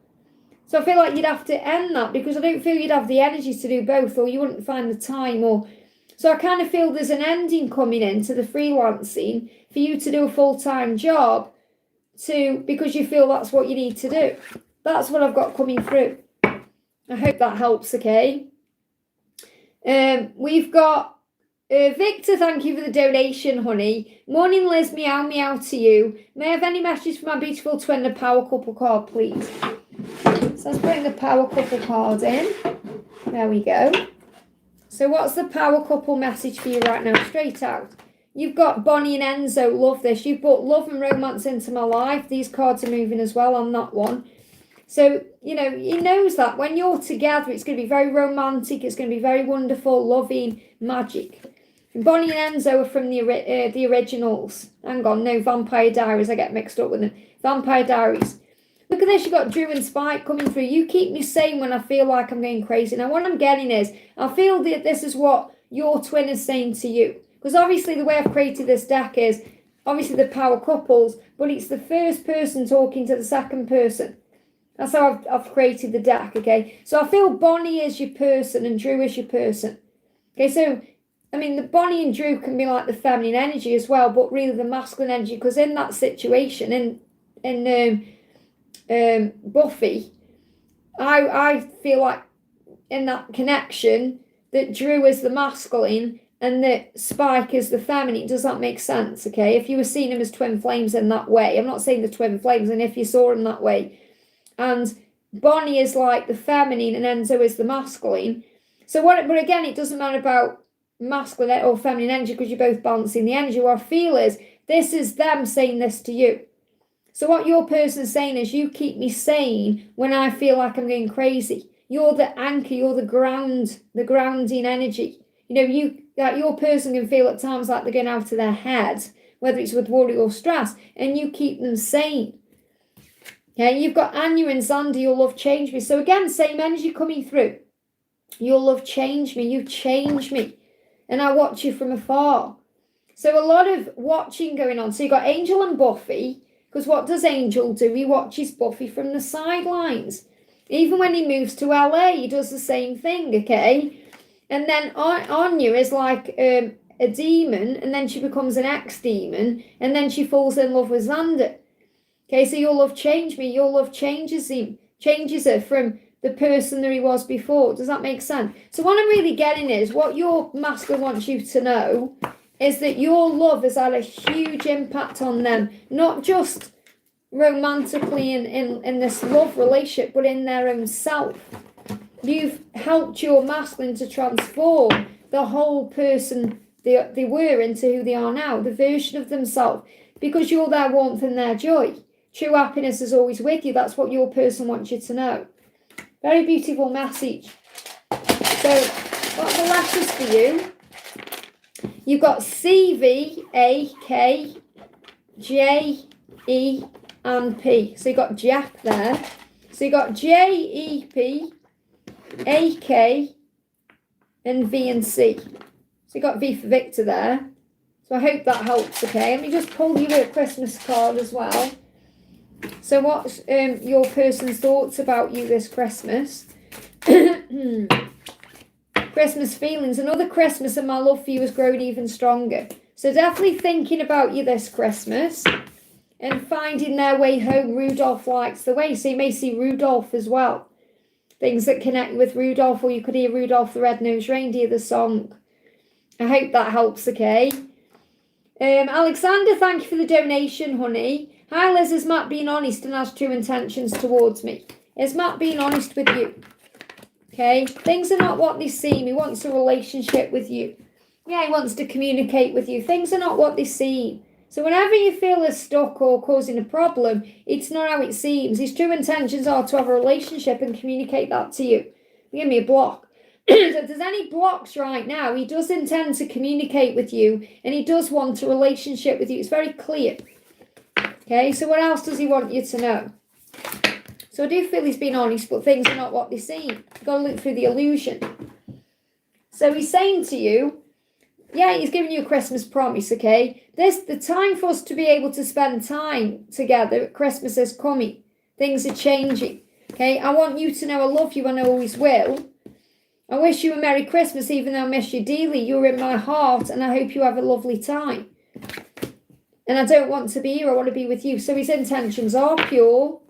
So I feel like you'd have to end that because I don't feel you'd have the energy to do both or you wouldn't find the time So I kind of feel there's an ending coming in to the freelancing for you to do a full-time job because you feel that's what you need to do. That's what I've got coming through. I hope that helps, okay? We've got Victor, thank you for the donation, honey. Morning, Liz, meow, meow to you. May I have any message for my beautiful twin, the power couple card, please? So let's bring the power couple card in. There we go. So what's the power couple message for you right now? Straight out. You've got Bonnie and Enzo. Love this. You've brought love and romance into my life. These cards are moving as well on that one. So, he knows that when you're together, it's going to be very romantic. It's going to be very wonderful, loving, magic. And Bonnie and Enzo are from the originals. Hang on, no, Vampire Diaries. I get mixed up with them. Vampire Diaries. Look at this, you've got Drew and Spike coming through. You keep me sane when I feel like I'm going crazy. Now, what I'm getting is, I feel that this is what your twin is saying to you. Because obviously the way I've created this deck is, obviously the power couples, but it's the first person talking to the second person. That's how I've created the deck, okay? So I feel Bonnie is your person and Drew is your person. Okay, so, the Bonnie and Drew can be like the feminine energy as well, but really the masculine energy, because in that situation, in Buffy, I feel like in that connection that Drew is the masculine and the spike is the feminine. Does that make sense? Okay, if you were seeing them as twin flames in that way, I'm not saying the twin flames, and if you saw them that way, and Bonnie is like the feminine and Enzo is the masculine. So but again, it doesn't matter about masculine or feminine energy because you're both balancing the energy. What I feel is this is them saying this to you. So what your person's saying is, you keep me sane when I feel like I'm going crazy. You're the anchor, you're the grounding energy. Your person can feel at times like they're going out of their head, whether it's with worry or stress, and you keep them sane. Okay, you've got Anya and Xander, your love changed me. So again, same energy coming through. Your love changed me, you change me, and I watch you from afar. So a lot of watching going on. So you've got Angel and Buffy, because what does Angel do? He watches Buffy from the sidelines. Even when he moves to LA, he does the same thing, okay? And then Anya is like a demon, and then she becomes an ex-demon, and then she falls in love with Xander. Okay, so your love changed me. Your love changes her from the person that he was before. Does that make sense? So what I'm really getting is, what your masculine wants you to know is that your love has had a huge impact on them, not just romantically in this love relationship, but in their own self. You've helped your masculine to transform the whole person they were into who they are now, the version of themselves, because you're their warmth and their joy. True happiness is always with you. That's what your person wants you to know. Very beautiful message. So, what are the letters for you? You've got C, V, A, K, J, E, and P. So you've got Jack there. So you've got J, E, P, A, K, and V and C. So you've got V for Victor there. So I hope that helps, okay? Let me just pull you a Christmas card as well. So what's your person's thoughts about you this Christmas? Christmas feelings. Another Christmas, and my love for you has grown even stronger. So definitely thinking about you this Christmas and finding their way home. Rudolph likes the way. So you may see Rudolph as well. Things that connect you with Rudolph, or you could hear Rudolph the Red-Nosed Reindeer, the song. I hope that helps, okay? Alexander, thank you for the donation, honey. Hi, Liz. Is Matt being honest and has true intentions towards me? Is Matt being honest with you? Okay? Things are not what they seem. He wants a relationship with you. Yeah, he wants to communicate with you. Things are not what they seem. So whenever you feel they're stuck or causing a problem, it's not how it seems. His true intentions are to have a relationship and communicate that to you. Give me a block. So if there's any blocks right now, he does intend to communicate with you, and he does want a relationship with you. It's very clear. Okay, so what else does he want you to know? So I do feel he's been honest, but things are not what they seem. You've got to look through the illusion. So he's saying to you, yeah, he's giving you a Christmas promise, okay? The time for us to be able to spend time together at Christmas is coming. Things are changing, okay? I want you to know I love you and I always will. I wish you a Merry Christmas, even though I miss you dearly. You're in my heart, and I hope you have a lovely time. And I don't want to be here, I want to be with you. So his intentions are pure.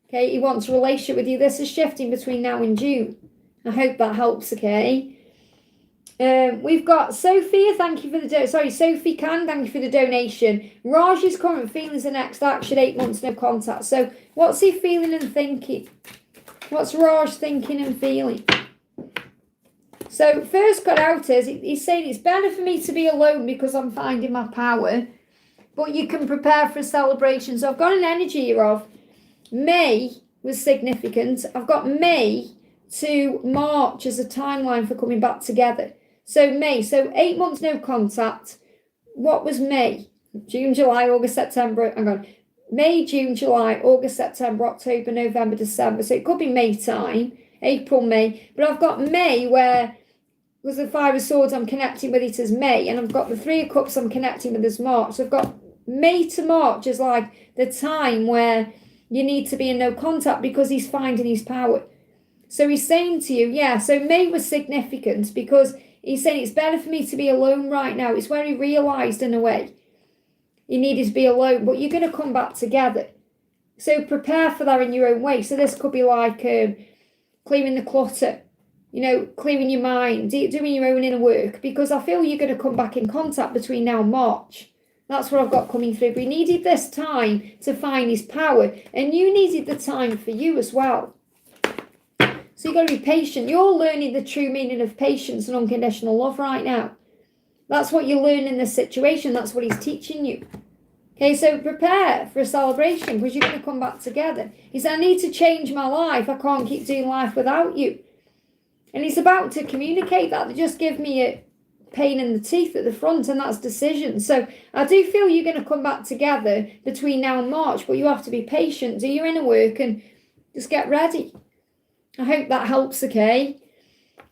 Okay, he wants a relationship with you. This is shifting between now and June. I hope that helps, okay? We've got Sophia, thank you for the Sophie Can, thank you for the donation. Raj's current feelings and next action, 8 months no contact. So what's he feeling and thinking? What's Raj thinking and feeling? So first got out is, he's saying it's better for me to be alone because I'm finding my power, but you can prepare for a celebration. So I've got an energy here of May was significant. I've got May to March as a timeline for coming back together. So May, so 8 months no contact. What was May? June, July, August, September. Hang on. May, June, July, August, September, October, November, December. So it could be May time, April, May. But I've got May where was the Five of Swords, I'm connecting with it as May. And I've got the Three of Cups, I'm connecting with as March. So I've got May to March as like the time where you need to be in no contact because he's finding his power. So he's saying to you, yeah, so May was significant because he's saying it's better for me to be alone right now. It's where he realised in a way he needed to be alone, but you're going to come back together. So prepare for that in your own way. So this could be like clearing the clutter, clearing your mind, doing your own inner work, because I feel you're going to come back in contact between now and March. That's what I've got coming through. But he needed this time to find his power, and you needed the time for you as well. So you've got to be patient. You're learning the true meaning of patience and unconditional love right now. That's what you learn in this situation. That's what he's teaching you. Okay, so prepare for a celebration, because you're going to come back together. He said, I need to change my life. I can't keep doing life without you. And he's about to communicate that. They just give me a pain in the teeth at the front, and that's decision. So I do feel you're going to come back together between now and March, but you have to be patient, do your inner work, and just get ready. I hope that helps, okay?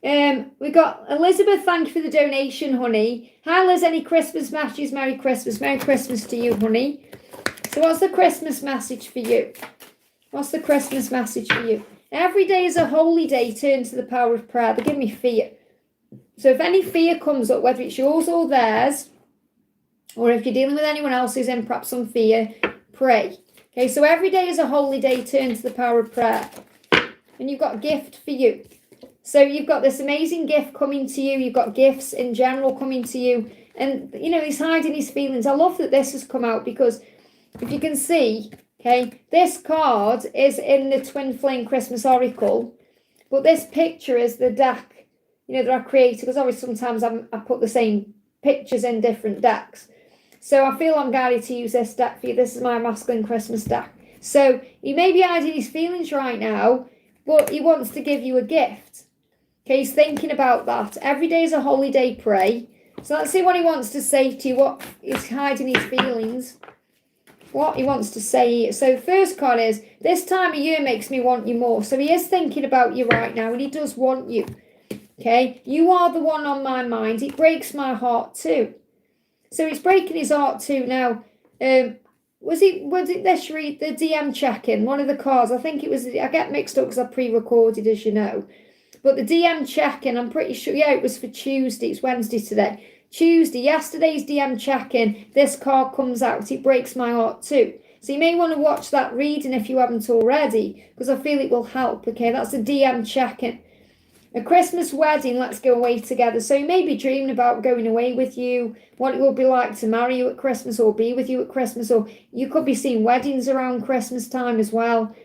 We got Elizabeth, thank you for the donation, honey. Hi, Liz, any Christmas messages? Merry Christmas. Merry Christmas to you, honey. So what's the Christmas message for you? What's the Christmas message for you? Every day is a holy day. Turn to the power of prayer. They give me fear. So if any fear comes up, whether it's yours or theirs, or if you're dealing with anyone else who's in perhaps some fear, pray. Okay, so every day is a holy day. Turn to the power of prayer. And you've got a gift for you. So you've got this amazing gift coming to you. You've got gifts in general coming to you. And, he's hiding his feelings. I love that this has come out, because if you can see, okay, this card is in the Twin Flame Christmas Oracle. But this picture is the deck, that I created. Because obviously sometimes I put the same pictures in different decks. So I feel I'm guided to use this deck for you. This is my masculine Christmas deck. So he may be hiding his feelings right now, but he wants to give you a gift. Okay, he's thinking about that. Every day is a holy day, pray. So let's see what he wants to say to you, what he's hiding his feelings, what he wants to say. So first card is, this time of year makes me want you more. So he is thinking about you right now, and he does want you. Okay, you are the one on my mind. It breaks my heart too. So it's breaking his heart too. Now, was it this read the DM check-in, one of the cards? I think it was, I get mixed up because I pre-recorded, as you know. But the DM check-in, I'm pretty sure, it was for Tuesday. It's Wednesday today. Tuesday, yesterday's DM check-in, this card comes out. It breaks my heart too. So you may want to watch that reading if you haven't already, because I feel it will help. Okay, that's a DM check-in. A Christmas wedding, let's go away together. So you may be dreaming about going away with you, what it will be like to marry you at Christmas or be with you at Christmas, or you could be seeing weddings around Christmas time as well.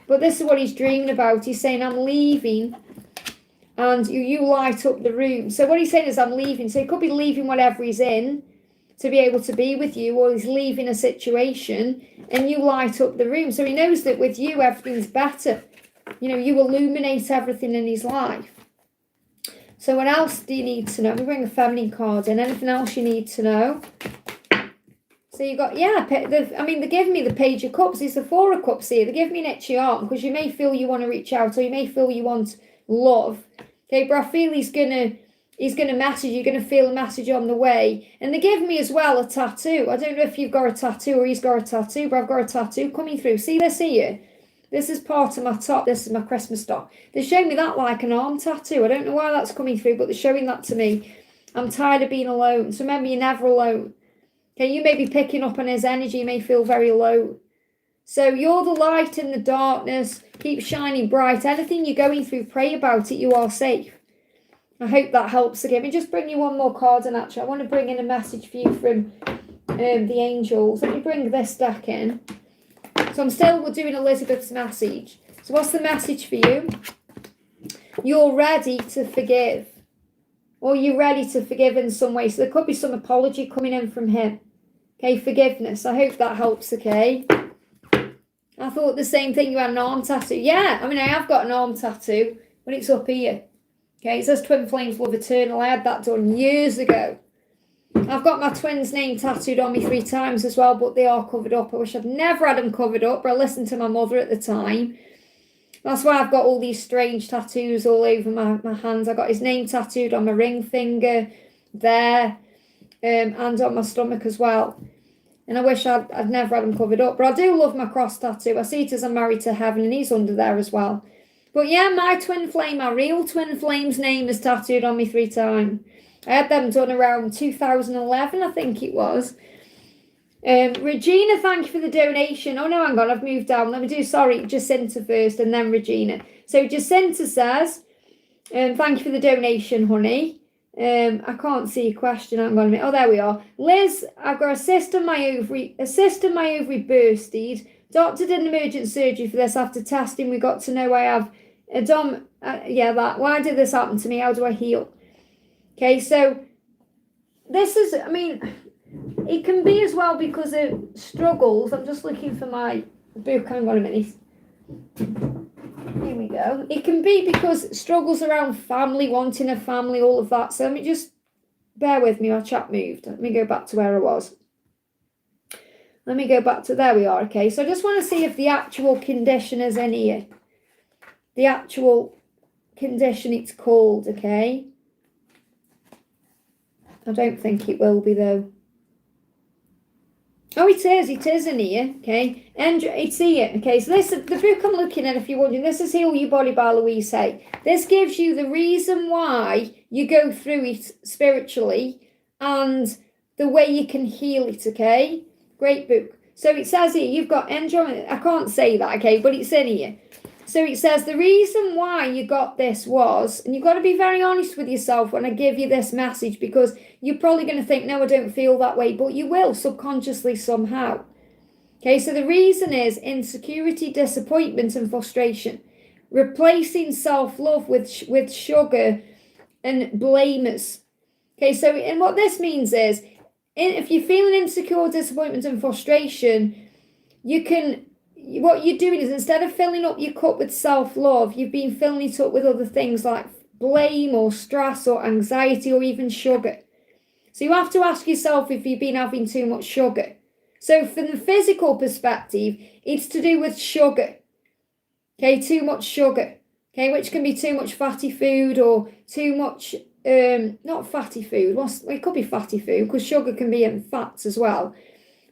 But this is what he's dreaming about. He's saying, I'm leaving, and you light up the room. So what he's saying is, I'm leaving. So he could be leaving whatever he's in to be able to be with you, or he's leaving a situation and you light up the room. So he knows that with you, everything's better. You illuminate everything in his life. So what else do you need to know? Let me bring a feminine card in. Anything else you need to know? So you've got, they're giving me the Page of Cups. It's the Four of Cups here. They give me an itchy arm, because you may feel you want to reach out, or you may feel you want love. Okay, but I feel he's gonna message, you're gonna feel a message on the way. And they give me as well a tattoo. I don't know if you've got a tattoo or he's got a tattoo, but I've got a tattoo coming through. See this here? This is part of my top. This is my Christmas top. They're showing me that like an arm tattoo. I don't know why that's coming through, but they're showing that to me. I'm tired of being alone. So remember, you're never alone. Okay, you may be picking up on his energy. You may feel very low. So you're the light in the darkness. Keep shining bright. Anything you're going through, pray about it. You are safe. I hope that helps again. Let me just bring you one more card, and actually I want to bring in a message for you from the angels. Let me bring this deck in. So I'm still doing Elizabeth's message. So what's the message for you? You're ready to forgive. Or you're ready to forgive in some way. So there could be some apology coming in from him. Okay, forgiveness. I hope that helps, okay? I thought the same thing, you had an arm tattoo. Yeah, I have got an arm tattoo, but it's up here. Okay, it says Twin Flames Love Eternal. I had that done years ago. I've got my twins' name tattooed on me 3 times as well, but they are covered up. I wish I'd never had them covered up, but I listened to my mother at the time. That's why I've got all these strange tattoos all over my hands. I got his name tattooed on my ring finger there, and on my stomach as well. And I wish I'd never had them covered up. But I do love my cross tattoo. I see it as I'm married to heaven, and he's under there as well. But yeah, my twin flame, my real twin flame's name is tattooed on me 3 times. I had them done around 2011, I think it was. Regina, thank you for the donation. Oh no, hang on, I've moved down. Let me do, sorry, Jacinta first and then Regina. So Jacinta says, Thank you for the donation, honey. I can't see a question. Hang on a minute. Oh, there we are. Liz, I've got a cyst in my ovary bursted. Doctor did an emergent surgery for this. After testing, we got to know I have a dom. Why did this happen to me? How do I heal? Okay, so this is, I mean, it can be as well because of struggles. I'm just looking for my book. Hang on a minute. Here we go. It can be because struggles around family, wanting a family, all of that. So let me just bear with me. Our chat moved. Let me go back to where I was. Let me go back to, there we are. Okay, so I just want to see if the actual condition is in here. The actual condition it's called, okay? I don't think it will be though. Oh, it is in here, okay? And it's here, okay? So this, the book I'm looking at, if you're wondering, this is Heal Your Body by Louise Hay. This gives you the reason why you go through it spiritually and the way you can heal it, okay? Great book. So it says here, you've got enjoyment. I can't say that, okay? But it's in here. So it says the reason why you got this was, and you've got to be very honest with yourself when I give you this message, because you're probably going to think, no, I don't feel that way, but you will subconsciously somehow. Okay, so the reason is insecurity, disappointment, and frustration. Replacing self-love with sugar and blamers. Okay, so and what this means is, if you're feeling insecure, disappointment, and frustration, what you're doing is, instead of filling up your cup with self-love, you've been filling it up with other things like blame or stress or anxiety or even sugar. So you have to ask yourself if you've been having too much sugar. So from the physical perspective, it's to do with sugar. Okay, too much sugar. Okay, which can be too much fatty food or too much, not fatty food. It could be fatty food because sugar can be in fats as well.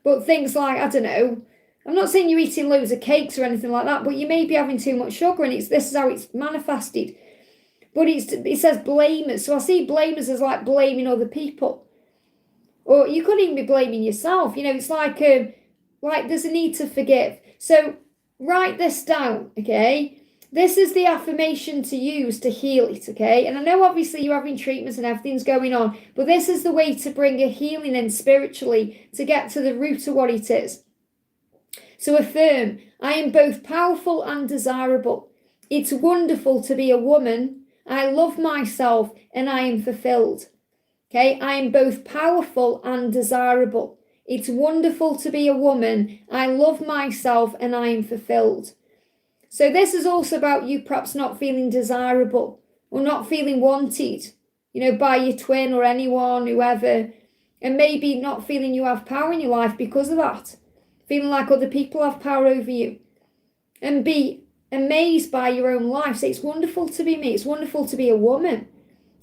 But things like, I don't know, I'm not saying you're eating loads of cakes or anything like that, but you may be having too much sugar, and this is how it's manifested. But it says blamers. So I see blamers as like blaming other people. Or you could even be blaming yourself. You know, it's like there's a need to forgive. So write this down, okay? This is the affirmation to use to heal it, okay? And I know obviously you're having treatments and everything's going on, but this is the way to bring a healing in spiritually to get to the root of what it is. So affirm, I am both powerful and desirable. It's wonderful to be a woman. I love myself and I am fulfilled. Okay, I am both powerful and desirable. It's wonderful to be a woman. I love myself and I am fulfilled. So this is also about you perhaps not feeling desirable or not feeling wanted, by your twin or anyone, whoever, and maybe not feeling you have power in your life because of that. Feeling like other people have power over you. And be amazed by your own life. Say, it's wonderful to be me. It's wonderful to be a woman.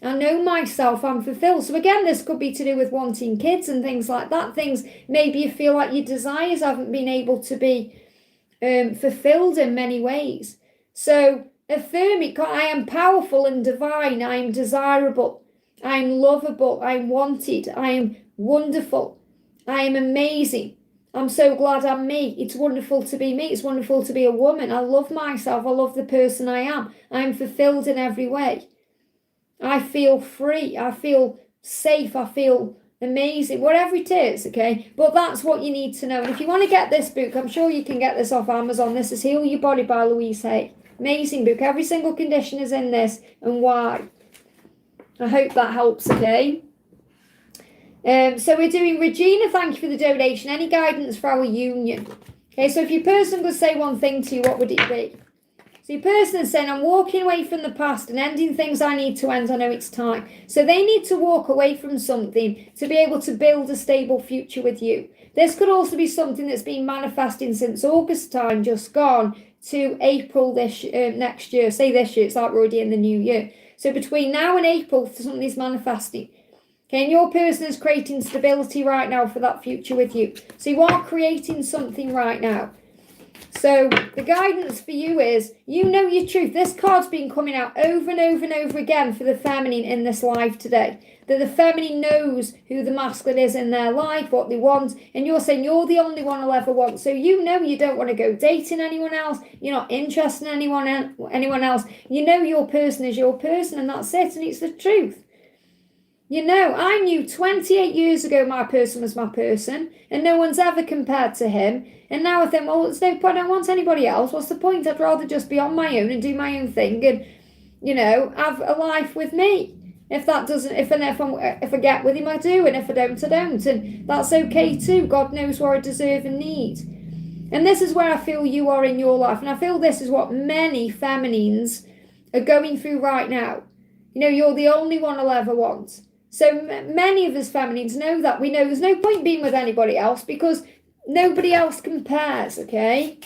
I know myself, I'm fulfilled. So again, this could be to do with wanting kids and things like that. Things maybe you feel like your desires haven't been able to be fulfilled in many ways. So affirm it. I am powerful and divine. I am desirable. I am lovable. I am wanted. I am wonderful. I am amazing. I'm so glad I'm me. It's wonderful to be me. It's wonderful to be a woman. I love myself. I love the person I am. I'm fulfilled in every way. I feel free. I feel safe. I feel amazing. Whatever it is, okay? But that's what you need to know. And if you want to get this book, I'm sure you can get this off Amazon. This is Heal Your Body by Louise Hay. Amazing book. Every single condition is in this and why. I hope that helps, okay? So we're doing Regina, thank you for the donation. Any guidance for our union? Okay, so if your person could say one thing to you, what would it be? So your person is saying, I'm walking away from the past and ending things I need to end. I know it's time. So they need to walk away from something to be able to build a stable future with you. This could also be something that's been manifesting since August time, just gone, to April next year. Say this year, it's like we're already in the new year. So between now and April, something's manifesting. Okay, and your person is creating stability right now for that future with you. So you are creating something right now. So the guidance for you is, you know your truth. This card's been coming out over and over and over again for the feminine in this life today. That the feminine knows who the masculine is in their life, what they want. And you're saying you're the only one I'll ever want. So you know you don't want to go dating anyone else. You're not interested in anyone else. You know your person is your person, and that's it. And it's the truth. You know, I knew 28 years ago my person was my person, and no one's ever compared to him. And now I think, well, there's no point. I don't want anybody else. What's the point? I'd rather just be on my own and do my own thing and, you know, have a life with me. If that doesn't, if I get with him, I do. And if I don't, I don't. And that's okay too. God knows what I deserve and need. And this is where I feel you are in your life. And I feel this is what many feminines are going through right now. You know, you're the only one I'll ever want. So many of us feminines know that. We know there's no point being with anybody else because nobody else compares, okay?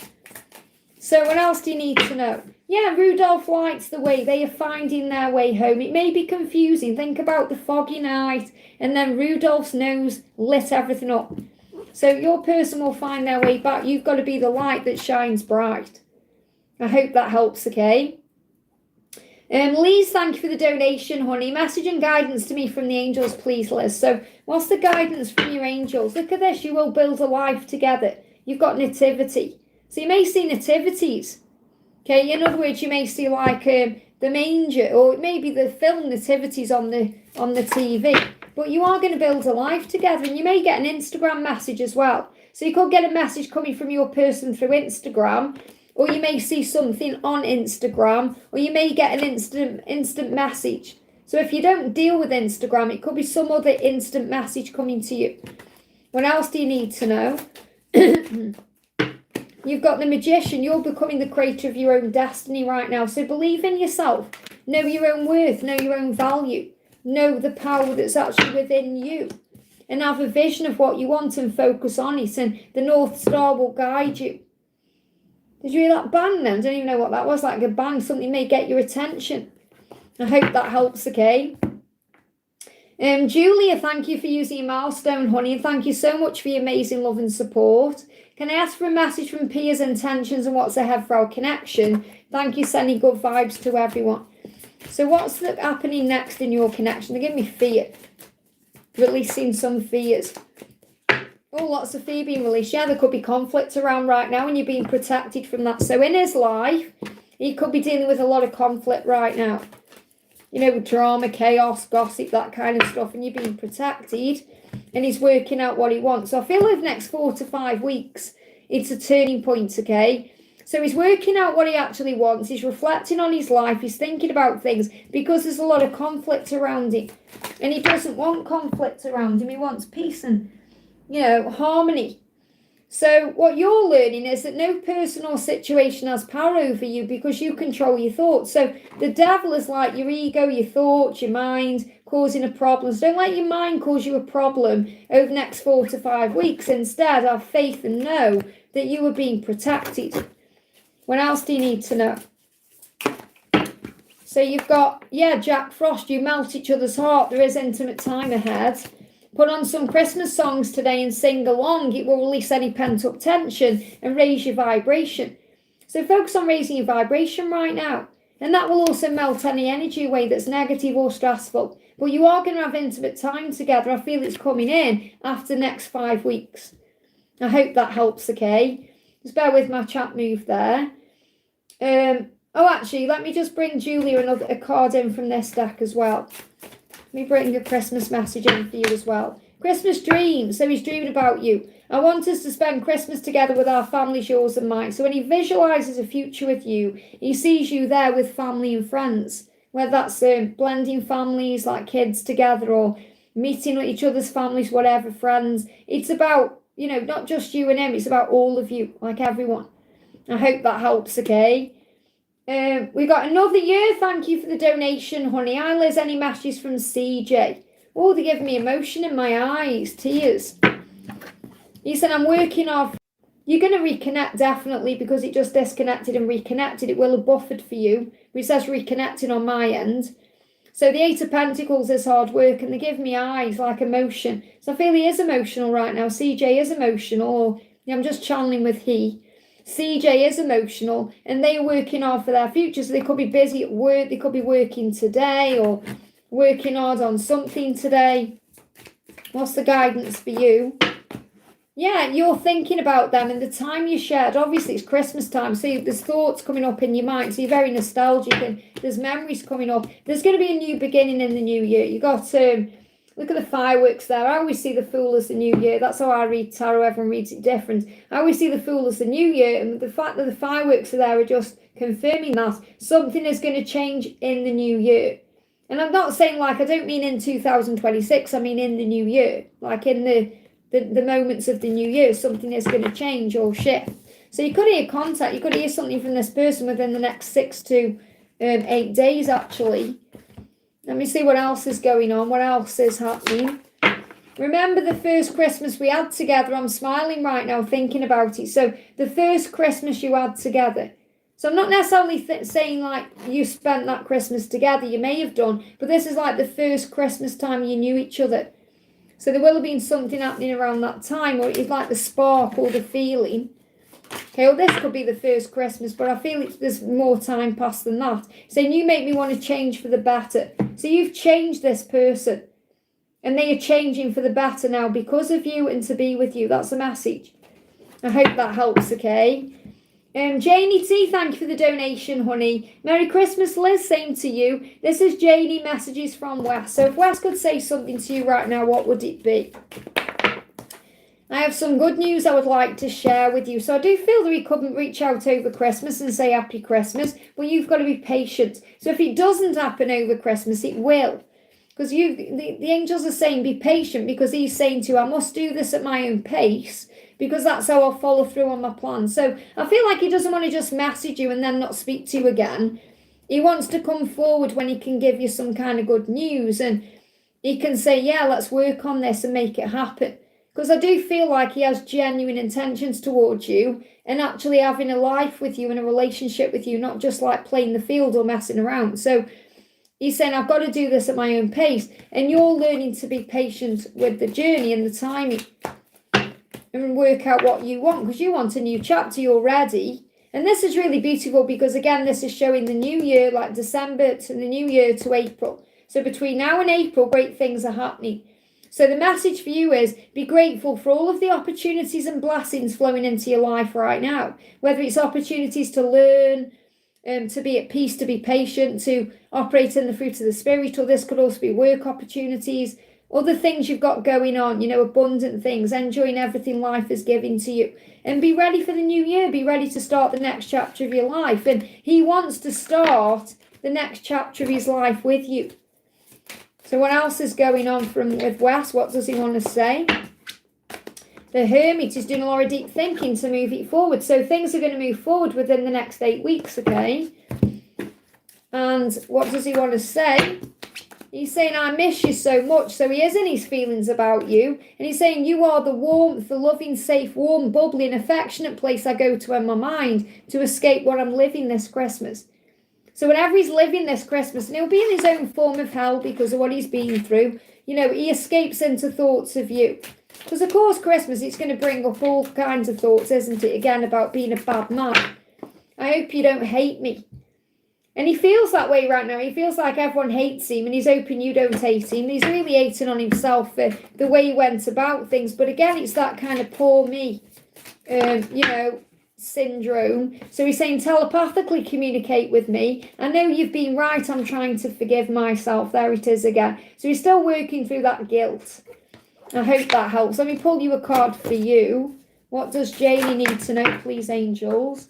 So what else do you need to know? Yeah, Rudolph lights the way. They are finding their way home. It may be confusing. Think about the foggy night and then Rudolph's nose lit everything up. So your person will find their way back. You've got to be the light that shines bright. I hope that helps, okay? Liz, thank you for the donation, honey. Message and guidance to me from the angels, please, Liz. So what's the guidance from your angels? Look at this. You will build a life together. You've got nativity. So you may see nativities. Okay, in other words, you may see like the manger, or maybe the film nativities on the TV. But you are going to build a life together, and you may get an Instagram message as well. So you could get a message coming from your person through Instagram, or you may see something on Instagram, or you may get an instant message. So if you don't deal with Instagram, it could be some other instant message coming to you. What else do you need to know? You've got the Magician. You're becoming the creator of your own destiny right now. So believe in yourself. Know your own worth. Know your own value. Know the power that's actually within you. And have a vision of what you want and focus on it. And the North Star will guide you. Did you hear that bang then? I don't even know what that was. Like a bang. Something may get your attention. I hope that helps, okay? Julia, thank you for using your milestone, honey. And thank you so much for your amazing love and support. Can I ask for a message from Pia's intentions and what's ahead for our connection? Thank you, sending good vibes to everyone. So what's happening next in your connection? They give me fear. Releasing some fears. Oh, lots of fear being released. Yeah, there could be conflict around right now and you're being protected from that. So in his life, he could be dealing with a lot of conflict right now. You know, drama, chaos, gossip, that kind of stuff. And you're being protected. And he's working out what he wants. So I feel over the next 4 to 5 weeks, it's a turning point, okay? So he's working out what he actually wants. He's reflecting on his life. He's thinking about things because there's a lot of conflict around him. And he doesn't want conflict around him. He wants peace and, you know, harmony. So what you're learning is that no person or situation has power over you because you control your thoughts. So the devil is like your ego, your thoughts, your mind, causing a problem. So don't let your mind cause you a problem over the next 4 to 5 weeks. Instead, have faith and know that you are being protected. What else do you need to know? So you've got, yeah, Jack Frost. You melt each other's heart. There is intimate time ahead. Put on some Christmas songs today and sing along. It will release any pent-up tension and raise your vibration. So focus on raising your vibration right now. And that will also melt any energy away that's negative or stressful. But you are going to have intimate time together. I feel it's coming in after the next 5 weeks. I hope that helps, okay? Just bear with my chat move there. Actually, let me just bring Julia a card in from this deck as well. Let me bring a Christmas message in for you as well. Christmas dreams. So he's dreaming about you. I want us to spend Christmas together with our families, yours and mine. So when he visualises a future with you, he sees you there with family and friends. Whether that's blending families, like kids together, or meeting each other's families, whatever, friends. It's about, you know, not just you and him. It's about all of you, like everyone. I hope that helps, okay? We got another year. Thank you for the donation, honey. Hi, Liz. Any messages from CJ? Oh, they give me emotion in my eyes. Tears. He said, I'm working off. You're going to reconnect, definitely, because it just disconnected and reconnected. It will have buffered for you. But it says reconnecting on my end. So the 8 of Pentacles is hard work, and they give me eyes like emotion. So I feel he is emotional right now. CJ is emotional. Or I'm just channeling with he. CJ is emotional and they're working hard for their future. So they could be busy at work, they could be working today or working hard on something today. What's the guidance for you? Yeah, you're thinking about them and the time you shared. Obviously, it's Christmas time, so there's thoughts coming up in your mind. So you're very nostalgic and there's memories coming up. There's going to be a new beginning in the new year. You got look at the fireworks there. I always see the Fool as the new year. That's how I read tarot. Everyone reads it different. I always see the Fool as the new year, and the fact that the fireworks are there are just confirming that something is going to change in the new year. And I'm not saying I don't mean in 2026. I mean in the new year, like in the moments of the new year, something is going to change or shift. So you could hear contact, you could hear something from this person within the next 6 to 8 days, actually. Let me see what else is going on, what else is happening. Remember the first Christmas we had together? I'm smiling right now thinking about it. So the first Christmas you had together. So I'm not necessarily saying you spent that Christmas together. You may have done, but this is the first Christmas time you knew each other. So there will have been something happening around that time, or it's the spark or the feeling. Okay, well, this could be the first Christmas, but I feel there's more time past than that. Saying you make me want to change for the better. So you've changed this person, and they are changing for the better now because of you and to be with you. That's the message. I hope that helps, okay? Janie T, thank you for the donation, honey. Merry Christmas, Liz, same to you. This is Janie, messages from Wes. So if Wes could say something to you right now, what would it be? I have some good news I would like to share with you. So I do feel that we couldn't reach out over Christmas and say Happy Christmas, but you've got to be patient. So if it doesn't happen over Christmas, it will. Because the angels are saying be patient, because he's saying to you, I must do this at my own pace, because that's how I'll follow through on my plan. So I feel like he doesn't want to just message you and then not speak to you again. He wants to come forward when he can give you some kind of good news, and he can say, yeah, let's work on this and make it happen. Because I do feel like he has genuine intentions towards you and actually having a life with you and a relationship with you, not just playing the field or messing around. So he's saying, I've got to do this at my own pace. And you're learning to be patient with the journey and the timing and work out what you want, because you want a new chapter, you're ready. And this is really beautiful because, again, this is showing the new year, December to the new year to April. So between now and April, great things are happening. So the message for you is be grateful for all of the opportunities and blessings flowing into your life right now, whether it's opportunities to learn, to be at peace, to be patient, to operate in the fruit of the Spirit, or this could also be work opportunities, other things you've got going on, abundant things, enjoying everything life is giving to you. And be ready for the new year, be ready to start the next chapter of your life. And he wants to start the next chapter of his life with you. So what else is going on with Wes? What does he want to say? The Hermit is doing a lot of deep thinking to move it forward. So things are going to move forward within the next 8 weeks, okay? And what does he want to say? He's saying, I miss you so much. So he is in his feelings about you. And he's saying, you are the warmth, the loving, safe, warm, bubbly and affectionate place I go to in my mind to escape what I'm living this Christmas. So whenever he's living this Christmas, and he'll be in his own form of hell because of what he's been through, he escapes into thoughts of you. Because, of course, Christmas, it's going to bring up all kinds of thoughts, isn't it? Again, about being a bad man. I hope you don't hate me. And he feels that way right now. He feels like everyone hates him, and he's hoping you don't hate him. He's really hating on himself for the way he went about things. But again, it's that kind of poor me, syndrome. So he's saying telepathically communicate with me. I know you've been right. I'm trying to forgive myself. There it is again. So he's still working through that guilt. I hope that helps. Let me pull you a card for you. What does Janie need to know, please, angels?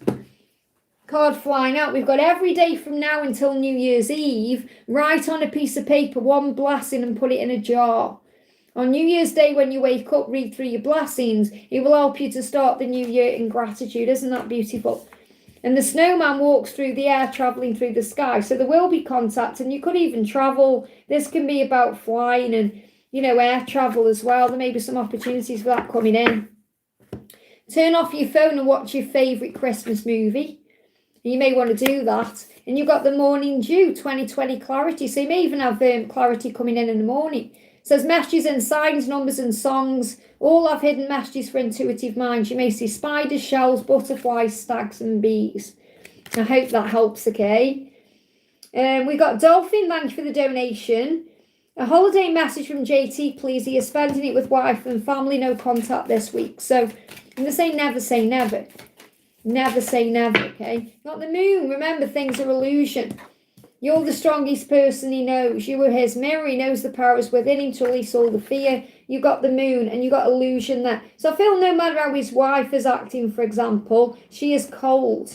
Card flying out. We've got every day from now until New Year's Eve. Write on a piece of paper one blessing and put it in a jar. On New Year's Day, when you wake up, read through your blessings. It will help you to start the new year in gratitude. Isn't that beautiful? And the snowman walks through the air, traveling through the sky. So there will be contact, and you could even travel. This can be about flying and, air travel as well. There may be some opportunities for that coming in. Turn off your phone and watch your favourite Christmas movie. You may want to do that. And you've got the morning dew, 2020 clarity. So you may even have clarity coming in the morning. says messages and signs, numbers and songs. All have hidden messages for intuitive minds. You may see spiders, shells, butterflies, stags and bees. I hope that helps, okay? We got Dolphin, thank you for the donation. A holiday message from JT, please. He is spending it with wife and family, no contact this week. So I'm going to say never say never. Never say never, okay? Not the moon. Remember, things are illusion. You're the strongest person he knows. You are his mirror. He knows the power is within him to release all the fear. You got the moon and you got illusion there. So I feel no matter how his wife is acting, for example, she is cold.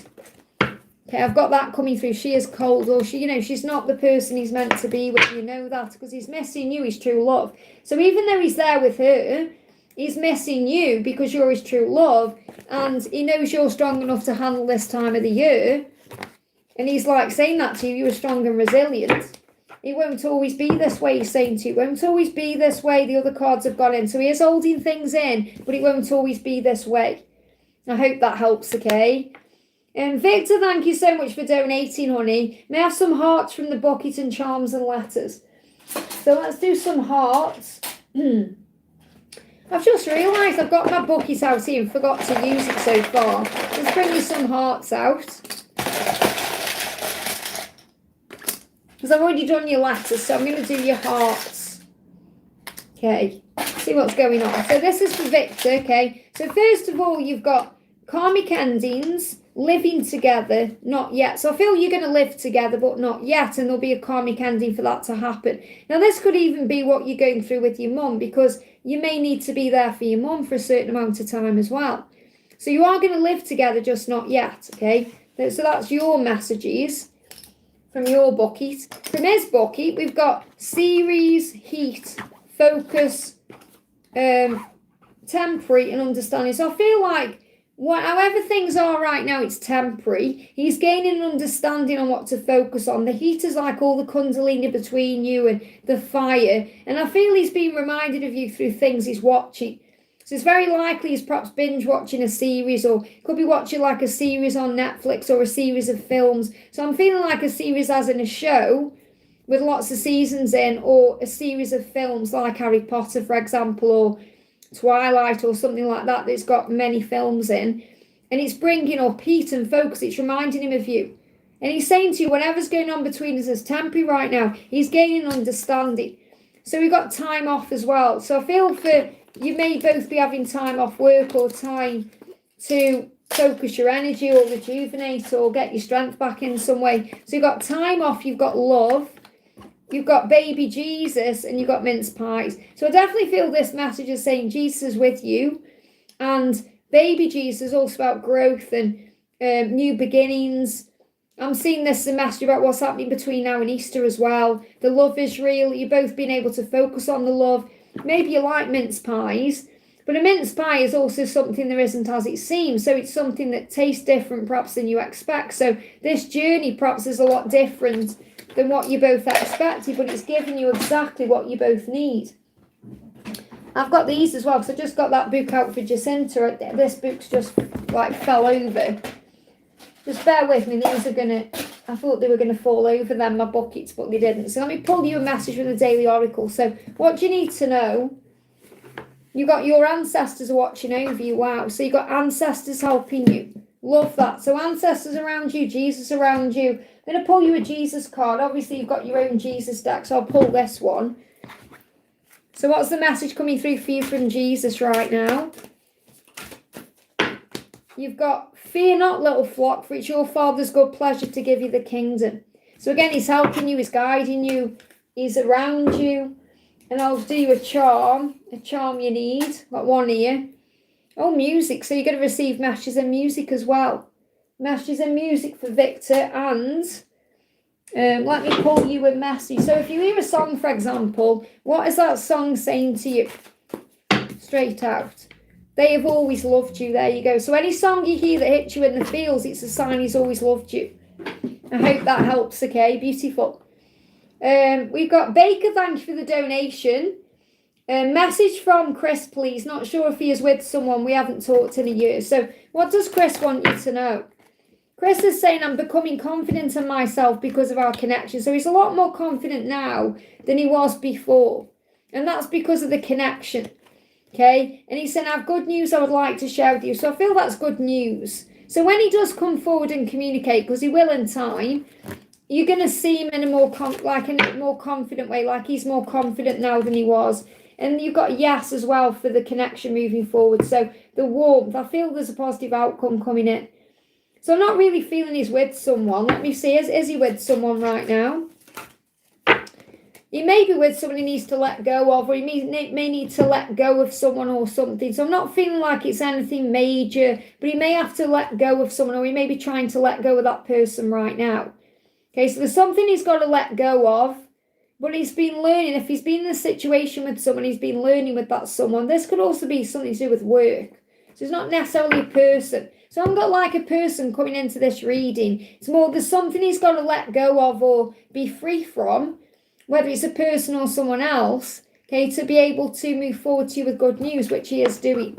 Okay, I've got that coming through. She is cold, or she, she's not the person he's meant to be with. You know that because he's missing you, his true love. So even though he's there with her, he's missing you because you're his true love, and he knows you're strong enough to handle this time of the year. And he's like saying that to you, you are strong and resilient. It won't always be this way, he's saying to you. It won't always be this way. The other cards have gone in. So he is holding things in, but it won't always be this way. I hope that helps, okay? And Victor, thank you so much for donating, honey. May I have some hearts from the bucket and charms and letters? So let's do some hearts. I've just realised I've got my bucket out here and forgot to use it so far. Let's bring you some hearts out. Because I've already done your letters, so I'm going to do your hearts. Okay, see what's going on. So this is for Victor, okay? So first of all, you've got karmic endings, living together, not yet. So I feel you're going to live together, but not yet, and there'll be a karmic ending for that to happen. Now, this could even be what you're going through with your mum, because you may need to be there for your mum for a certain amount of time as well. So you are going to live together, just not yet, okay? So that's your messages from your bucket. From his bucket, we've got series, heat, focus, temporary, and understanding. So I feel like however things are right now, it's temporary. He's gaining an understanding on what to focus on. The heat is like all the kundalini between you and the fire. And I feel he's being reminded of you through things he's watching. So it's very likely he's perhaps binge watching a series, or could be watching like a series on Netflix or a series of films. So I'm feeling like a series as in a show with lots of seasons in, or a series of films like Harry Potter, for example, or Twilight or something like that that's got many films in, and it's bringing up heat and focus. It's reminding him of you, and he's saying to you, whatever's going on between us is temporary right now. He's gaining understanding. So we got time off as well. So I feel for you may both be having time off work or time to focus your energy or rejuvenate or get your strength back in some way. So you've got time off, you've got love, you've got baby Jesus, and you've got mince pies. So I definitely feel this message is saying Jesus is with you, and baby Jesus is also about growth and new beginnings. I'm seeing this as a message about what's happening between now and Easter as well. The love is real. You're both being able to focus on the love. Maybe you like mince pies, but a mince pie is also something there isn't as it seems. So it's something that tastes different perhaps than you expect. So this journey perhaps is a lot different than what you both expected, but it's giving you exactly what you both need. I've got these as well, because I just got that book out for Jacinta. This book's just like fell over. Just bear with me, these are gonna, I thought they were gonna fall over then, my buckets, but they didn't. So let me pull you a message from the Daily Oracle. So what do you need to know? You got your ancestors watching over you. Wow. So you got ancestors helping you. Love that. So ancestors around you, Jesus around you. I'm going to pull you a Jesus card. Obviously, you've got your own Jesus deck, so I'll pull this one. So what's the message coming through for you from Jesus right now? You've got, fear not, little flock, for it's your Father's good pleasure to give you the kingdom. So again, he's helping you, he's guiding you, he's around you. And I'll do you a charm you need. Got one here. Oh, music. So you're going to receive messages and music as well. Messages and music for Victor, and let me pull you a message. So if you hear a song, for example, what is that song saying to you? Straight out. They have always loved you. There you go. So any song you hear that hits you in the feels, it's a sign he's always loved you. I hope that helps, okay? Beautiful. We've got Baker, thank you for the donation. Message from Chris, please. Not sure if he is with someone. We haven't talked in a year. So what does Chris want you to know? Chris is saying, I'm becoming confident in myself because of our connection. So he's a lot more confident now than he was before. And that's because of the connection. Okay, and he said, I have good news I would like to share with you. So I feel that's good news. So when he does come forward and communicate, because he will in time, you're going to see him in a more confident way, like he's more confident now than he was. And you've got yes as well for the connection moving forward. So the warmth, I feel there's a positive outcome coming in. So I'm not really feeling he's with someone. Let me see, is he with someone right now? He may be with someone he needs to let go of, or he may need to let go of someone or something. So I'm not feeling like it's anything major, but he may have to let go of someone, or he may be trying to let go of that person right now. Okay, so there's something he's got to let go of, but he's been learning. If he's been in a situation with someone, he's been learning with that someone. This could also be something to do with work. So it's not necessarily a person. So I haven't got like a person coming into this reading. It's more there's something he's got to let go of or be free from, whether it's a person or someone else, okay, to be able to move forward to you with good news, which he is doing.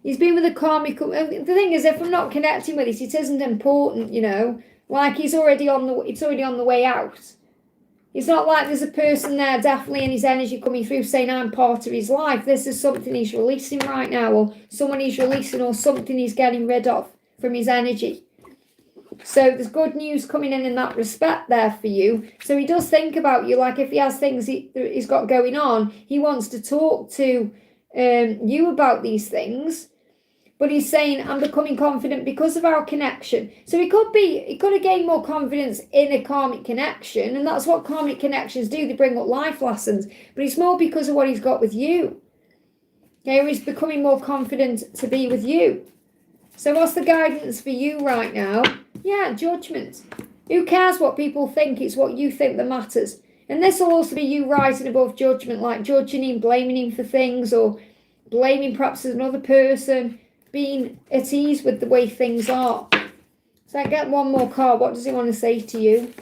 He's been with a karmic. The thing is, if I'm not connecting with it isn't important, you know. Like it's already on the way out. It's not like there's a person there definitely in his energy coming through saying I'm part of his life. This is something he's releasing right now, or someone he's releasing, or something he's getting rid of from his energy. So there's good news coming in that respect there for you. So he does think about you, like if he has things he's got going on, he wants to talk to you about these things. But he's saying, I'm becoming confident because of our connection. So he could have gained more confidence in a karmic connection, and that's what karmic connections do. They bring up life lessons. But it's more because of what he's got with you. Okay, he's becoming more confident to be with you. So what's the guidance for you right now? Yeah, judgment. Who cares what people think? It's what you think that matters. And this will also be you rising above judgment, like judging him, blaming him for things, or blaming perhaps another person, being at ease with the way things are. So I get one more card. What does he want to say to you?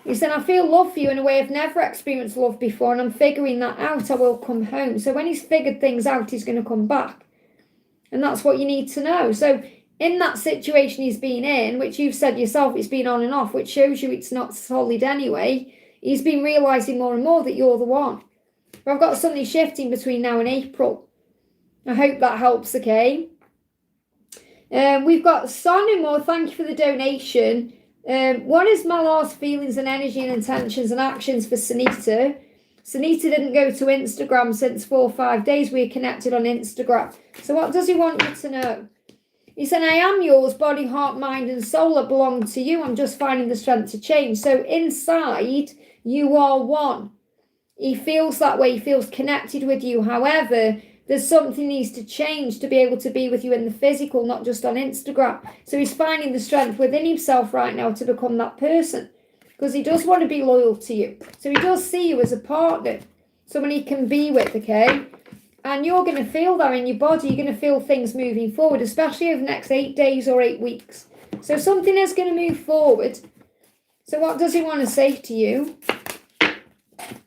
He said, I feel love for you in a way I've never experienced love before, and I'm figuring that out. I will come home. So when he's figured things out, he's going to come back. And that's what you need to know. So in that situation he's been in, which you've said yourself, it's been on and off, which shows you it's not solid anyway, he's been realising more and more that you're the one. But I've got something shifting between now and April. I hope that helps, okay? We've got Sonimore, thank you for the donation. What is Malar's feelings and energy and intentions and actions for Sunita? Sunita didn't go to Instagram since 4 or 5 days. We're connected on Instagram. So what does he want you to know? He said, I am yours, body, heart, mind and soul. I belong to you. I'm just finding the strength to change. So inside, you are one. He feels that way. He feels connected with you. However, there's something needs to change to be able to be with you in the physical, not just on Instagram. So he's finding the strength within himself right now to become that person, because he does want to be loyal to you. So he does see you as a partner, someone he can be with, okay? And you're going to feel that in your body. You're going to feel things moving forward, especially over the next 8 days or 8 weeks. So something is going to move forward. So what does he want to say to you?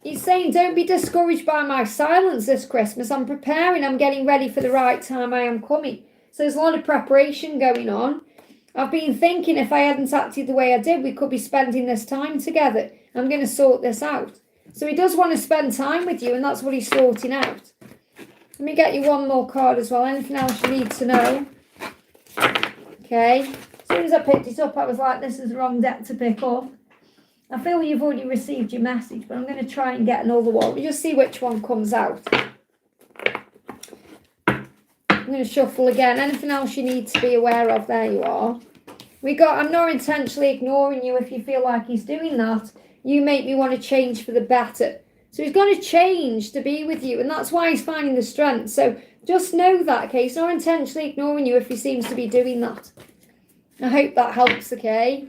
He's saying, don't be discouraged by my silence this Christmas. I'm preparing. I'm getting ready for the right time. I am coming. So there's a lot of preparation going on. I've been thinking if I hadn't acted the way I did, we could be spending this time together. I'm going to sort this out. So he does want to spend time with you, and that's what he's sorting out. Let me get you one more card as well. Anything else you need to know? Okay. As soon as I picked it up, I was like, this is the wrong deck to pick up. I feel you've already received your message, but I'm going to try and get another one. We just see which one comes out. I'm going to shuffle again. Anything else you need to be aware of? There you are. We got, I'm not intentionally ignoring you. If you feel like he's doing that, you make me want to change for the better. So he's going to change to be with you, and that's why he's finding the strength. So just know that, okay? He's not intentionally ignoring you if he seems to be doing that. I hope that helps, okay?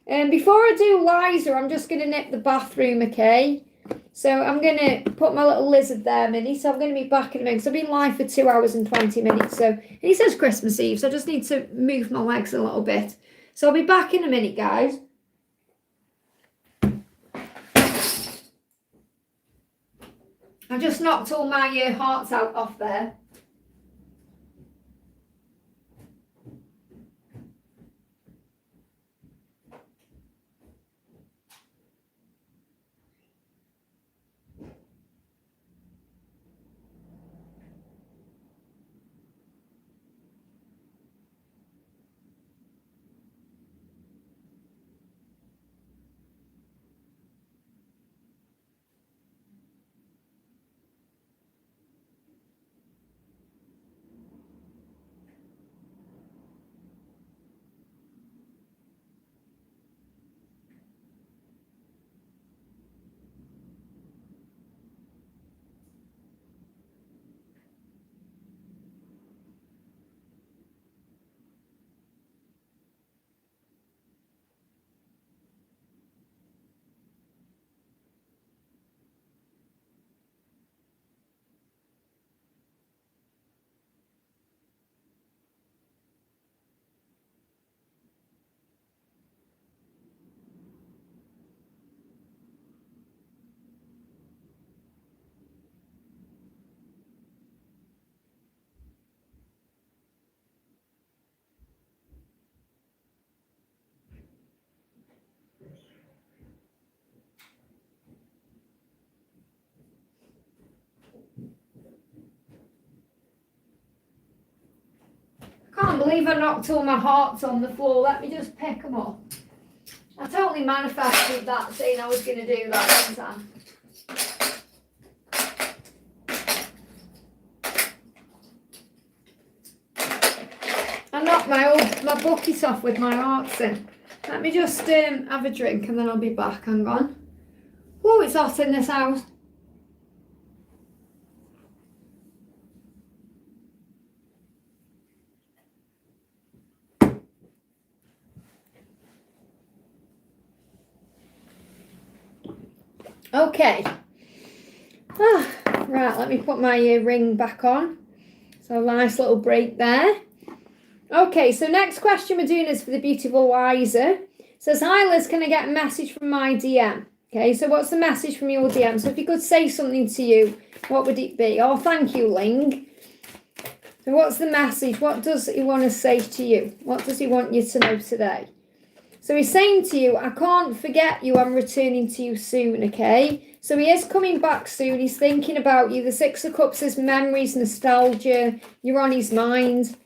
And before I do Liza, I'm just going to nip the bathroom, okay? So I'm going to put my little lizard there a minute. So I'm going to be back in a minute. So I've been live for 2 hours and 20 minutes. So he says Christmas Eve, so I just need to move my legs a little bit. So I'll be back in a minute, guys. I just knocked all my hearts out off there. believe I knocked all my hearts on the floor. Let me just pick them up. I totally manifested that, saying I was going to do that, didn't I? I knocked my bucket off with my hearts in. Let me just have a drink and then I'll be back. Hang on. Oh, it's hot in this house. Okay. Right, let me put my ring back on. So a nice little break there. Okay, so next question we're doing is for the beautiful Liza. It says, hi Liz, can I get a message from my DM? Okay, so what's the message from your DM? So if you could say something to you, what would it be? Oh, thank you, Ling. So what's the message? What does he want to say to you? What does he want you to know today? So he's saying to you, I can't forget you, I'm returning to you soon, okay? So he is coming back soon, he's thinking about you. The Six of Cups is memories, nostalgia, you're on his mind.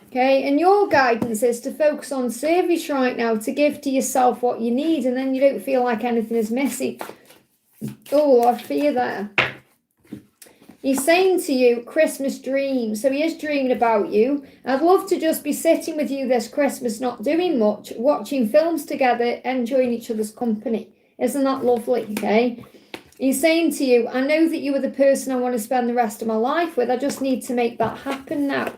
Okay, and your guidance is to focus on service right now, to give to yourself what you need, and then you don't feel like anything is missing. Oh, I fear there. He's saying to you, Christmas dreams. So he is dreaming about you. I'd love to just be sitting with you this Christmas, not doing much, watching films together, enjoying each other's company. Isn't that lovely, okay? He's saying to you, I know that you are the person I want to spend the rest of my life with. I just need to make that happen now.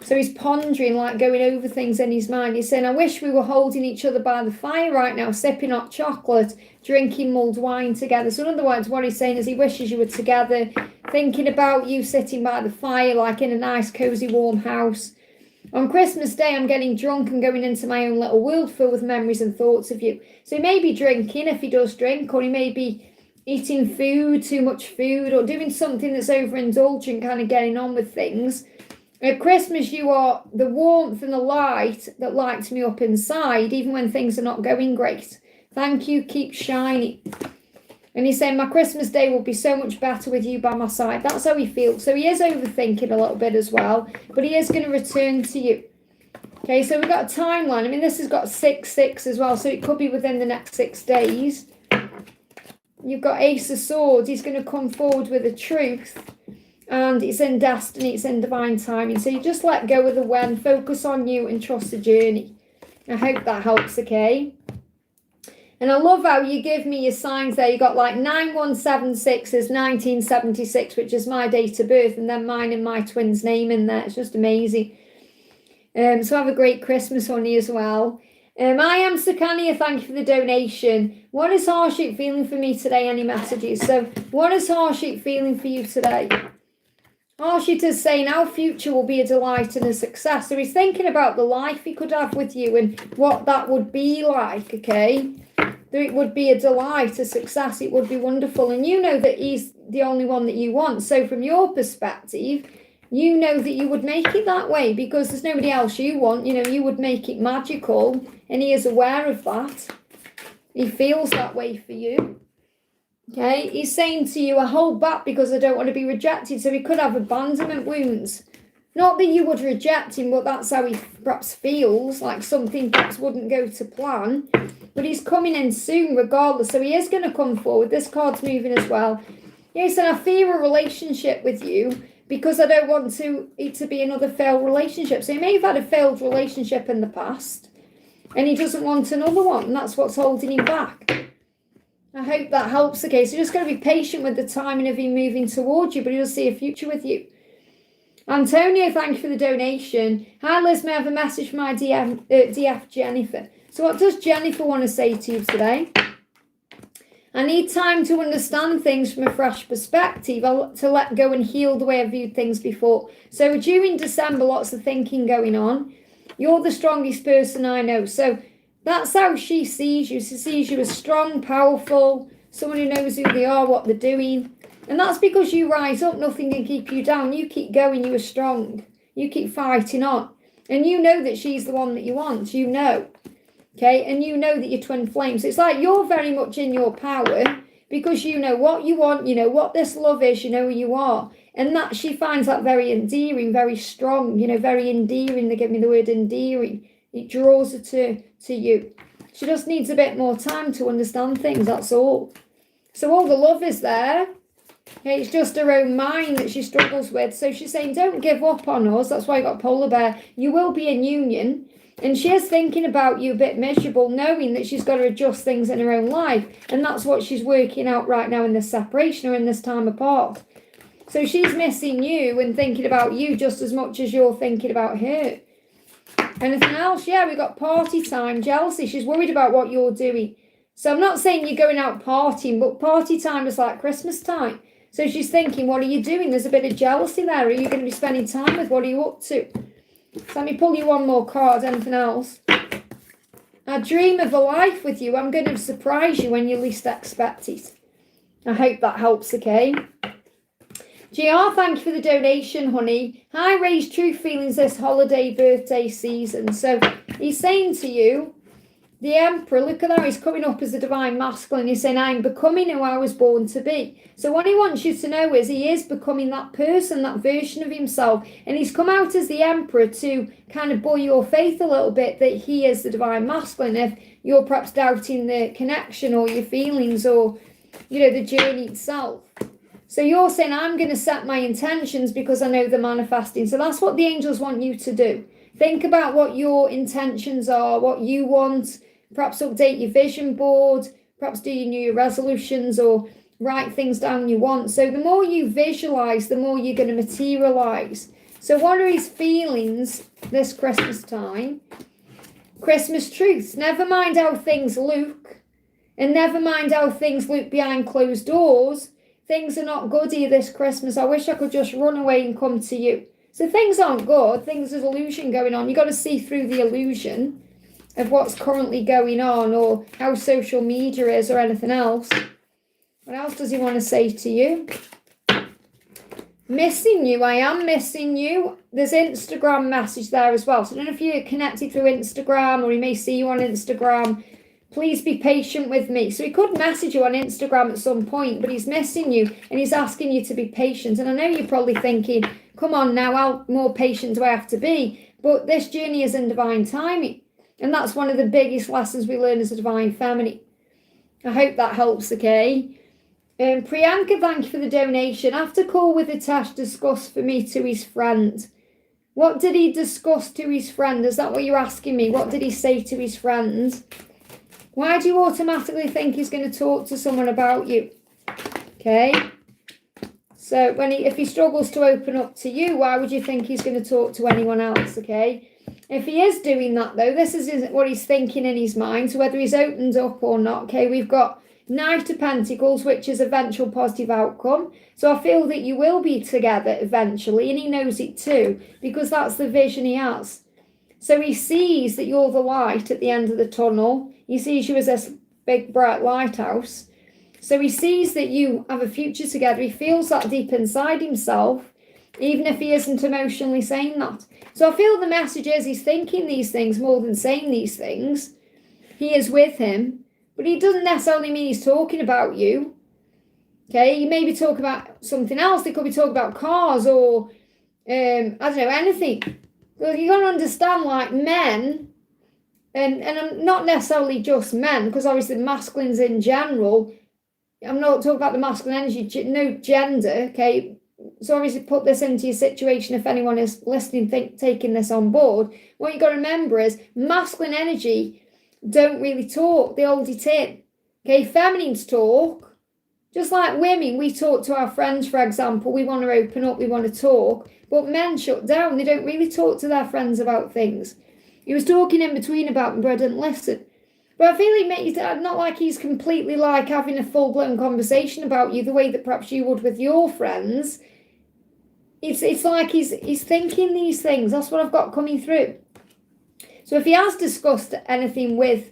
So he's pondering, like going over things in his mind. He's saying, I wish we were holding each other by the fire right now, sipping hot chocolate, drinking mulled wine together. So in other words, what he's saying is he wishes you were together, thinking about you sitting by the fire, like in a nice, cosy, warm house. On Christmas Day, I'm getting drunk and going into my own little world filled with memories and thoughts of you. So he may be drinking, if he does drink, or he may be eating food, too much food, or doing something that's overindulgent, kind of getting on with things. At Christmas, you are the warmth and the light that lights me up inside, even when things are not going great. Thank you, keep shining. And he's saying, my Christmas Day will be so much better with you by my side. That's how he feels. So he is overthinking a little bit as well, but he is going to return to you. Okay, so we've got a timeline. I mean, this has got 6/6 as well, so it could be within the next 6 days. You've got Ace of Swords. He's going to come forward with the truth. And it's in destiny, it's in divine timing. So you just let go of the when, focus on you and trust the journey. I hope that helps, okay? And I love how you give me your signs there. You got like 9176 is 1976, which is my date of birth, and then mine and my twin's name in there. It's just amazing. So have a great Christmas, honey, as well. I am Sukania, thank you for the donation. What is Heartshape feeling for me today? Any messages? So what is Heartshape feeling for you today? Heartshape is saying our future will be a delight and a success. So he's thinking about the life he could have with you and what that would be like, okay? It would be a delight, a success, it would be wonderful. And you know that he's the only one that you want. So from your perspective, you know that you would make it that way because there's nobody else you want. You know, you would make it magical, and he is aware of that. He feels that way for you. Okay, he's saying to you, I hold back because I don't want to be rejected. So he could have abandonment wounds. Not that you would reject him, but that's how he perhaps feels, like something perhaps wouldn't go to plan. But he's coming in soon regardless. So he is going to come forward. This card's moving as well. Yes, and I fear a relationship with you because I don't want it to be another failed relationship. So he may have had a failed relationship in the past and he doesn't want another one. And that's what's holding him back. I hope that helps. Okay, so just got to be patient with the timing of him moving towards you, but he does see a future with you. Antonio, thank you for the donation. Hi Liz, may I have a message from my DF Jennifer? So what does Jennifer want to say to you today? I need time to understand things from a fresh perspective, to let go and heal the way I viewed things before. So during December, lots of thinking going on. You're the strongest person I know. So that's how she sees you. She sees you as strong, powerful, someone who knows who they are, what they're doing. And that's because you rise up, nothing can keep you down. You keep going, you are strong. You keep fighting on. And you know that she's the one that you want, you know. Okay, and you know that you're twin flames. It's like you're very much in your power because you know what you want, you know what this love is, you know who you are. And that she finds that very endearing, very strong, very endearing. They give me the word endearing. It draws her to you. She just needs a bit more time to understand things, that's all. So all the love is there. Okay, it's just her own mind that she struggles with. So she's saying, don't give up on us. That's why I got polar bear. You will be in union. And she is thinking about you a bit miserable, knowing that she's got to adjust things in her own life. And that's what she's working out right now in this separation or in this time apart. So she's missing you and thinking about you just as much as you're thinking about her. Anything else? Yeah, we got party time, jealousy. She's worried about what you're doing. So I'm not saying you're going out partying, but party time is like Christmas time. So she's thinking, what are you doing? There's a bit of jealousy there. Are you going to be spending time with? What are you up to? So let me pull you one more card. Anything else? I dream of a life with you. I'm going to surprise you when you least expect it. I hope that helps, okay? GR, thank you for the donation, honey. Hi, raise true feelings this holiday birthday season. So he's saying to you, the Emperor, look at that, he's coming up as the divine masculine. He's saying, I'm becoming who I was born to be. So what he wants you to know is he is becoming that person, that version of himself. And he's come out as the Emperor to kind of buoy your faith a little bit that he is the divine masculine. If you're perhaps doubting the connection or your feelings or, the journey itself. So you're saying, I'm going to set my intentions because I know they're manifesting. So that's what the angels want you to do. Think about what your intentions are, what you want. Perhaps update your vision board, perhaps do your New Year resolutions or write things down you want. So the more you visualize, the more you're going to materialize. So what are his feelings this Christmas time? Christmas truths. Never mind how things look, and never mind how things look behind closed doors. Things are not good here this Christmas. I wish I could just run away and come to you. So things aren't good. There's illusion going on. You've got to see through the illusion of what's currently going on or how social media is or anything else. What else does he want to say to you? Missing you. I am missing you. There's Instagram message there as well. So I don't know if you're connected through Instagram or he may see you on Instagram. Please be patient with me. So he could message you on Instagram at some point, but he's missing you and he's asking you to be patient. And I know you're probably thinking, come on now, how more patient do I have to be? But this journey is in divine timing. And that's one of the biggest lessons we learn as a divine feminine. I hope that helps, okay? Priyanka, thank you for the donation. After call with Hitesh discussed for me to his friend. What did he discuss to his friend? Is that what you're asking me? What did he say to his friend? Why do you automatically think he's going to talk to someone about you? Okay. So if he struggles to open up to you, why would you think he's going to talk to anyone else? Okay. If he is doing that, though, this is what he's thinking in his mind. So whether he's opened up or not, okay, we've got Knight of Pentacles, which is eventual positive outcome. So I feel that you will be together eventually, and he knows it too, because that's the vision he has. So he sees that you're the light at the end of the tunnel. He sees you as this big, bright lighthouse. So he sees that you have a future together. He feels that deep inside himself, even if he isn't emotionally saying that. So I feel the message is he's thinking these things more than saying these things. He is with him, but he doesn't necessarily mean he's talking about you. Okay, you maybe talk about something else. They could be talking about cars or, I don't know, anything. Well, you got to understand, like, men, and I'm not necessarily just men, because obviously masculines in general, I'm not talking about the masculine energy, no gender, okay? So obviously put this into your situation if anyone is listening, taking this on board. What you got to remember is masculine energy don't really talk. They hold it in. Okay, feminines talk. Just like women, we talk to our friends, for example. We want to open up, we want to talk. But men shut down. They don't really talk to their friends about things. He was talking in between about them, but I didn't listen. But I feel he makes it not like he's completely like having a full-blown conversation about you the way that perhaps you would with your friends. It's like he's thinking these things. That's what I've got coming through. So if he has discussed anything with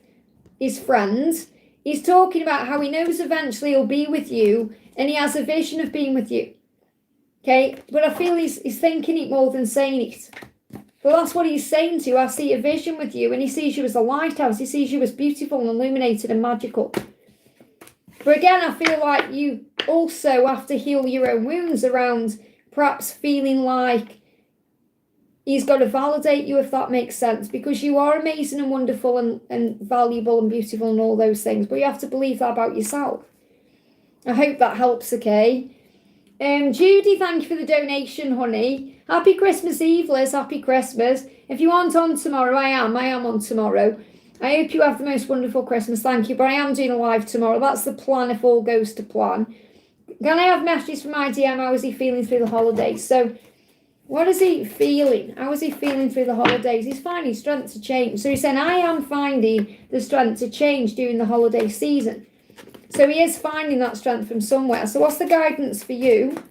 his friends, he's talking about how he knows eventually he'll be with you and he has a vision of being with you. Okay, but I feel he's thinking it more than saying it. But that's what he's saying to you. I see a vision with you, and he sees you as a lighthouse. He sees you as beautiful and illuminated and magical. But again, I feel like you also have to heal your own wounds around perhaps feeling like he's got to validate you, if that makes sense, because you are amazing and wonderful and valuable and beautiful and all those things, but you have to believe that about yourself. I hope that helps, okay? Judy, thank you for the donation, honey. Happy Christmas Eve, Liz. Happy Christmas. If you aren't on tomorrow, I am on tomorrow. I hope you have the most wonderful Christmas. Thank you. But I am doing a live tomorrow. That's the plan if all goes to plan. Can I have messages from my DM? How is he feeling through the holidays? So, what is he feeling? How is he feeling through the holidays? He's finding strength to change. So he's saying, I am finding the strength to change during the holiday season. So he is finding that strength from somewhere. So what's the guidance for you?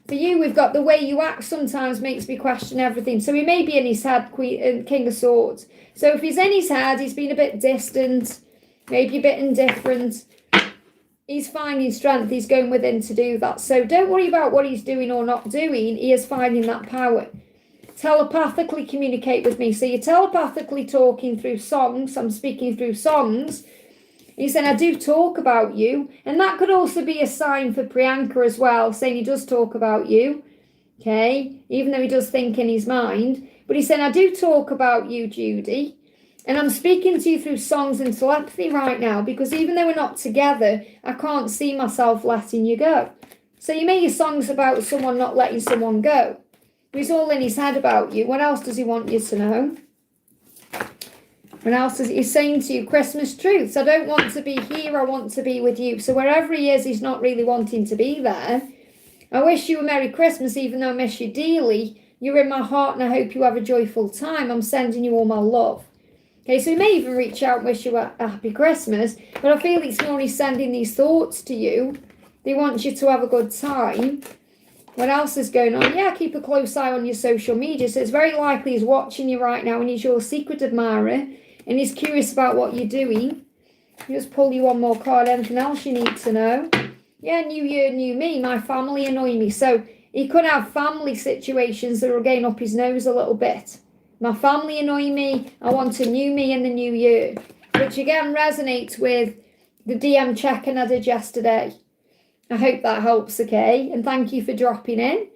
For you, we've got the way you act sometimes makes me question everything. So he may be in his head, King of Swords. So if he's in his head, he's been a bit distant, maybe a bit indifferent. He's finding strength. He's going within to do that. So don't worry about what he's doing or not doing. He is finding that power. Telepathically communicate with me. So you're telepathically talking through songs. I'm speaking through songs. He said, I do talk about you. And that could also be a sign for Priyanka as well, saying he does talk about you. Okay? Even though he does think in his mind. But he said, I do talk about you, Judy. And I'm speaking to you through songs and telepathy right now, because even though we're not together, I can't see myself letting you go. So you make your songs about someone not letting someone go. But it's all in his head about you. What else does he want you to know? What else is he saying to you? Christmas truths. I don't want to be here. I want to be with you. So wherever he is, he's not really wanting to be there. I wish you a Merry Christmas, even though I miss you dearly. You're in my heart and I hope you have a joyful time. I'm sending you all my love. Okay, so he may even reach out and wish you a happy Christmas, but I feel it's more he's sending these thoughts to you. They want you to have a good time. What else is going on? Yeah, keep a close eye on your social media. So it's very likely he's watching you right now and he's your secret admirer and he's curious about what you're doing. Just pull you one more card. Anything else you need to know? Yeah, new year, new me. My family annoy me. So he could have family situations that are getting up his nose a little bit. My family annoy me. I want a new me in the new year. Which again resonates with the DM check-in I did yesterday. I hope that helps, okay? And thank you for dropping in.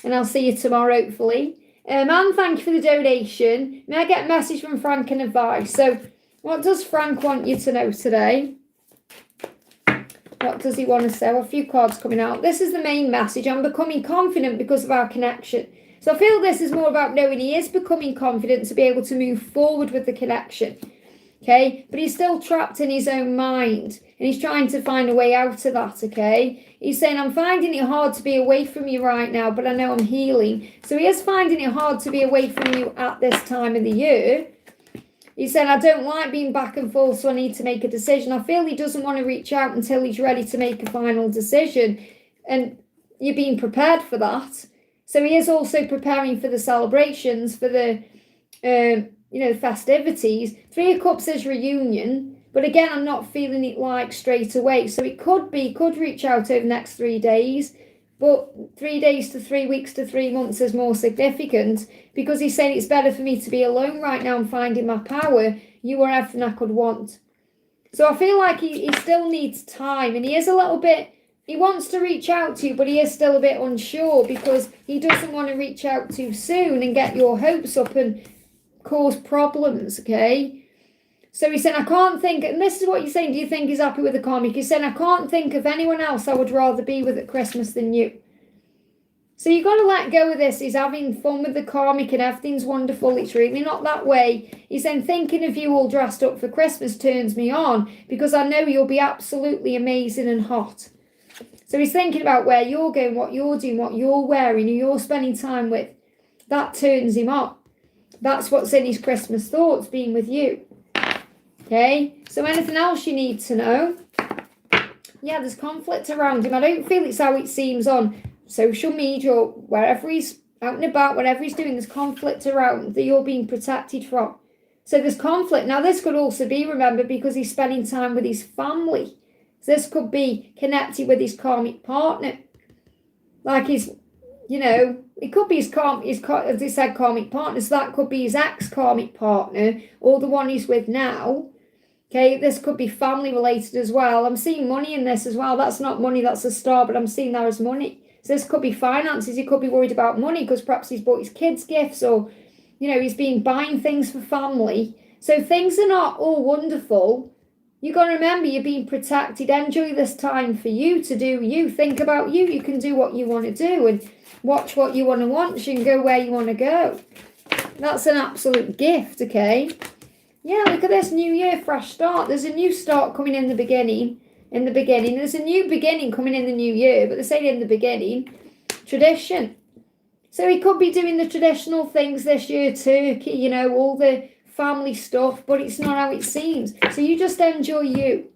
And I'll see you tomorrow, hopefully. And thank you for the donation. May I get a message from Frank and advice? So what does Frank want you to know today? What does he want to say? Well, a few cards coming out. This is the main message. I'm becoming confident because of our connection. So I feel this is more about knowing he is becoming confident to be able to move forward with the connection. Okay? But he's still trapped in his own mind. And he's trying to find a way out of that, okay? He's saying, I'm finding it hard to be away from you right now, but I know I'm healing. So he is finding it hard to be away from you at this time of the year. He's saying, I don't like being back and forth, so I need to make a decision. I feel he doesn't want to reach out until he's ready to make a final decision. And you're being prepared for that. So he is also preparing for the celebrations, for the, festivities. 3 of Cups is reunion. But again, I'm not feeling it like straight away. So it could reach out over the next 3 days. But 3 days to 3 weeks to 3 months is more significant because he's saying it's better for me to be alone right now and finding my power. You are everything I could want. So I feel like he still needs time and he is a little bit, he wants to reach out to you, but he is still a bit unsure because he doesn't want to reach out too soon and get your hopes up and cause problems, okay? So he's saying, I can't think, and this is what you're saying, do you think he's happy with the karmic? He's saying, I can't think of anyone else I would rather be with at Christmas than you. So you've got to let go of this. He's having fun with the karmic and everything's wonderful. It's really not that way. He's saying, thinking of you all dressed up for Christmas turns me on because I know you'll be absolutely amazing and hot. So he's thinking about where you're going, what you're doing, what you're wearing, who you're spending time with. That turns him on. That's what's in his Christmas thoughts, being with you. Okay, so anything else you need to know? Yeah, there's conflict around him. I don't feel it's how it seems on social media or wherever he's out and about, whatever he's doing, there's conflict around that you're being protected from. So there's conflict. Now, this could also be, remember, because he's spending time with his family. So this could be connected with his karmic partner. Like his, it could be as I said, karmic partner. So that could be his ex-karmic partner or the one he's with now. Okay, this could be family related as well. I'm seeing money in this as well. That's not money, that's a star, but I'm seeing that as money. So this could be finances. He could be worried about money because perhaps he's bought his kids gifts, or, you know, he's been buying things for family. So things are not all wonderful. You've got to remember you're being protected. Enjoy this time for you to do you. Think about you. You can do what you want to do and watch what you want to watch and go where you want to go. That's an absolute gift, okay? Yeah, look at this new year, fresh start. There's a new start coming in the beginning. There's a new beginning coming in the new year, but they say in the beginning, tradition. So he could be doing the traditional things this year, turkey, you know, all the family stuff, but it's not how it seems. So you just enjoy you.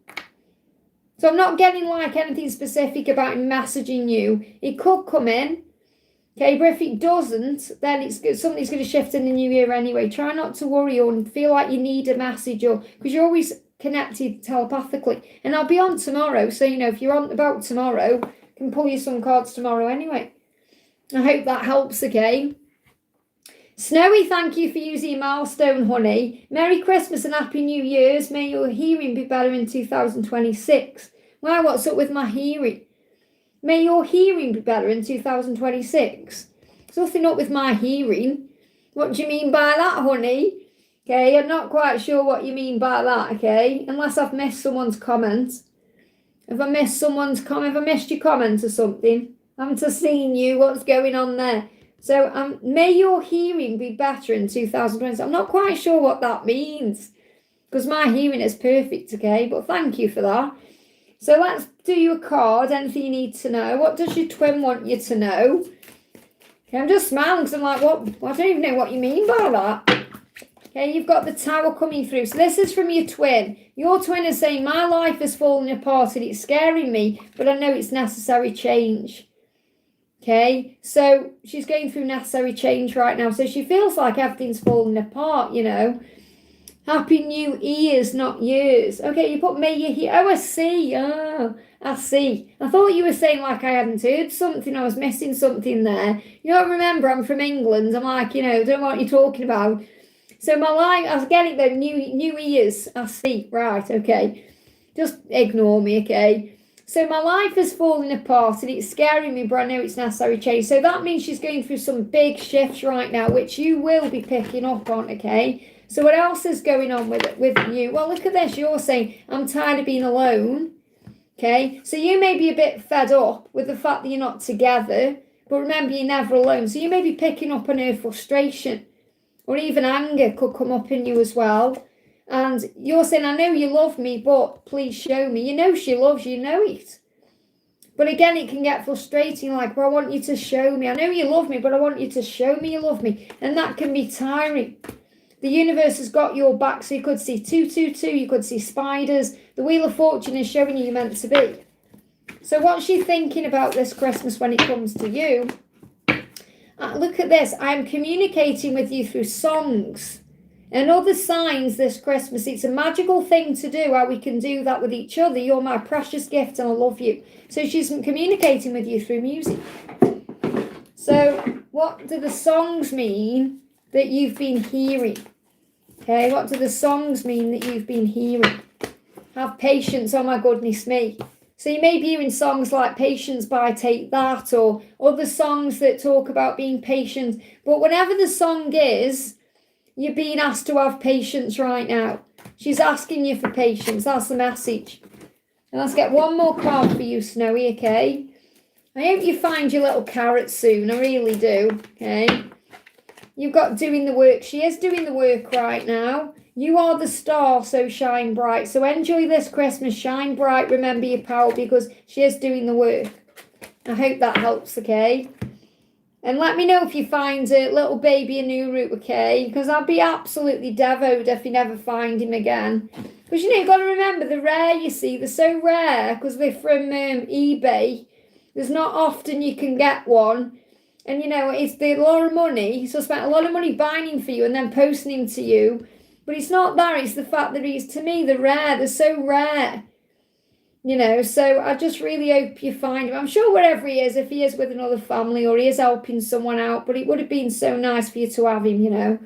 So I'm not getting like anything specific about him messaging you. It could come in, okay, but if it doesn't, then something's going to shift in the new year anyway. Try not to worry or feel like you need a message, or because you're always connected telepathically. And I'll be on tomorrow, so, you know, if you're on about tomorrow, I can pull you some cards tomorrow anyway. I hope that helps, okay? Snowy, thank you for using milestone, honey. Merry Christmas and Happy New Year's. May your hearing be better in 2026. Wow, what's up with my hearing? May your hearing be better in 2026. There's nothing up with my hearing. What do you mean by that, honey? Okay, I'm not quite sure what you mean by that, okay? Unless I've missed someone's comment. If I missed your comment or something, I haven't seen you, what's going on there? So may your hearing be better in 2020. I'm not quite sure what that means, because my hearing is perfect, okay? But thank you for that. So let's do you a card, anything you need to know. What does your twin want you to know? Okay, I'm just smiling because I'm like, what? I don't even know what you mean by that. Okay, you've got the Tower coming through. So this is from your twin. Your twin is saying, my life is falling apart and it's scaring me, but I know it's necessary change. Okay, so she's going through necessary change right now. So she feels like everything's falling apart, you know. Happy New Year's, not years. Okay, you put may you hear. Oh, I see. Oh, I see. I thought you were saying like I hadn't heard something. I was missing something there. You don't remember, I'm from England. I'm like, you know, don't know what you're talking about. So my life, I was getting the New Year's. I see. Right, okay. Just ignore me, okay. So my life is falling apart and it's scaring me, but I know it's necessary change. So that means she's going through some big shifts right now, which you will be picking up on, okay? So what else is going on with you? Well, look at this. You're saying, I'm tired of being alone, okay? So you may be a bit fed up with the fact that you're not together, but remember, you're never alone. So you may be picking up on her frustration, or even anger could come up in you as well. And you're saying, I know you love me, but please show me. You know she loves you, you know it. But again, it can get frustrating, like, well, I want you to show me. I know you love me, but I want you to show me you love me. And that can be tiring. The universe has got your back, so you could see 222, you could see spiders. The Wheel of Fortune is showing you you're meant to be. So what's she thinking about this Christmas when it comes to you? Look at this. I'm communicating with you through songs and other signs this Christmas. It's a magical thing to do, how we can do that with each other. You're my precious gift and I love you. So she's communicating with you through music. So what do the songs mean that you've been hearing? Okay, what do the songs mean that you've been hearing? Have patience, oh my goodness me. So you may be hearing songs like Patience by Take That, or other songs that talk about being patient. But whatever the song is, you're being asked to have patience right now. She's asking you for patience. That's the message. And let's get one more card for you, Snowy, okay? I hope you find your little carrot soon. I really do, okay? You've got doing the work. She is doing the work right now. You are the star, so shine bright. So enjoy this Christmas. Shine bright. Remember your power, because she is doing the work. I hope that helps, okay? And let me know if you find a little baby a new route, okay? Because I'll be absolutely devoted if you never find him again. Because, you know, you've got to remember, they're rare, you see. They're so rare because they're from eBay. There's not often you can get one. And, you know, it's a lot of money. So I spent a lot of money buying him for you and then posting him to you. But it's not that. It's the fact that he's, to me, they're rare. They're so rare. You know, so I just really hope you find him. I'm sure wherever he is, if he is with another family or he is helping someone out, but it would have been so nice for you to have him, you know.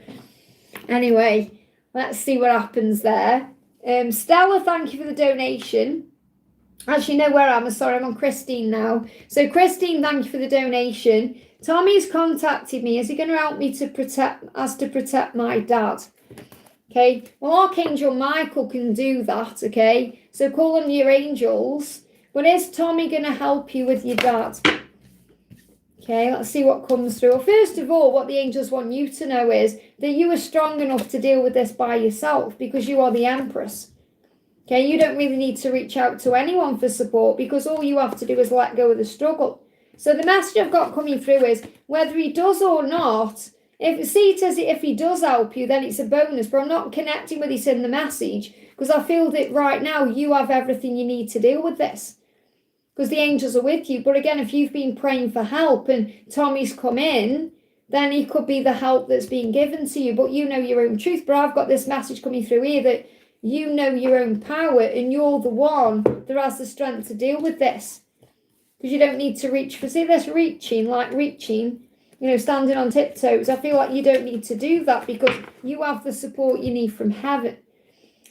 Anyway, let's see what happens there. Stella, thank you for the donation. Actually, no, where am I? Sorry, I'm on Christine now. So Christine, thank you for the donation. Tommy's contacted me. Is he going to help me to protect my dad? Okay, well, Archangel Michael can do that, okay? So call on your angels. But is Tommy going to help you with your dad? Okay, let's see what comes through. Well, first of all, what the angels want you to know is that you are strong enough to deal with this by yourself because you are the Empress. Okay, you don't really need to reach out to anyone for support because all you have to do is let go of the struggle. So the message I've got coming through is whether he does or not, if he does help you, then it's a bonus. But I'm not connecting with it in the message because I feel that right now you have everything you need to deal with this because the angels are with you. But again, if you've been praying for help and Tommy's come in, then he could be the help that's being given to you. But you know your own truth. But I've got this message coming through here that you know your own power and you're the one that has the strength to deal with this. Because you don't need to reach for, see this reaching, standing on tiptoes. I feel like you don't need to do that because you have the support you need from heaven.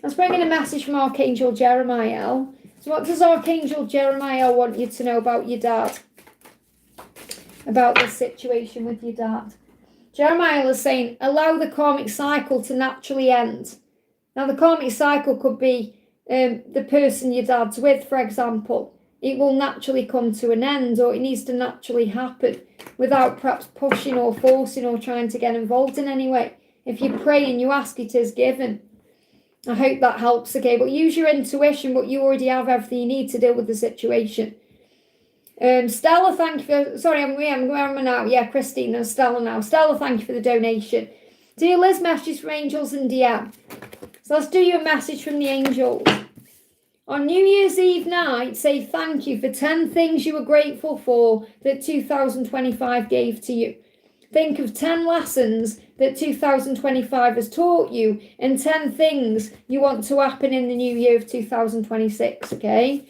Let's bring in a message from Archangel Jeremiah. So what does Archangel Jeremiah want you to know about your dad? About this situation with your dad? Jeremiah is saying, allow the karmic cycle to naturally end. Now, the karmic cycle could be the person your dad's with, for example. It will naturally come to an end, or it needs to naturally happen without perhaps pushing or forcing or trying to get involved in any way. If you pray and you ask, it is given. I hope that helps, okay? But use your intuition, but you already have everything you need to deal with the situation. Stella, thank you for... Sorry, where am I now? Yeah, Christine and Stella now. Stella, thank you for the donation. Dear Liz, messages from angels and DM. So let's do your message from the angels. On New Year's Eve night, say thank you for 10 things you were grateful for that 2025 gave to you. Think of 10 lessons that 2025 has taught you and 10 things you want to happen in the new year of 2026, okay?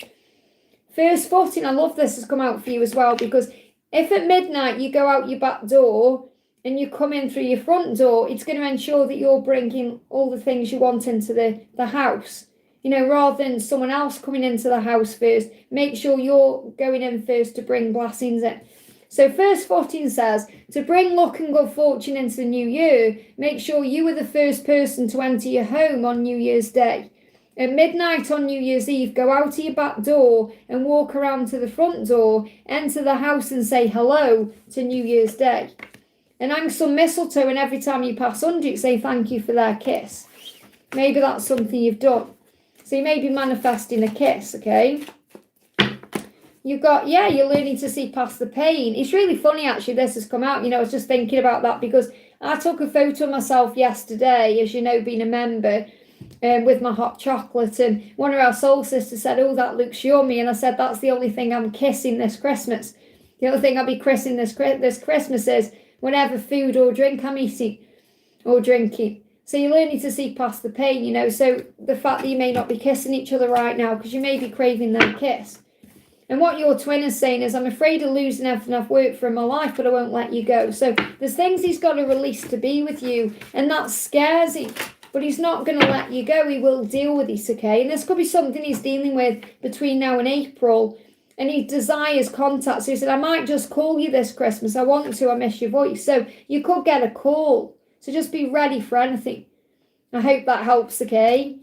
First footing, I love this, has come out for you as well because if at midnight you go out your back door and you come in through your front door, it's going to ensure that you're bringing all the things you want into the house. Rather than someone else coming into the house first, make sure you're going in first to bring blessings in. So first footing says, to bring luck and good fortune into the new year, make sure you are the first person to enter your home on New Year's Day. At midnight on New Year's Eve, go out to your back door and walk around to the front door, enter the house and say hello to New Year's Day. And hang some mistletoe, and every time you pass under it, say thank you for their kiss. Maybe that's something you've done. So you may be manifesting a kiss, okay? You've got, you're learning to see past the pain. It's really funny, actually, this has come out. I was just thinking about that because I took a photo of myself yesterday, as you know, being a member, with my hot chocolate. And one of our soul sisters said, oh, that looks yummy. And I said, that's the only thing I'm kissing this Christmas. The other thing I'll be kissing this Christmas is whatever food or drink I'm eating or drinking. So you're learning to see past the pain, So the fact that you may not be kissing each other right now because you may be craving their kiss. And what your twin is saying is, I'm afraid of losing everything I've worked for in my life, but I won't let you go. So there's things he's got to release to be with you, and that scares him. But he's not going to let you go. He will deal with it, okay? And this could be something he's dealing with between now and April. And he desires contact. So he said, I might just call you this Christmas. I want to. I miss your voice. So you could get a call. So just be ready for anything. I hope that helps, okay?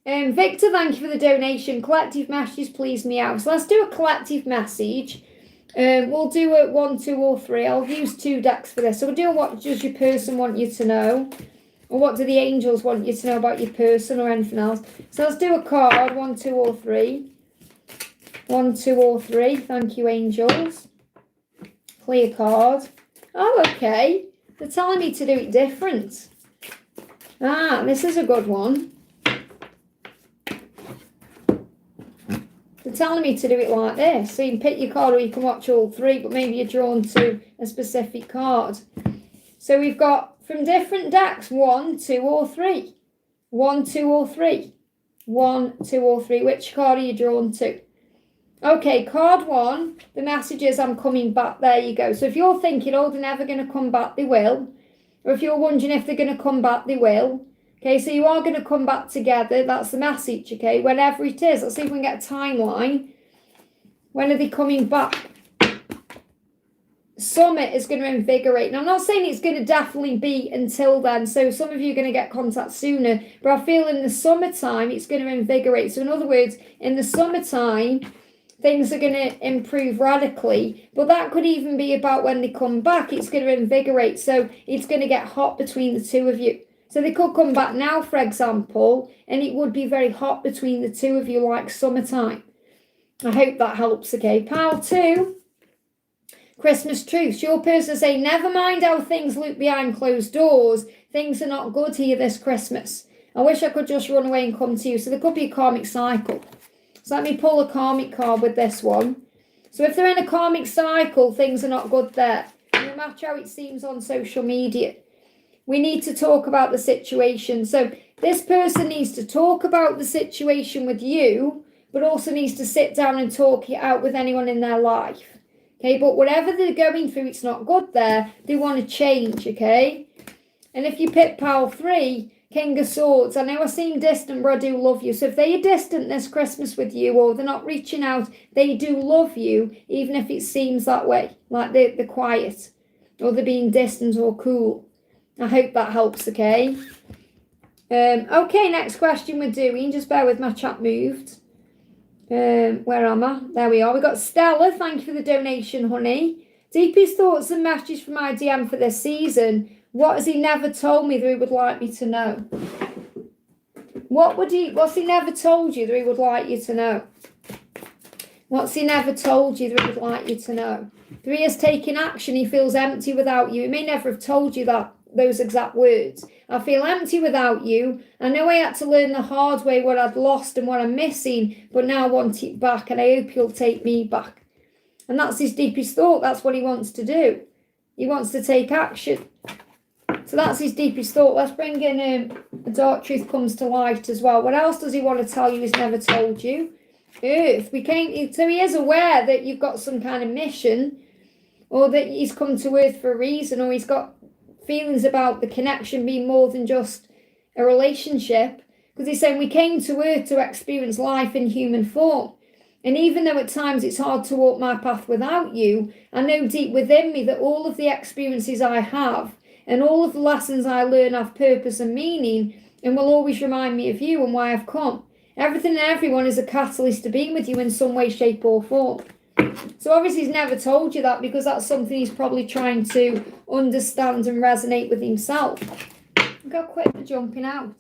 Victor, thank you for the donation. Collective messages please me out. So let's do a collective message. We'll do a 1, 2, or 3. I'll use 2 decks for this. So we'll do what does your person want you to know? Or what do the angels want you to know about your person or anything else? So let's do a card, 1, 2, or 3. 1, 2, or 3. Thank you, angels. Clear card. Oh, okay. They're telling me to do it different. This is a good one. They're telling me to do it like this. So you can pick your card or you can watch all 3, but maybe you're drawn to a specific card. So we've got from different decks, 1, 2, or 3. 1, 2, or 3. 1, 2, or 3. Which card are you drawn to? Okay, card 1, the message is I'm coming back. There you go. So if you're thinking, oh, they're never going to come back, they will. Or if you're wondering if they're going to come back, they will. Okay, so you are going to come back together. That's the message, okay? Whenever it is. Let's see if we can get a timeline. When are they coming back? Summer is going to invigorate. Now, I'm not saying it's going to definitely be until then. So some of you are going to get contact sooner. But I feel in the summertime, it's going to invigorate. So in other words, in the summertime, things are going to improve radically. But that could even be about when they come back. It's going to invigorate. So it's going to get hot between the two of you. So they could come back now, for example, and it would be very hot between the two of you like summertime. I hope that helps, okay? Pile 2. Christmas truths. Your person say, never mind how things look behind closed doors. Things are not good here this Christmas. I wish I could just run away and come to you. So there could be a karmic cycle. So let me pull a karmic card with this one. So if they're in a karmic cycle, things are not good there. No matter how it seems on social media. We need to talk about the situation. So this person needs to talk about the situation with you, but also needs to sit down and talk it out with anyone in their life. Okay, but whatever they're going through, it's not good there. They want to change, okay? And if you pick pile 3, King of Swords, I know I seem distant, but I do love you. So if they are distant this Christmas with you, or they're not reaching out, they do love you, even if it seems that way, like they're quiet, or they're being distant or cool. I hope that helps, okay? Okay, next question we're doing. Just bear with my chat moved. Where am I? There we are. We got Stella. Thank you for the donation, honey. Deepest thoughts and messages from my DM for this season. What has he never told me that he would like me to know? What's he never told you that he would like you to know? What's he never told you that he would like you to know? That he has taken action. He feels empty without you. He may never have told you those exact words. I feel empty without you. I know I had to learn the hard way what I'd lost and what I'm missing, but now I want it back, and I hope you'll take me back. And that's his deepest thought. That's what he wants to do. He wants to take action. So that's his deepest thought. Let's bring in a dark truth comes to light as well. What else does he want to tell you he's never told you? Earth. So he is aware that you've got some kind of mission, or that he's come to Earth for a reason, or he's got feelings about the connection being more than just a relationship, because he's saying we came to Earth to experience life in human form, and even though at times it's hard to walk my path without you, I know deep within me that all of the experiences I have and all of the lessons I learn have purpose and meaning, and will always remind me of you and why I've come. Everything and everyone is a catalyst to being with you in some way, shape or form. So obviously he's never told you that, because that's something he's probably trying to understand and resonate with himself. Look how quick they're jumping out.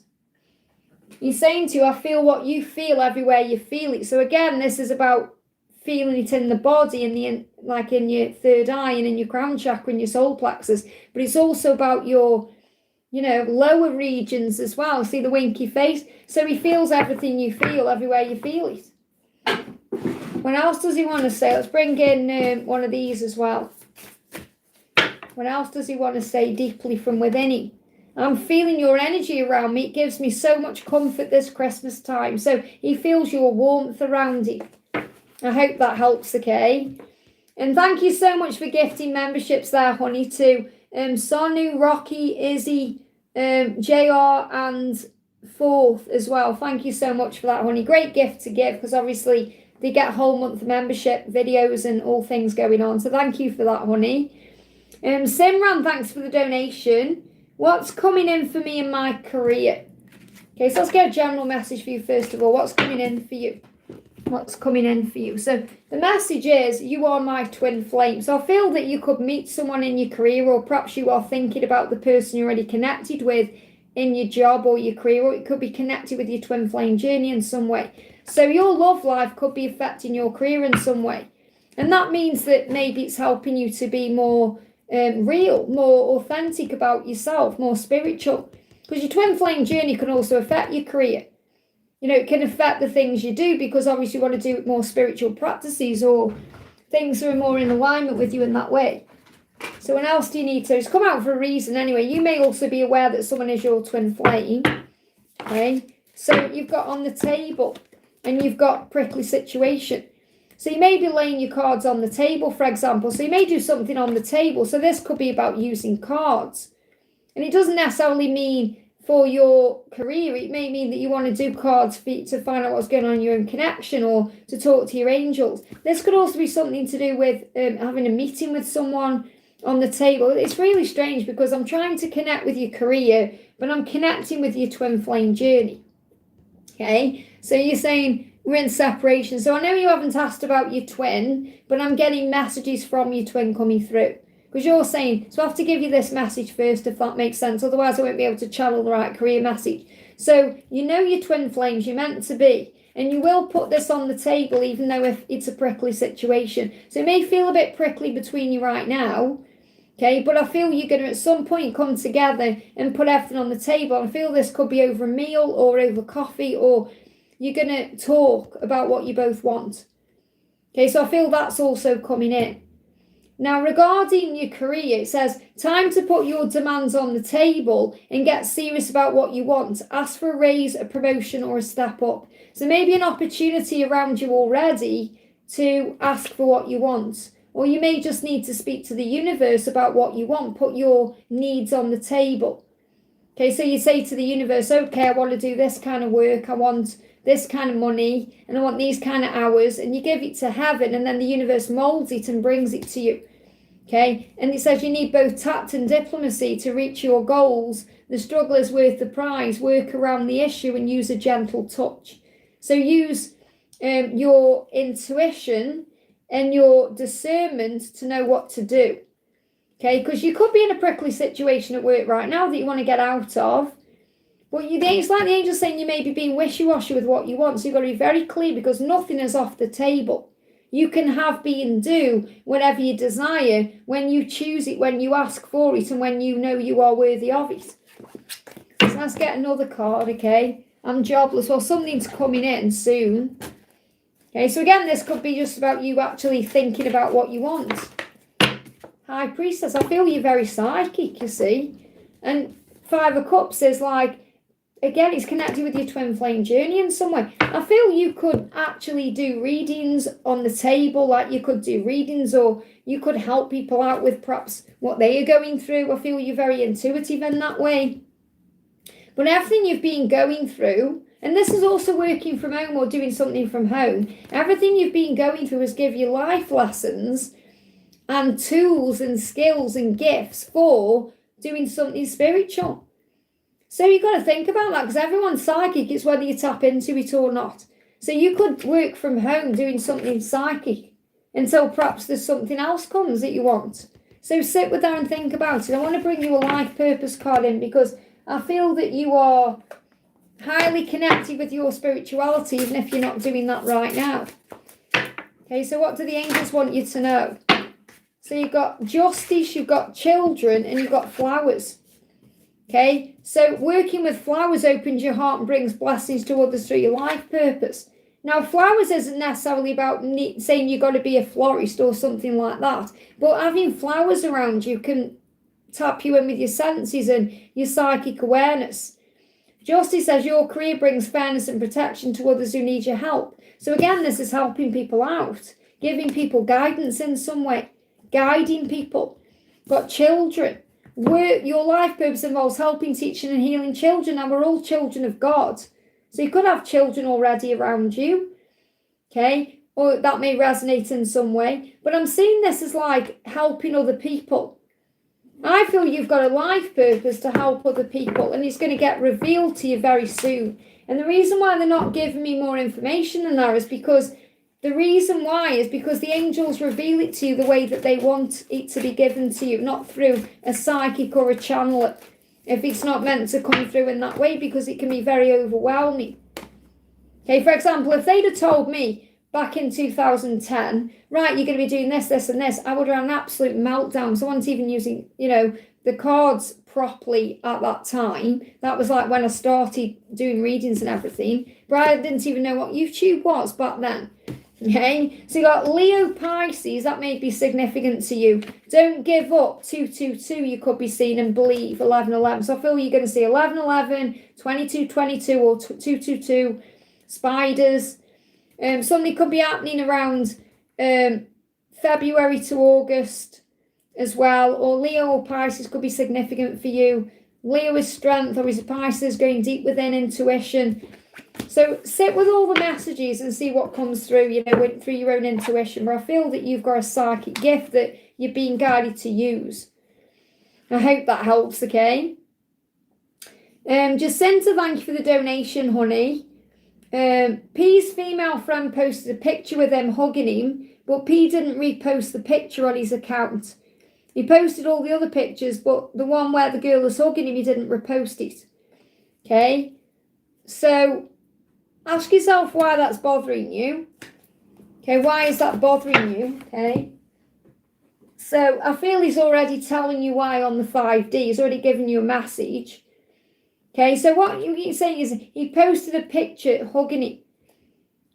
He's saying to you, I feel what you feel everywhere you feel it. So again, this is about feeling it in the body, like in your third eye and in your crown chakra and your solar plexus. But it's also about your, lower regions as well. See the winky face? So he feels everything you feel everywhere you feel it. What else does he want to say? Let's bring in one of these as well. What else does he want to say deeply from within him? I'm feeling your energy around me. It gives me so much comfort this Christmas time. So he feels your warmth around him. I hope that helps, okay? And thank you so much for gifting memberships there, honey, to Sonu, Rocky, Izzy, JR and Fourth as well. Thank you so much for that, honey. Great gift to give, because obviously they get a whole month of membership videos and all things going on. So thank you for that, honey. Simran, thanks for the donation. What's coming in for me in my career? Okay, so let's get a general message for you first of all. What's coming in for you? What's coming in for you? So the message is, you are my twin flame. So I feel that you could meet someone in your career, or perhaps you are thinking about the person you're already connected with in your job or your career, or it could be connected with your twin flame journey in some way. So your love life could be affecting your career in some way. And that means that maybe it's helping you to be more real, more authentic about yourself, more spiritual. Because your twin flame journey can also affect your career. It can affect the things you do, because obviously you want to do more spiritual practices or things that are more in alignment with you in that way. So what else do you need to? It's come out for a reason anyway. You may also be aware that someone is your twin flame. Okay? So you've got on the table, and you've got prickly situation. So you may be laying your cards on the table, for example. So you may do something on the table. So this could be about using cards. And it doesn't necessarily mean for your career. It may mean that you want to do cards to find out what's going on in your own connection, or to talk to your angels. This could also be something to do with having a meeting with someone on the table. It's really strange because I'm trying to connect with your career, but I'm connecting with your twin flame journey. Okay, so you're saying we're in separation. So I know you haven't asked about your twin, but I'm getting messages from your twin coming through. Because you're saying, so I have to give you this message first, if that makes sense. Otherwise, I won't be able to channel the right career message. So you know your twin flames, you're meant to be. And you will put this on the table, even though if it's a prickly situation. So it may feel a bit prickly between you right now. Okay, but I feel you're going to at some point come together and put everything on the table. I feel this could be over a meal or over coffee, or you're going to talk about what you both want. Okay, so I feel that's also coming in. Now, regarding your career, it says, time to put your demands on the table and get serious about what you want. Ask for a raise, a promotion, or a step up. So maybe an opportunity around you already to ask for what you want. Or you may just need to speak to the universe about what you want. Put your needs on the table. Okay, so you say to the universe, okay, I want to do this kind of work. I want this kind of money, and I want these kind of hours, and you give it to heaven, and then the universe molds it and brings it to you. Okay, and it says you need both tact and diplomacy to reach your goals. The struggle is worth the prize. Work around the issue and use a gentle touch. So use your intuition and your discernment to know what to do. Okay, because you could be in a prickly situation at work right now that you want to get out of. But it's like the angel's saying you may be being wishy-washy with what you want. So you've got to be very clear, because nothing is off the table. You can have, be, and do whatever you desire when you choose it, when you ask for it, and when you know you are worthy of it. So let's get another card, okay? I'm jobless. Well, something's coming in soon. Okay, so again, this could be just about you actually thinking about what you want. High Priestess, I feel you're very psychic, you see. And Five of Cups is like, again, it's connected with your twin flame journey in some way. I feel you could actually do readings on the table, like you could do readings, or you could help people out with perhaps what they are going through. I feel you're very intuitive in that way. But everything you've been going through, and this is also working from home or doing something from home, everything you've been going through has given you life lessons and tools and skills and gifts for doing something spiritual. So you've got to think about that, because everyone's psychic. It's whether you tap into it or not. So you could work from home doing something psychic until perhaps there's something else comes that you want. So sit with that and think about it. I want to bring you a life purpose card in, because I feel that you are highly connected with your spirituality, even if you're not doing that right now. Okay, so what do the angels want you to know? So you've got justice, you've got children, and you've got flowers. Okay, so working with flowers opens your heart and brings blessings to others through your life purpose. Now, flowers isn't necessarily about saying you've got to be a florist or something like that. But having flowers around you can tap you in with your senses and your psychic awareness. Justice says your career brings fairness and protection to others who need your help. So again, this is helping people out, giving people guidance in some way, guiding people. Got children. Your life purpose involves helping, teaching and healing children, and we're all children of God. So you could have children already around you, okay? Or that may resonate in some way. But I'm seeing this as like helping other people. I feel you've got a life purpose to help other people, and it's going to get revealed to you very soon. And the reason why they're not giving me more information than that is because the angels reveal it to you the way that they want it to be given to you, not through a psychic or a channeler, if it's not meant to come through in that way, because it can be very overwhelming. Okay, for example, if they'd have told me back in 2010, right, you're going to be doing this, this and this, I would have had an absolute meltdown. So I wasn't even using, the cards properly at that time. That was like when I started doing readings and everything. But I didn't even know what YouTube was back then. Okay, so you got Leo Pisces, that may be significant to you. Don't give up, 222 you could be seeing, and believe, 1111. So I feel you're going to see 1111, 2222 or 222, spiders. Something could be happening around February to August as well, or Leo or Pisces could be significant for you. Leo is strength, or is Pisces going deep within intuition? So sit with all the messages and see what comes through, you know, through your own intuition. But I feel that you've got a psychic gift that you're being guided to use. I hope that helps, okay? Jacinta, thank you for the donation, honey. P's female friend posted a picture with him hugging him, but P didn't repost the picture on his account. He posted all the other pictures, but the one where the girl was hugging him, he didn't repost it. Okay? So, ask yourself why that's bothering you. Okay, why is that bothering you? Okay? So, I feel he's already telling you why on the 5D. He's already given you a message. Okay, so what you're saying is he posted a picture hugging it.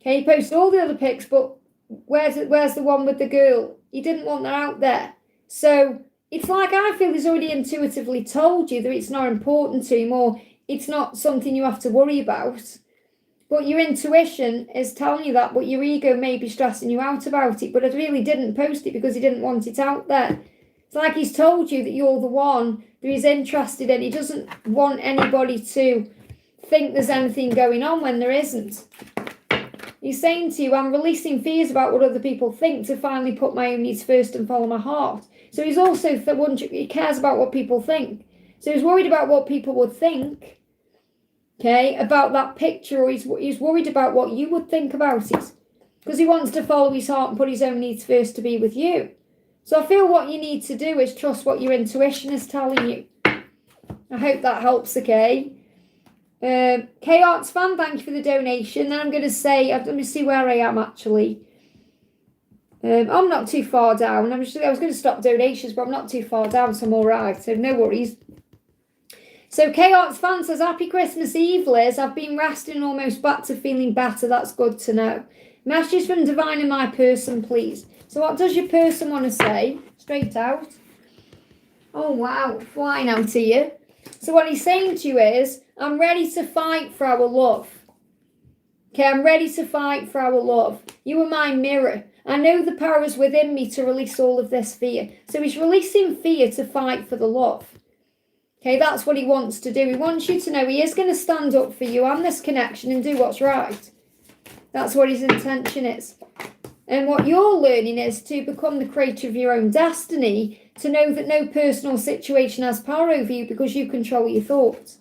Okay, he posted all the other pics, but where's the one with the girl? He didn't want that out there. So it's like I feel he's already intuitively told you that it's not important to him, or it's not something you have to worry about. But your intuition is telling you that, but your ego may be stressing you out about it. But I really didn't post it because he didn't want it out there. It's like he's told you that you're the one that he's interested in. He doesn't want anybody to think there's anything going on when there isn't. He's saying to you, I'm releasing fears about what other people think to finally put my own needs first and follow my heart. So he's also, he cares about what people think. So he's worried about what people would think, okay, about that picture, or he's worried about what you would think about it. Because he wants to follow his heart and put his own needs first to be with you. So I feel what you need to do is trust what your intuition is telling you. I hope that helps, okay? K-Arts fan, thank you for the donation. Then I'm going to say, let me see where I am actually. I'm not too far down. I was going to stop donations, but I'm not too far down, so I'm all right. So no worries. So K-Arts fan says, Happy Christmas Eve, Liz. I've been resting and almost back to feeling better. That's good to know. Message from Divine and my person, please. So what does your person want to say? Straight out. Oh, wow. Flying out to you. So what he's saying to you is, I'm ready to fight for our love. Okay, I'm ready to fight for our love. You are my mirror. I know the power is within me to release all of this fear. So he's releasing fear to fight for the love. Okay, that's what he wants to do. He wants you to know he is going to stand up for you and this connection and do what's right. That's what his intention is. And what you're learning is to become the creator of your own destiny, to know that no personal situation has power over you because you control your thoughts.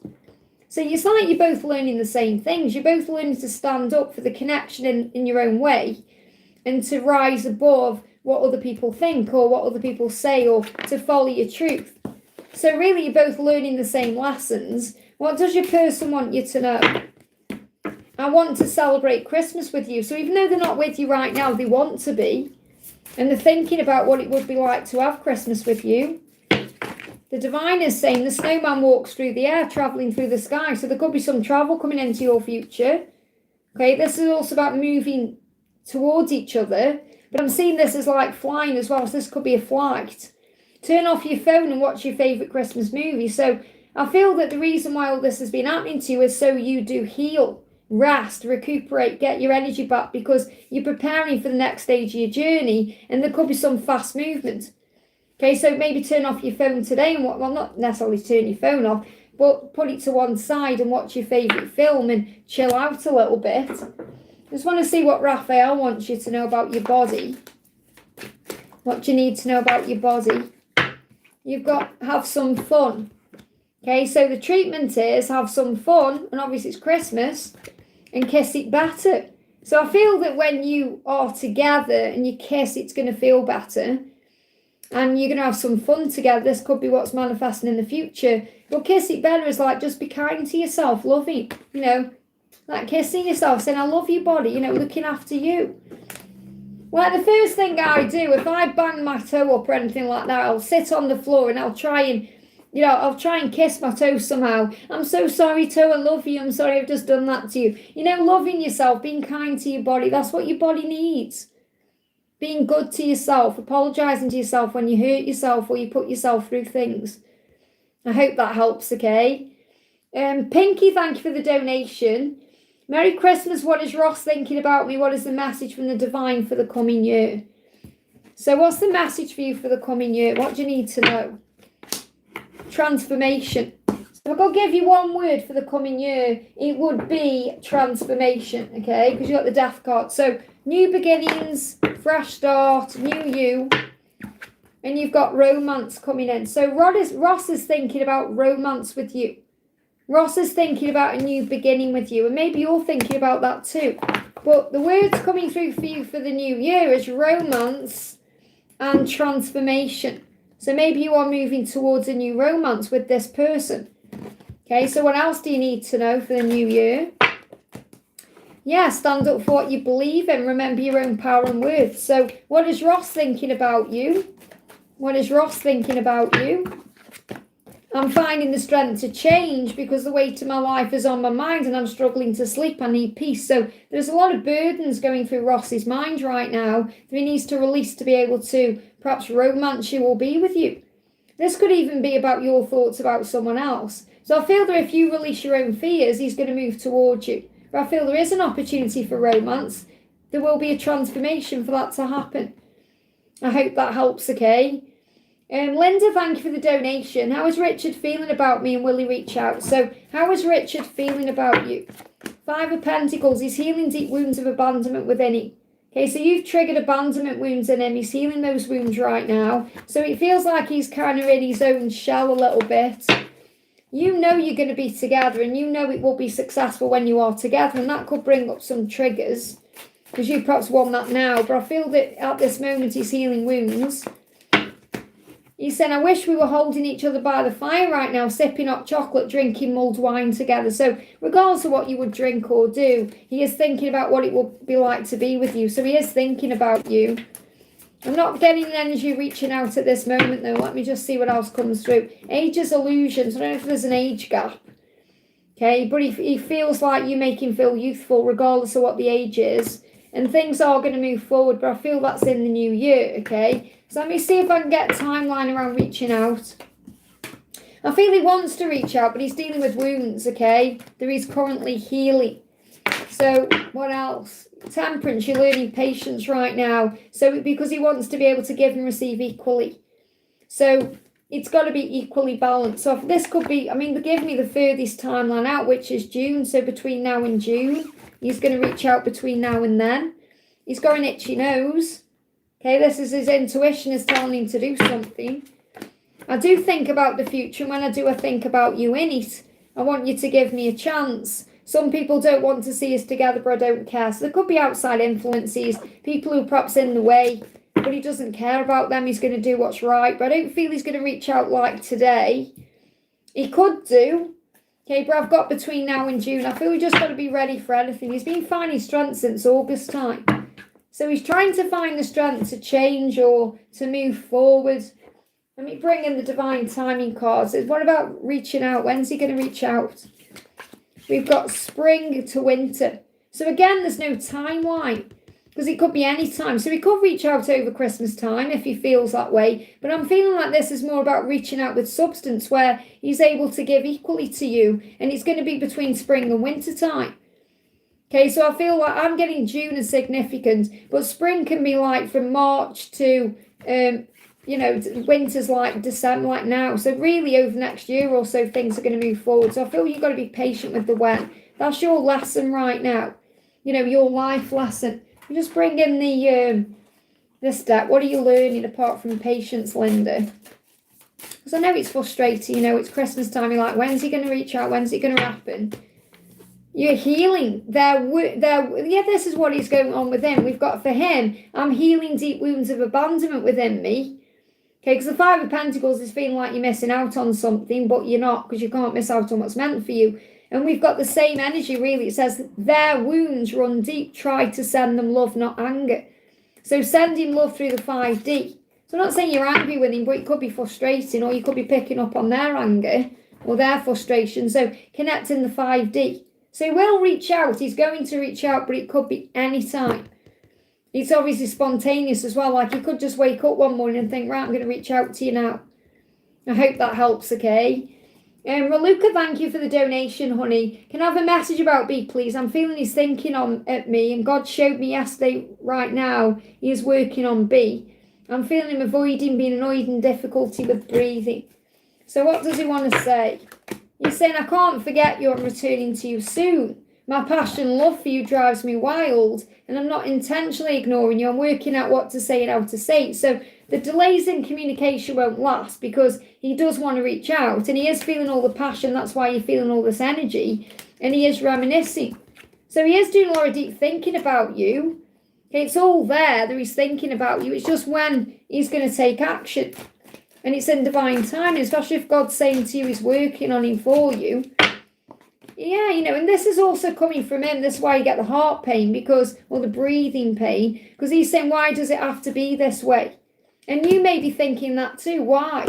So it's like you're both learning the same things. You're both learning to stand up for the connection in your own way and to rise above what other people think or what other people say, or to follow your truth. So really you're both learning the same lessons. What does your person want you to know? I want to celebrate Christmas with you. So even though they're not with you right now, they want to be. And they're thinking about what it would be like to have Christmas with you. The divine is saying the snowman walks through the air, travelling through the sky. So there could be some travel coming into your future. Okay, this is also about moving towards each other. But I'm seeing this as like flying as well. So this could be a flight. Turn off your phone and watch your favourite Christmas movie. So I feel that the reason why all this has been happening to you is so you do heal. Rest, recuperate, get your energy back, because you're preparing for the next stage of your journey and there could be some fast movement. Okay, so maybe turn off your phone today and well, not necessarily turn your phone off, but put it to one side and watch your favourite film and chill out a little bit. Just want to see what Raphael wants you to know about your body. What you need to know about your body. You've got have some fun. Okay, so the treatment is have some fun, and obviously it's Christmas, and kiss it better. So I feel that when you are together and you kiss, it's going to feel better. And you're going to have some fun together. This could be what's manifesting in the future. But kiss it better is like just be kind to yourself, loving, like kissing yourself, saying, I love your body, looking after you. Well, the first thing I do, if I bang my toe up or anything like that, I'll sit on the floor and I'll try and kiss my toe somehow. I'm so sorry, toe, I love you. I'm sorry I've just done that to you. Loving yourself, being kind to your body, that's what your body needs. Being good to yourself, apologising to yourself when you hurt yourself or you put yourself through things. I hope that helps, okay? Pinky, thank you for the donation. Merry Christmas. What is Ross thinking about me? What is the message from the divine for the coming year? So what's the message for you for the coming year? What do you need to know? Transformation. So So if I could give you one word for the coming year, it would be transformation, okay? Because you've got the death card. So new beginnings, fresh start, new you. And you've got romance coming in. So Ross is thinking about romance with you. Ross is thinking about a new beginning with you. And maybe you're thinking about that too. But the words coming through for you for the new year is romance and transformation. So maybe you are moving towards a new romance with this person. Okay, so what else do you need to know for the new year? Yeah, stand up for what you believe in. Remember your own power and worth. So what is Ross thinking about you? What is Ross thinking about you? I'm finding the strength to change because the weight of my life is on my mind and I'm struggling to sleep. I need peace. So there's a lot of burdens going through Ross's mind right now that he needs to release to be able to perhaps romance you or be with you. This could even be about your thoughts about someone else. So I feel that if you release your own fears, he's going to move towards you. But I feel there is an opportunity for romance. There will be a transformation for that to happen. I hope that helps, okay? Linda, thank you for the donation. How is Richard feeling about me and will he reach out? So how is Richard feeling about you? 5 of Pentacles, he's healing deep wounds of abandonment within him. Okay, so you've triggered abandonment wounds in him. He's healing those wounds right now. So it feels like he's kind of in his own shell a little bit. You know you're going to be together and you know it will be successful when you are together. And that could bring up some triggers because you perhaps want that now. But I feel that at this moment he's healing wounds. He said, I wish we were holding each other by the fire right now, sipping hot chocolate, drinking mulled wine together. So regardless of what you would drink or do, he is thinking about what it will be like to be with you. So he is thinking about you. I'm not getting an energy reaching out at this moment, though. Let me just see what else comes through. Age is illusions. I don't know if there's an age gap. Okay, but he feels like you make him feel youthful regardless of what the age is. And things are going to move forward, but I feel that's in the new year, okay? So let me see if I can get a timeline around reaching out. I feel he wants to reach out, but he's dealing with wounds, okay? That he's currently healing. So what else? Temperance, you're learning patience right now. So because he wants to be able to give and receive equally. So it's got to be equally balanced. So this could be, I mean, they give me the furthest timeline out, which is June. So between now and June, he's going to reach out between now and then. He's got an itchy nose. Okay, this is his intuition is telling him to do something. I do think about the future, and when I do, I think about you in it. I want you to give me a chance. Some people don't want to see us together, but I don't care. So there could be outside influences, people who are perhaps in the way, but he doesn't care about them. He's going to do what's right, but I don't feel he's going to reach out like today. He could do. Okay, but I've got between now and June. I feel we just got to be ready for anything. He's been finding strength since August time. So he's trying to find the strength to change or to move forward. Let me bring in the divine timing cards. What about reaching out? When's he going to reach out? We've got spring to winter. So again, there's no timeline because it could be any time. So he could reach out over Christmas time if he feels that way. But I'm feeling like this is more about reaching out with substance where he's able to give equally to you. And it's going to be between spring and winter time. Okay, so I feel like I'm getting June as significant, but spring can be like from March to, winter's like December, like now. So really over the next year or so, things are going to move forward. So I feel you've got to be patient with the when. That's your lesson right now. Your life lesson. You just bring in this deck. What are you learning apart from patience, Linda? Because I know it's frustrating, it's Christmas time. You're like, when's he going to reach out? When's it going to happen? You're healing. This is what is going on with him. We've got for him, I'm healing deep wounds of abandonment within me. Okay, because the 5 of Pentacles is feeling like you're missing out on something, but you're not because you can't miss out on what's meant for you. And we've got the same energy, really. It says, their wounds run deep. Try to send them love, not anger. So send him love through the 5D. So I'm not saying you're angry with him, but it could be frustrating, or you could be picking up on their anger or their frustration. So connecting the 5D. So he will reach out. He's going to reach out, but it could be any time. It's obviously spontaneous as well. Like he could just wake up one morning and think, right, I'm going to reach out to you now. I hope that helps, okay? Raluca, thank you for the donation, honey. Can I have a message about B, please? I'm feeling he's thinking at me, and God showed me yesterday, right now, he is working on B. I'm feeling him avoiding being annoyed and difficulty with breathing. So what does he want to say? You're saying, I can't forget you, I'm returning to you soon. My passion and love for you drives me wild, and I'm not intentionally ignoring you. I'm working out what to say and how to say it. So the delays in communication won't last because he does want to reach out, and he is feeling all the passion. That's why you're feeling all this energy, and he is reminiscing. So he is doing a lot of deep thinking about you. Okay, it's all there that he's thinking about you. It's just when he's going to take action. And it's in divine timing, especially if God's saying to you he's working on him for you. Yeah, and this is also coming from him. This is why you get the heart pain or the breathing pain, because he's saying, why does it have to be this way? And you may be thinking that too, why?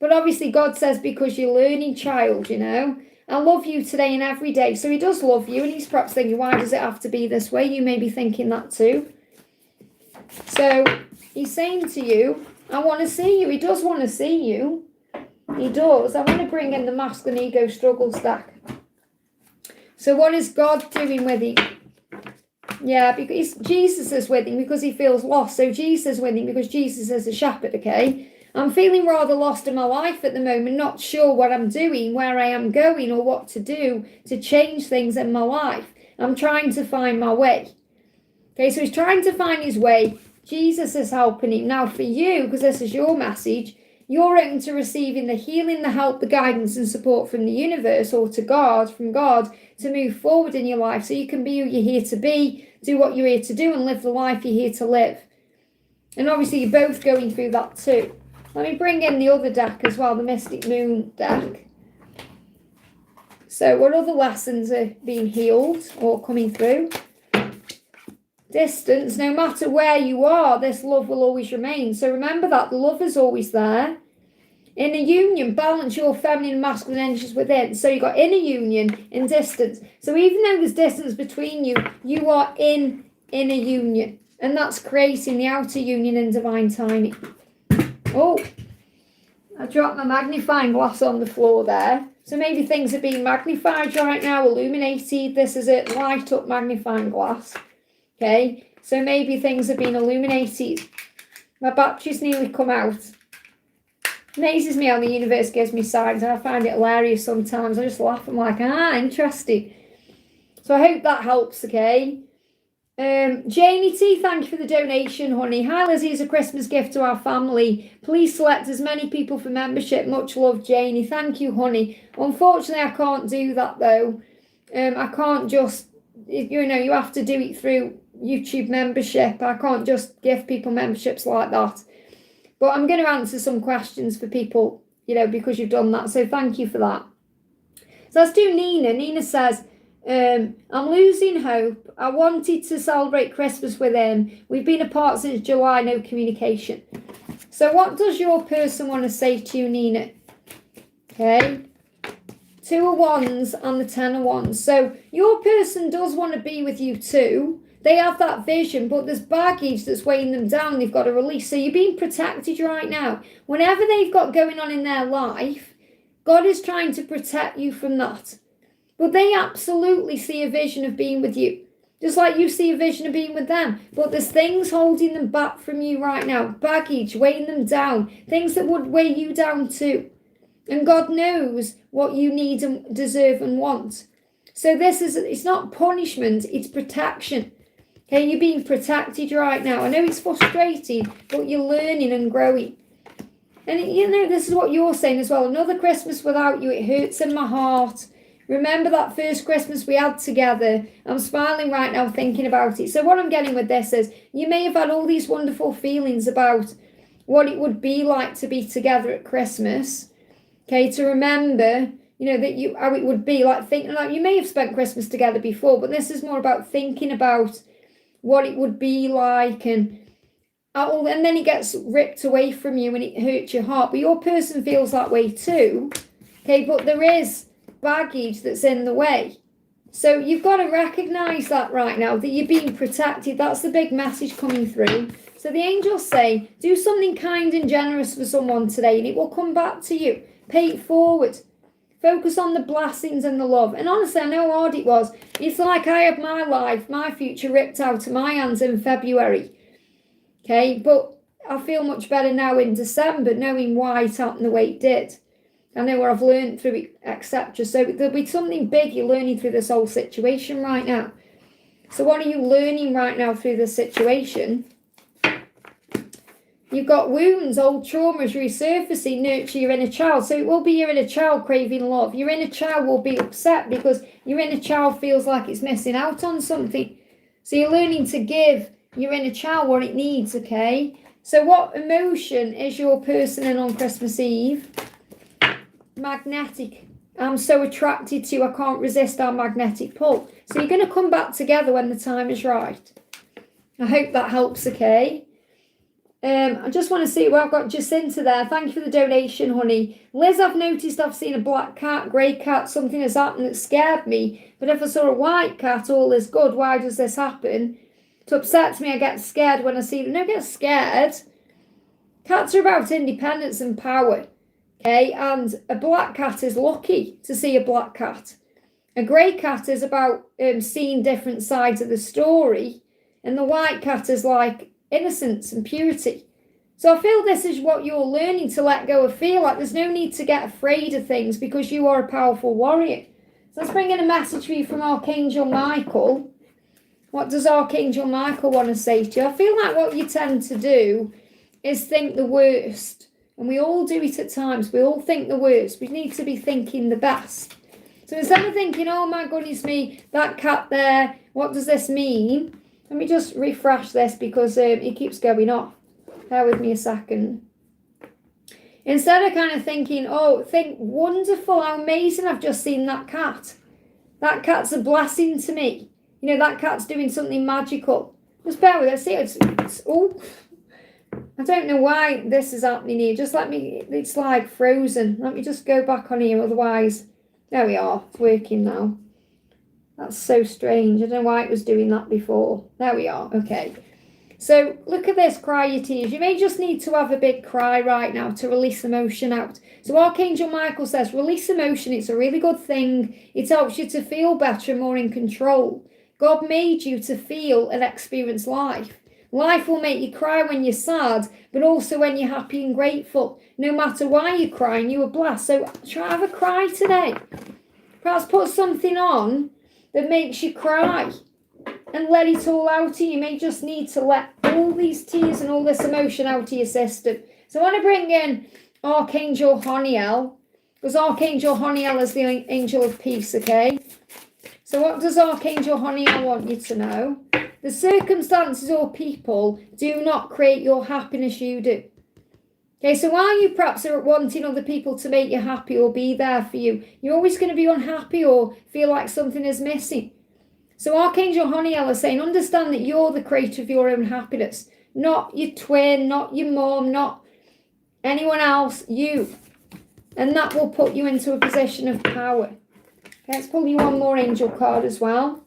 But obviously God says, because you're learning, child, I love you today and every day. So he does love you, and he's perhaps thinking, why does it have to be this way? You may be thinking that too. So he's saying to you, I want to see you. He does want to see you. He does. I want to bring in the masculine ego struggle stack. So what is God doing with him? Yeah, because Jesus is with him because he feels lost. So Jesus is with him because Jesus is a shepherd, okay? I'm feeling rather lost in my life at the moment, not sure what I'm doing, where I am going, or what to do to change things in my life. I'm trying to find my way. Okay, so he's trying to find his way. Jesus is helping him. Now for you, because this is your message, you're open to receiving the healing, the help, the guidance and support from the universe or from God to move forward in your life so you can be who you're here to be, do what you're here to do and live the life you're here to live. And obviously you're both going through that too. Let me bring in the other deck as well, the Mystic Moon deck. So what other lessons are being healed or coming through? Distance, no matter where you are, this love will always remain. So remember that the love is always there. In a union, balance your feminine and masculine energies within. So you've got inner union and distance. So even though there's distance between you, you are in inner union. And that's creating the outer union in divine timing. Oh, I dropped my magnifying glass on the floor there. So maybe things are being magnified right now, illuminated. This is a light up magnifying glass. Okay, so maybe things have been illuminated. My battery's nearly come out. Amazes me how the universe gives me signs, and I find it hilarious sometimes. I just laugh. I'm like, interesting. So I hope that helps, okay? Janie T, thank you for the donation, honey. Hi, Lizzie, is a Christmas gift to our family. Please select as many people for membership. Much love, Janie. Thank you, honey. Unfortunately, I can't do that, though. I can't just, you have to do it through YouTube membership. I can't just give people memberships like that. But I'm going to answer some questions for people, because you've done that. So thank you for that. So let's do Nina. Nina says, I'm losing hope. I wanted to celebrate Christmas with him. We've been apart since July, no communication. So what does your person want to say to you, Nina? Okay. 2 of Wands and the 10 of Wands. So your person does want to be with you too. They have that vision, but there's baggage that's weighing them down. They've got to release. So you're being protected right now. Whenever they've got going on in their life, God is trying to protect you from that. But they absolutely see a vision of being with you. Just like you see a vision of being with them. But there's things holding them back from you right now. Baggage, weighing them down. Things that would weigh you down too. And God knows what you need and deserve and want. So it's not punishment, it's protection. Okay, you're being protected right now. I know it's frustrating, but you're learning and growing. And this is what you're saying as well. Another Christmas without you, it hurts in my heart. Remember that first Christmas we had together? I'm smiling right now thinking about it. So what I'm getting with this is, you may have had all these wonderful feelings about what it would be like to be together at Christmas. Okay, to remember, that how it would be like thinking, like you may have spent Christmas together before, but this is more about thinking about what it would be like, and then it gets ripped away from you and it hurts your heart. But your person feels that way too. Okay, but there is baggage that's in the way. So you've got to recognize that right now, that you're being protected. That's the big message coming through. So the angels say, do something kind and generous for someone today and it will come back to you. Pay it forward. Focus on the blessings and the love. And honestly, I know how hard it was. It's like I had my life, my future ripped out of my hands in February. Okay, but I feel much better now in December, knowing why it happened the way it did. I know what I've learned through it, etc. So there'll be something big you're learning through this whole situation right now. So what are you learning right now through this situation? You've got wounds, old traumas resurfacing, nurture your inner child. So it will be your inner child craving love. Your inner child will be upset because your inner child feels like it's missing out on something. So you're learning to give your inner child what it needs, okay? So what emotion is your person in on Christmas Eve? Magnetic. I'm so attracted to you, I can't resist our magnetic pull. So you're going to come back together when the time is right. I hope that helps, okay? I just want to see, well, I've got Jacinta there. Thank you for the donation, honey. Liz, I've noticed I've seen a black cat, grey cat, something has happened that scared me. But if I saw a white cat, all is good. Why does this happen? It upsets me, I get scared when I see them. Don't get scared. Cats are about independence and power. Okay, and a black cat is lucky to see a black cat. A grey cat is about seeing different sides of the story. And the white cat is like innocence and purity. So I feel this is what you're learning to let go of fear. Like there's no need to get afraid of things because you are a powerful warrior. So let's bring in a message for you from Archangel Michael. What does Archangel Michael want to say to you? I feel like what you tend to do is think the worst. And we all do it at times. We all think the worst. We need to be thinking the best. So instead of thinking, oh my goodness me, that cat there, what does this mean? Let me just refresh this because it keeps going off. Bear with me a second. Instead of kind of thinking, oh, think wonderful, how amazing, I've just seen that cat. That cat's a blessing to me. You know, that cat's doing something magical. Just bear with it. See, it's oh, I don't know why this is happening here. Just let me, it's like frozen. Let me just go back on here, otherwise. There we are, it's working now. That's so strange. I don't know why it was doing that before. There we are. Okay. So look at this, cry your tears. You may just need to have a big cry right now to release emotion out. So Archangel Michael says, release emotion. It's a really good thing. It helps you to feel better and more in control. God made you to feel and experience life. Life will make you cry when you're sad, but also when you're happy and grateful. No matter why you're crying, you are blessed. So try have a cry today. Perhaps put something on that makes you cry and let it all out of you. You may just need to let all these tears and all this emotion out of your system. So I want to bring in Archangel Honiel, because Archangel Honiel is the angel of peace, okay? So what does Archangel Honiel want you to know? The circumstances or people do not create your happiness, you do. Okay, so while you perhaps are wanting other people to make you happy or be there for you, you're always going to be unhappy or feel like something is missing. So Archangel Honiel is saying, understand that you're the creator of your own happiness. Not your twin, not your mum, not anyone else, you. And that will put you into a position of power. Okay, let's pull you one more angel card as well.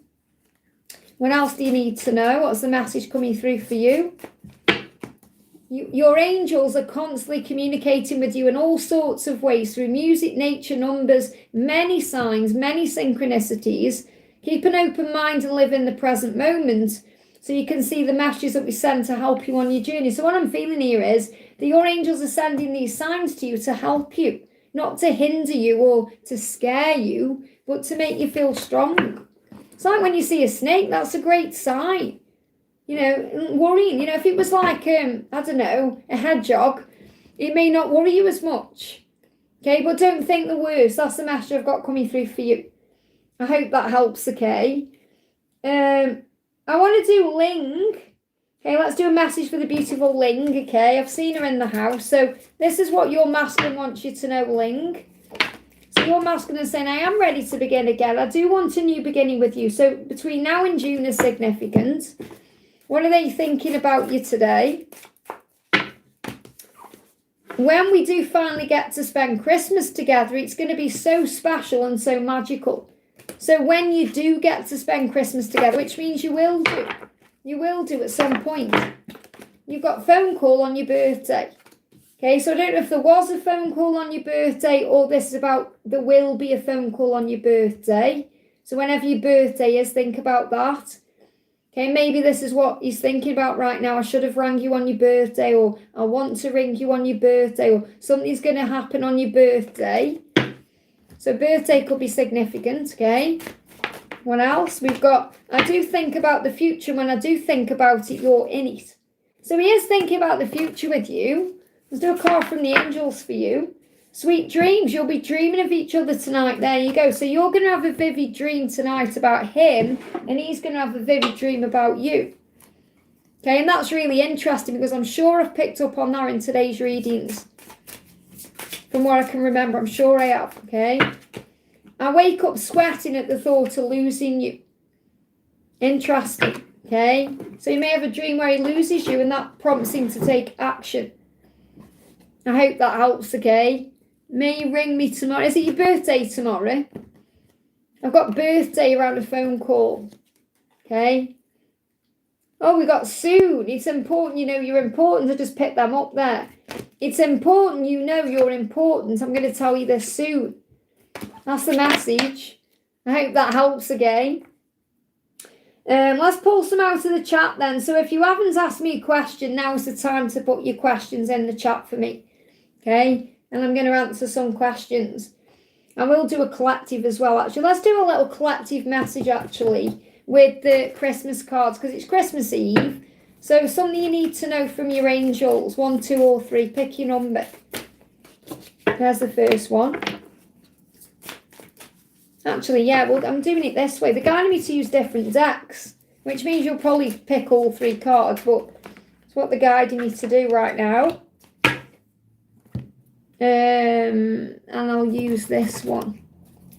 What else do you need to know? What's the message coming through for you? Your angels are constantly communicating with you in all sorts of ways through music, nature, numbers, many signs, many synchronicities. Keep an open mind and live in the present moment so you can see the messages that we send to help you on your journey. So what I'm feeling here is that your angels are sending these signs to you to help you, not to hinder you or to scare you, but to make you feel strong. It's like when you see a snake, that's a great sign. You know, worrying, you know, if it was like, I don't know, a hedgehog, it may not worry you as much. Okay, but don't think the worst. That's the message I've got coming through for you. I hope that helps, okay? I want to do Ling. Okay, let's do a message for the beautiful Ling, okay? I've seen her in the house. So this is what your masculine wants you to know, Ling. So your masculine is saying, I am ready to begin again. I do want a new beginning with you. So between now and June is significant. What are they thinking about you today? When we do finally get to spend Christmas together, it's going to be so special and so magical. So when you do get to spend Christmas together, which means you will do at some point, you've got a phone call on your birthday. Okay, so I don't know if there was a phone call on your birthday or this is about there will be a phone call on your birthday. So whenever your birthday is, think about that. Okay, maybe this is what he's thinking about right now. I should have rang you on your birthday, or I want to ring you on your birthday, or something's going to happen on your birthday. So birthday could be significant, okay? What else? We've got, I do think about the future. When I do think about it, you're in it. So he is thinking about the future with you. Let's do a card from the angels for you. Sweet dreams. You'll be dreaming of each other tonight. There you go. So you're going to have a vivid dream tonight about him, and he's going to have a vivid dream about you. Okay, and that's really interesting because I'm sure I've picked up on that in today's readings. From what I can remember, I'm sure I have, okay? I wake up sweating at the thought of losing you. Interesting, okay? So you may have a dream where he loses you and that prompts him to take action. I hope that helps, okay? May you ring me tomorrow. Is it your birthday tomorrow? I've got birthday around a phone call, okay? Oh, we got soon. It's important, you know you're important. I just picked them up there. It's important, you know you're important. I'm going to tell you this soon. That's the message. I hope that helps again. Let's pull some out of the chat then. So if you haven't asked me a question, now's the time to put your questions in the chat for me. Okay? And I'm going to answer some questions. I will do a collective as well, actually. Let's do a little collective message, actually, with the Christmas cards, because it's Christmas Eve. So something you need to know from your angels. 1, 2, or 3. Pick your number. There's the first one. Actually, yeah, well, I'm doing it this way. They're guiding me to use different decks, which means you'll probably pick all 3 cards, but it's what they're guiding me to do right now. And I'll use this one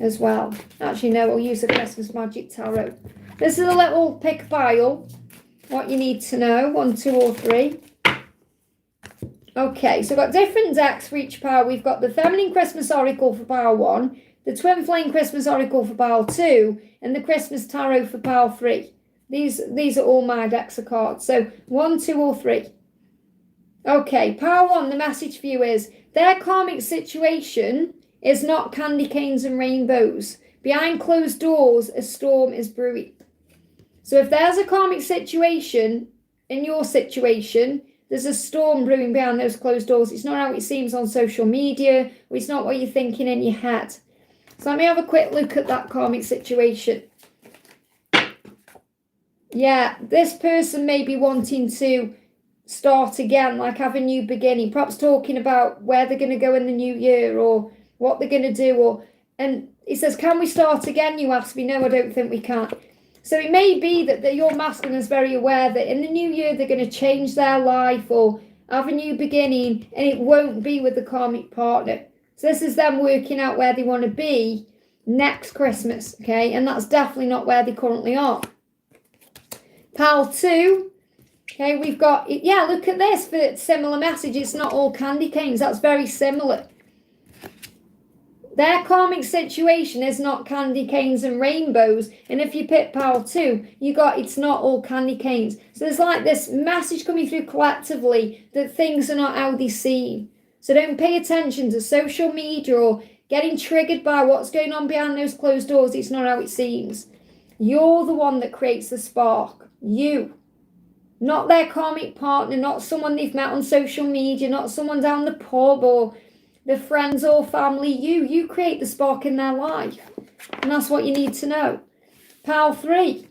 as well. Actually, no, I'll use the Christmas Magic Tarot. This is a little pick pile. What you need to know. 1, 2, or 3. Okay, so we've got different decks for each pile. We've got the Feminine Christmas Oracle for pile 1, the Twin Flame Christmas Oracle for pile 2, and the Christmas Tarot for pile 3. These are all my decks of cards. So 1, 2, or 3. Okay, pile 1, the message for you is, their karmic situation is not candy canes and rainbows. Behind closed doors, a storm is brewing. So if there's a karmic situation in your situation, there's a storm brewing behind those closed doors. It's not how it seems on social media, or it's not what you're thinking in your head. So let me have a quick look at that karmic situation. Yeah, this person may be wanting to start again, like have a new beginning, perhaps talking about where they're going to go in the new year or what they're going to do. And it says, can we start again, you ask me? No, I don't think we can. So it may be that your masculine is very aware that in the new year they're going to change their life or have a new beginning, and it won't be with the karmic partner. So this is them working out where they want to be next Christmas, okay? And that's definitely not where they currently are. Pile 2, okay, we've got, yeah, look at this for similar message. It's not all candy canes. That's very similar. Their karmic situation is not candy canes and rainbows. And if you pick pile 2, you got it's not all candy canes. So there's like this message coming through collectively that things are not how they seem. So don't pay attention to social media or getting triggered by what's going on behind those closed doors. It's not how it seems. You're the one that creates the spark. You. Not their karmic partner, not someone they've met on social media, not someone down the pub or the friends or family. You create the spark in their life. And that's what you need to know. Pile 3.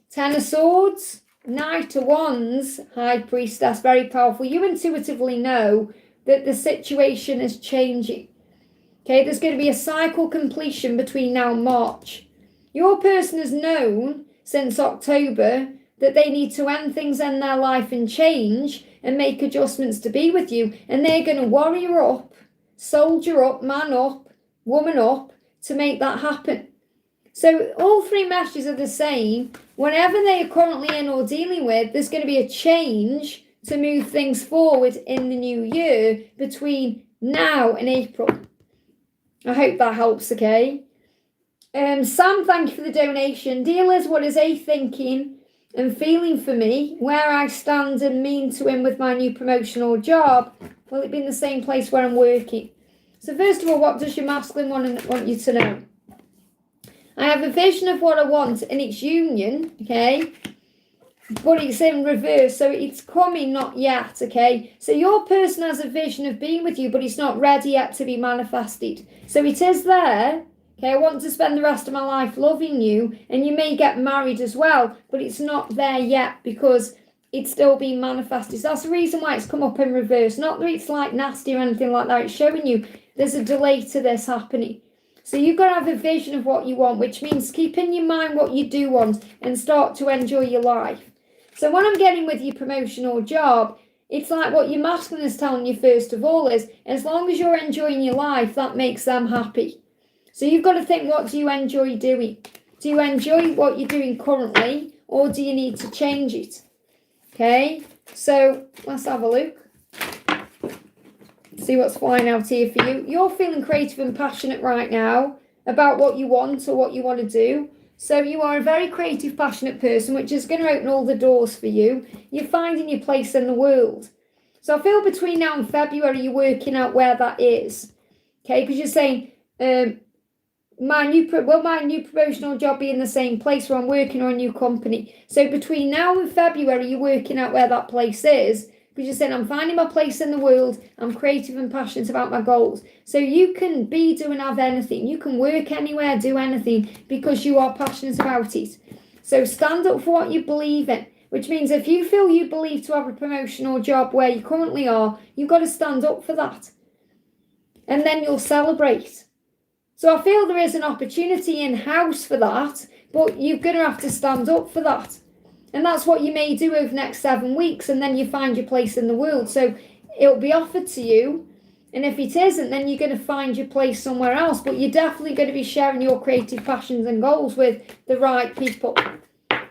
10 of Swords, Knight of Wands, High Priestess, very powerful. You intuitively know that the situation is changing. Okay, there's going to be a cycle completion between now and March. Your person has known since October that they need to end things in their life and change and make adjustments to be with you. And they're going to warrior up, soldier up, man up, woman up to make that happen. So all 3 messages are the same. Whatever they are currently in or dealing with, there's going to be a change to move things forward in the new year between now and April. I hope that helps, okay? Sam, thank you for the donation. Dear Liz, what is A thinking and feeling for me, where I stand and mean to him with my new promotion or job? Will it be in the same place where I'm working? So first of all, what does your masculine want you to know? I have a vision of what I want and its union, okay? but it's in reverse, so it's coming, not yet, okay? So your person has a vision of being with you, but it's not ready yet to be manifested. So it is there, okay? I want to spend the rest of my life loving you, and you may get married as well, but it's not there yet because it's still being manifested. So that's the reason why it's come up in reverse. Not that it's like nasty or anything like that. It's showing you there's a delay to this happening. So you've got to have a vision of what you want, which means keep in your mind what you do want and start to enjoy your life. So when I'm getting with your promotion or job, it's like what your masculine is telling you first of all is, as long as you're enjoying your life, that makes them happy. So you've got to think, what do you enjoy doing? Do you enjoy what you're doing currently, or do you need to change it? Okay, so let's have a look. See what's flying out here for you. You're feeling creative and passionate right now about what you want or what you want to do. So you are a very creative, passionate person, which is going to open all the doors for you. You're finding your place in the world. So I feel between now and February, you're working out where that is. Okay, because you're saying, my new promotional job be in the same place where I'm working, or a new company? So between now and February, you're working out where that place is. Because you're saying, I'm finding my place in the world, I'm creative and passionate about my goals. So you can be, do and have anything. You can work anywhere, do anything, because you are passionate about it. So stand up for what you believe in, which means if you feel you believe to have a promotion or job where you currently are, you've got to stand up for that. And then you'll celebrate. So I feel there is an opportunity in-house for that, but you're going to have to stand up for that. And that's what you may do over the next 7 weeks, and then you find your place in the world. So it'll be offered to you, and if it isn't, then you're going to find your place somewhere else. But you're definitely going to be sharing your creative passions and goals with the right people.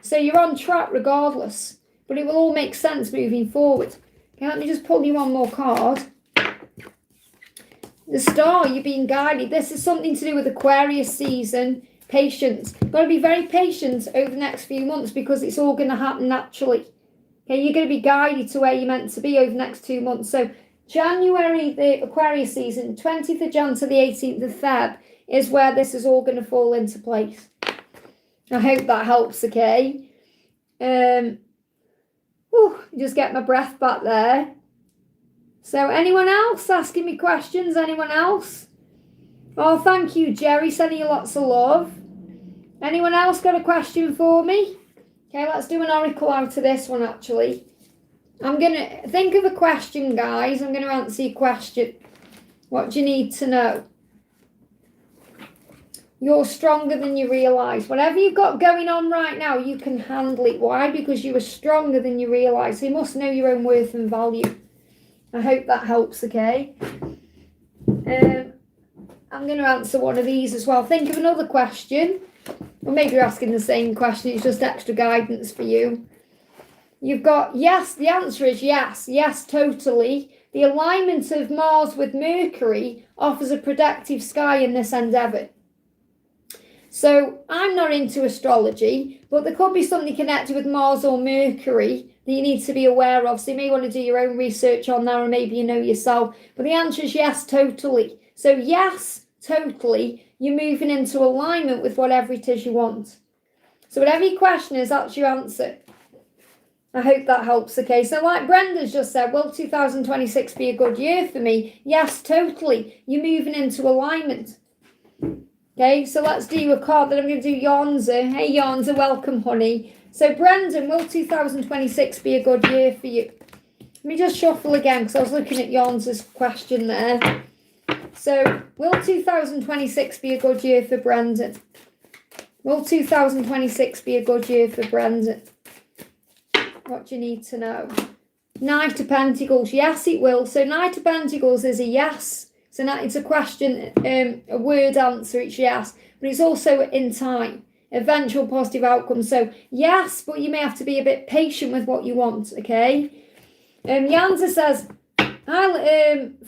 So you're on track regardless, but it will all make sense moving forward. Okay, let me just pull you one more card. The Star, you're being guided. This is something to do with Aquarius season. Patience. You've got to be very patient over the next few months because it's all going to happen naturally. Okay, you're going to be guided to where you're meant to be over the next 2 months. So January, the Aquarius season, 20th of Jan to the 18th of Feb is where this is all going to fall into place. I hope that helps, okay? Just get my breath back there. So anyone else asking me questions? Anyone else? Oh, thank you, Jerry. Sending you lots of love. Anyone else got a question for me? Okay, let's do an oracle out of this one, actually. I'm going to think of a question, guys. I'm going to answer your question. What do you need to know? You're stronger than you realise. Whatever you've got going on right now, you can handle it. Why? Because you are stronger than you realise. So you must know your own worth and value. I hope that helps, okay? I'm going to answer one of these as well. Think of another question. Or maybe you're asking the same question. It's just extra guidance for you. You've got yes. The answer is yes. Yes, totally. The alignment of Mars with Mercury offers a protective sky in this endeavour. So I'm not into astrology, but there could be something connected with Mars or Mercury that you need to be aware of. So you may want to do your own research on that, or maybe you know yourself. But the answer is yes, totally. So yes, totally, you're moving into alignment with whatever it is you want. So whatever your question is, that's your answer. I hope that helps, okay? So like Brenda's just said, will 2026 be a good year for me? Yes, totally. You're moving into alignment. Okay, so let's do a card that I'm going to do Yonza. Hey, Yonza, welcome, honey. So Brendan, will 2026 be a good year for you? Let me just shuffle again because I was looking at Yonza's question there. So, will 2026 be a good year for Brendan? Will 2026 be a good year for Brendan? What do you need to know? Knight of Pentacles. Yes, it will. So, Knight of Pentacles is a yes. So, it's a question, a word answer, it's yes. But it's also in time. Eventual positive outcome. So, yes, but you may have to be a bit patient with what you want, okay? Yanza says,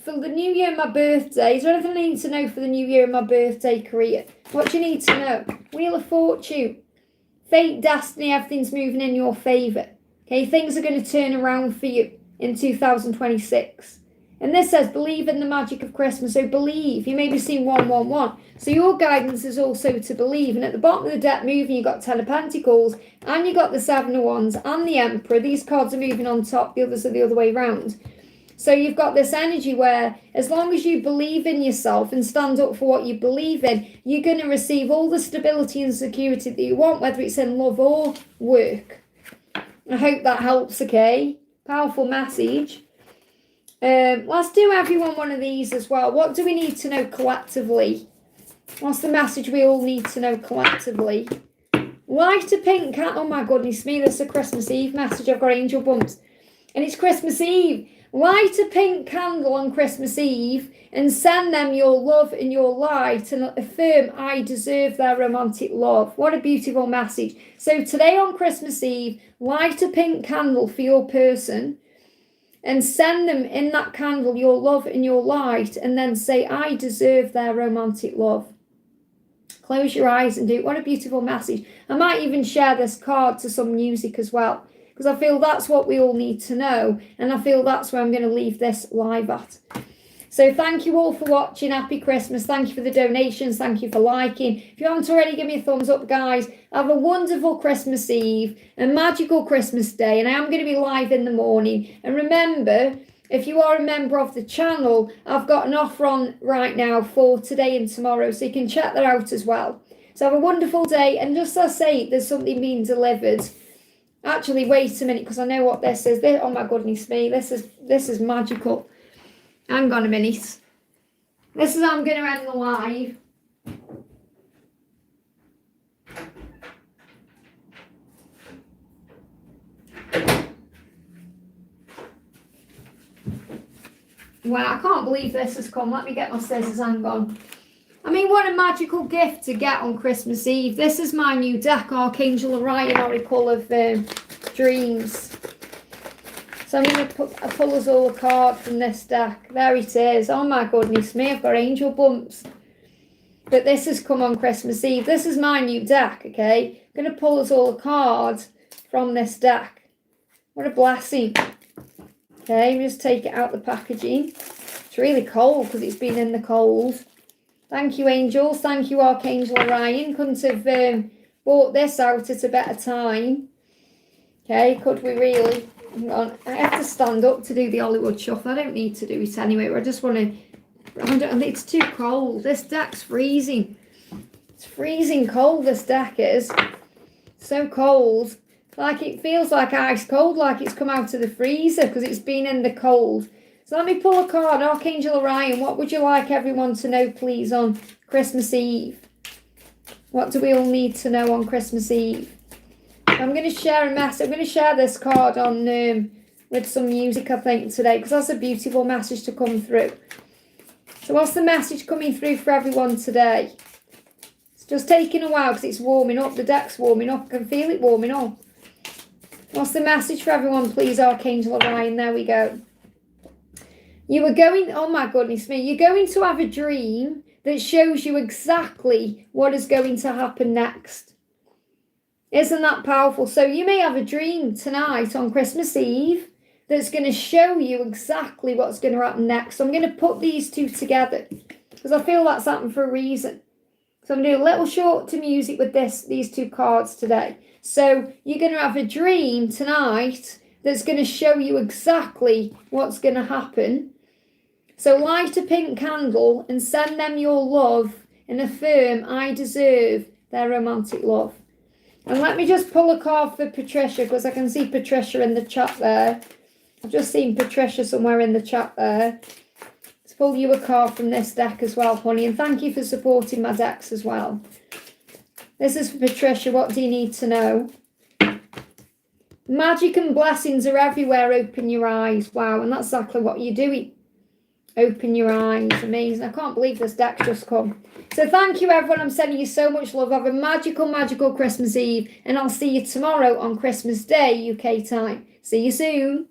for the new year and my birthday, is there anything I need to know for the new year and my birthday career? What do you need to know? Wheel of Fortune. Fate, destiny, everything's moving in your favour. Okay, things are going to turn around for you in 2026. And this says, believe in the magic of Christmas. So believe. You may be seeing 111. So your guidance is also to believe. And at the bottom of the deck moving, you've got 10 of Pentacles. And you've got the 7 of Wands and the Emperor. These cards are moving on top. The others are the other way around. So you've got this energy where as long as you believe in yourself and stand up for what you believe in, you're going to receive all the stability and security that you want, whether it's in love or work. I hope that helps, okay? Powerful message. Let's do everyone one of these as well. What do we need to know collectively? What's the message we all need to know collectively? Light a pink cat. Oh my goodness me, this is a Christmas Eve message. I've got angel bumps. And it's Christmas Eve. Light a pink candle on Christmas Eve and send them your love and your light and affirm, I deserve their romantic love. What a beautiful message. So today on Christmas Eve, light a pink candle for your person and send them in that candle your love and your light, and then say, I deserve their romantic love. Close your eyes and do it. What a beautiful message. I might even share this card to some music as well, because I feel that's what we all need to know, and I feel that's where I'm going to leave this live at. So thank you all for watching. Happy Christmas. Thank you for the donations. Thank you for liking. If you haven't already, give me a thumbs up, guys. Have a wonderful Christmas Eve, a magical Christmas day, and I am going to be live in the morning. And remember, if you are a member of the channel, I've got an offer on right now for today and tomorrow, so you can check that out as well. So have a wonderful day, and just as I say, there's something being delivered. Actually, wait a minute, because I know what this is. Oh my goodness me, this is magical. Hang on a minute. This is how I'm going to end the live. Wow, I can't believe this has come. Let me get my scissors, hang on. I mean, what a magical gift to get on Christmas Eve. This is my new deck, Archangel Orion Oracle of Dreams. So I'm going to pull us all a card from this deck. There it is. Oh my goodness me, I've got angel bumps. But this has come on Christmas Eve. This is my new deck, okay? I'm going to pull us all a card from this deck. What a blessing. Okay, just take it out the packaging. It's really cold because it's been in the cold. Thank you, angels. Thank you, Archangel Orion. Couldn't have bought this out at a better time. Okay, could we really? Hang on. I have to stand up to do the Hollywood shuffle. I don't need to do it anyway. I just want to... It's too cold. This deck's freezing. It's freezing cold, this deck is. So cold. Like it feels like ice cold, like it's come out of the freezer because it's been in the cold. So let me pull a card. Archangel Orion, what would you like everyone to know, please, on Christmas Eve? What do we all need to know on Christmas Eve? I'm going to share a message. I'm going to share this card on with some music, I think, today, because that's a beautiful message to come through. So what's the message coming through for everyone today? It's just taking a while because it's warming up. The deck's warming up. I can feel it warming up. What's the message for everyone, please, Archangel Orion? There we go. You were going, oh my goodness me, you're going to have a dream that shows you exactly what is going to happen next. Isn't that powerful? So you may have a dream tonight on Christmas Eve that's going to show you exactly what's going to happen next. So I'm going to put these two together because I feel that's happened for a reason. So I'm going to do a little short to music with these two cards today. So you're going to have a dream tonight that's going to show you exactly what's going to happen. So light a pink candle and send them your love and affirm, I deserve their romantic love. And let me just pull a card for Patricia because I can see Patricia in the chat there. I've just seen Patricia somewhere in the chat there. Let's pull you a card from this deck as well, honey. And thank you for supporting my decks as well. This is for Patricia. What do you need to know? Magic and blessings are everywhere. Open your eyes. Wow, and that's exactly what you're doing. Open your eyes. Amazing. I can't believe this deck's just come. So thank you, everyone. I'm sending you so much love. Have a magical, magical Christmas Eve. And I'll see you tomorrow on Christmas Day, UK time. See you soon.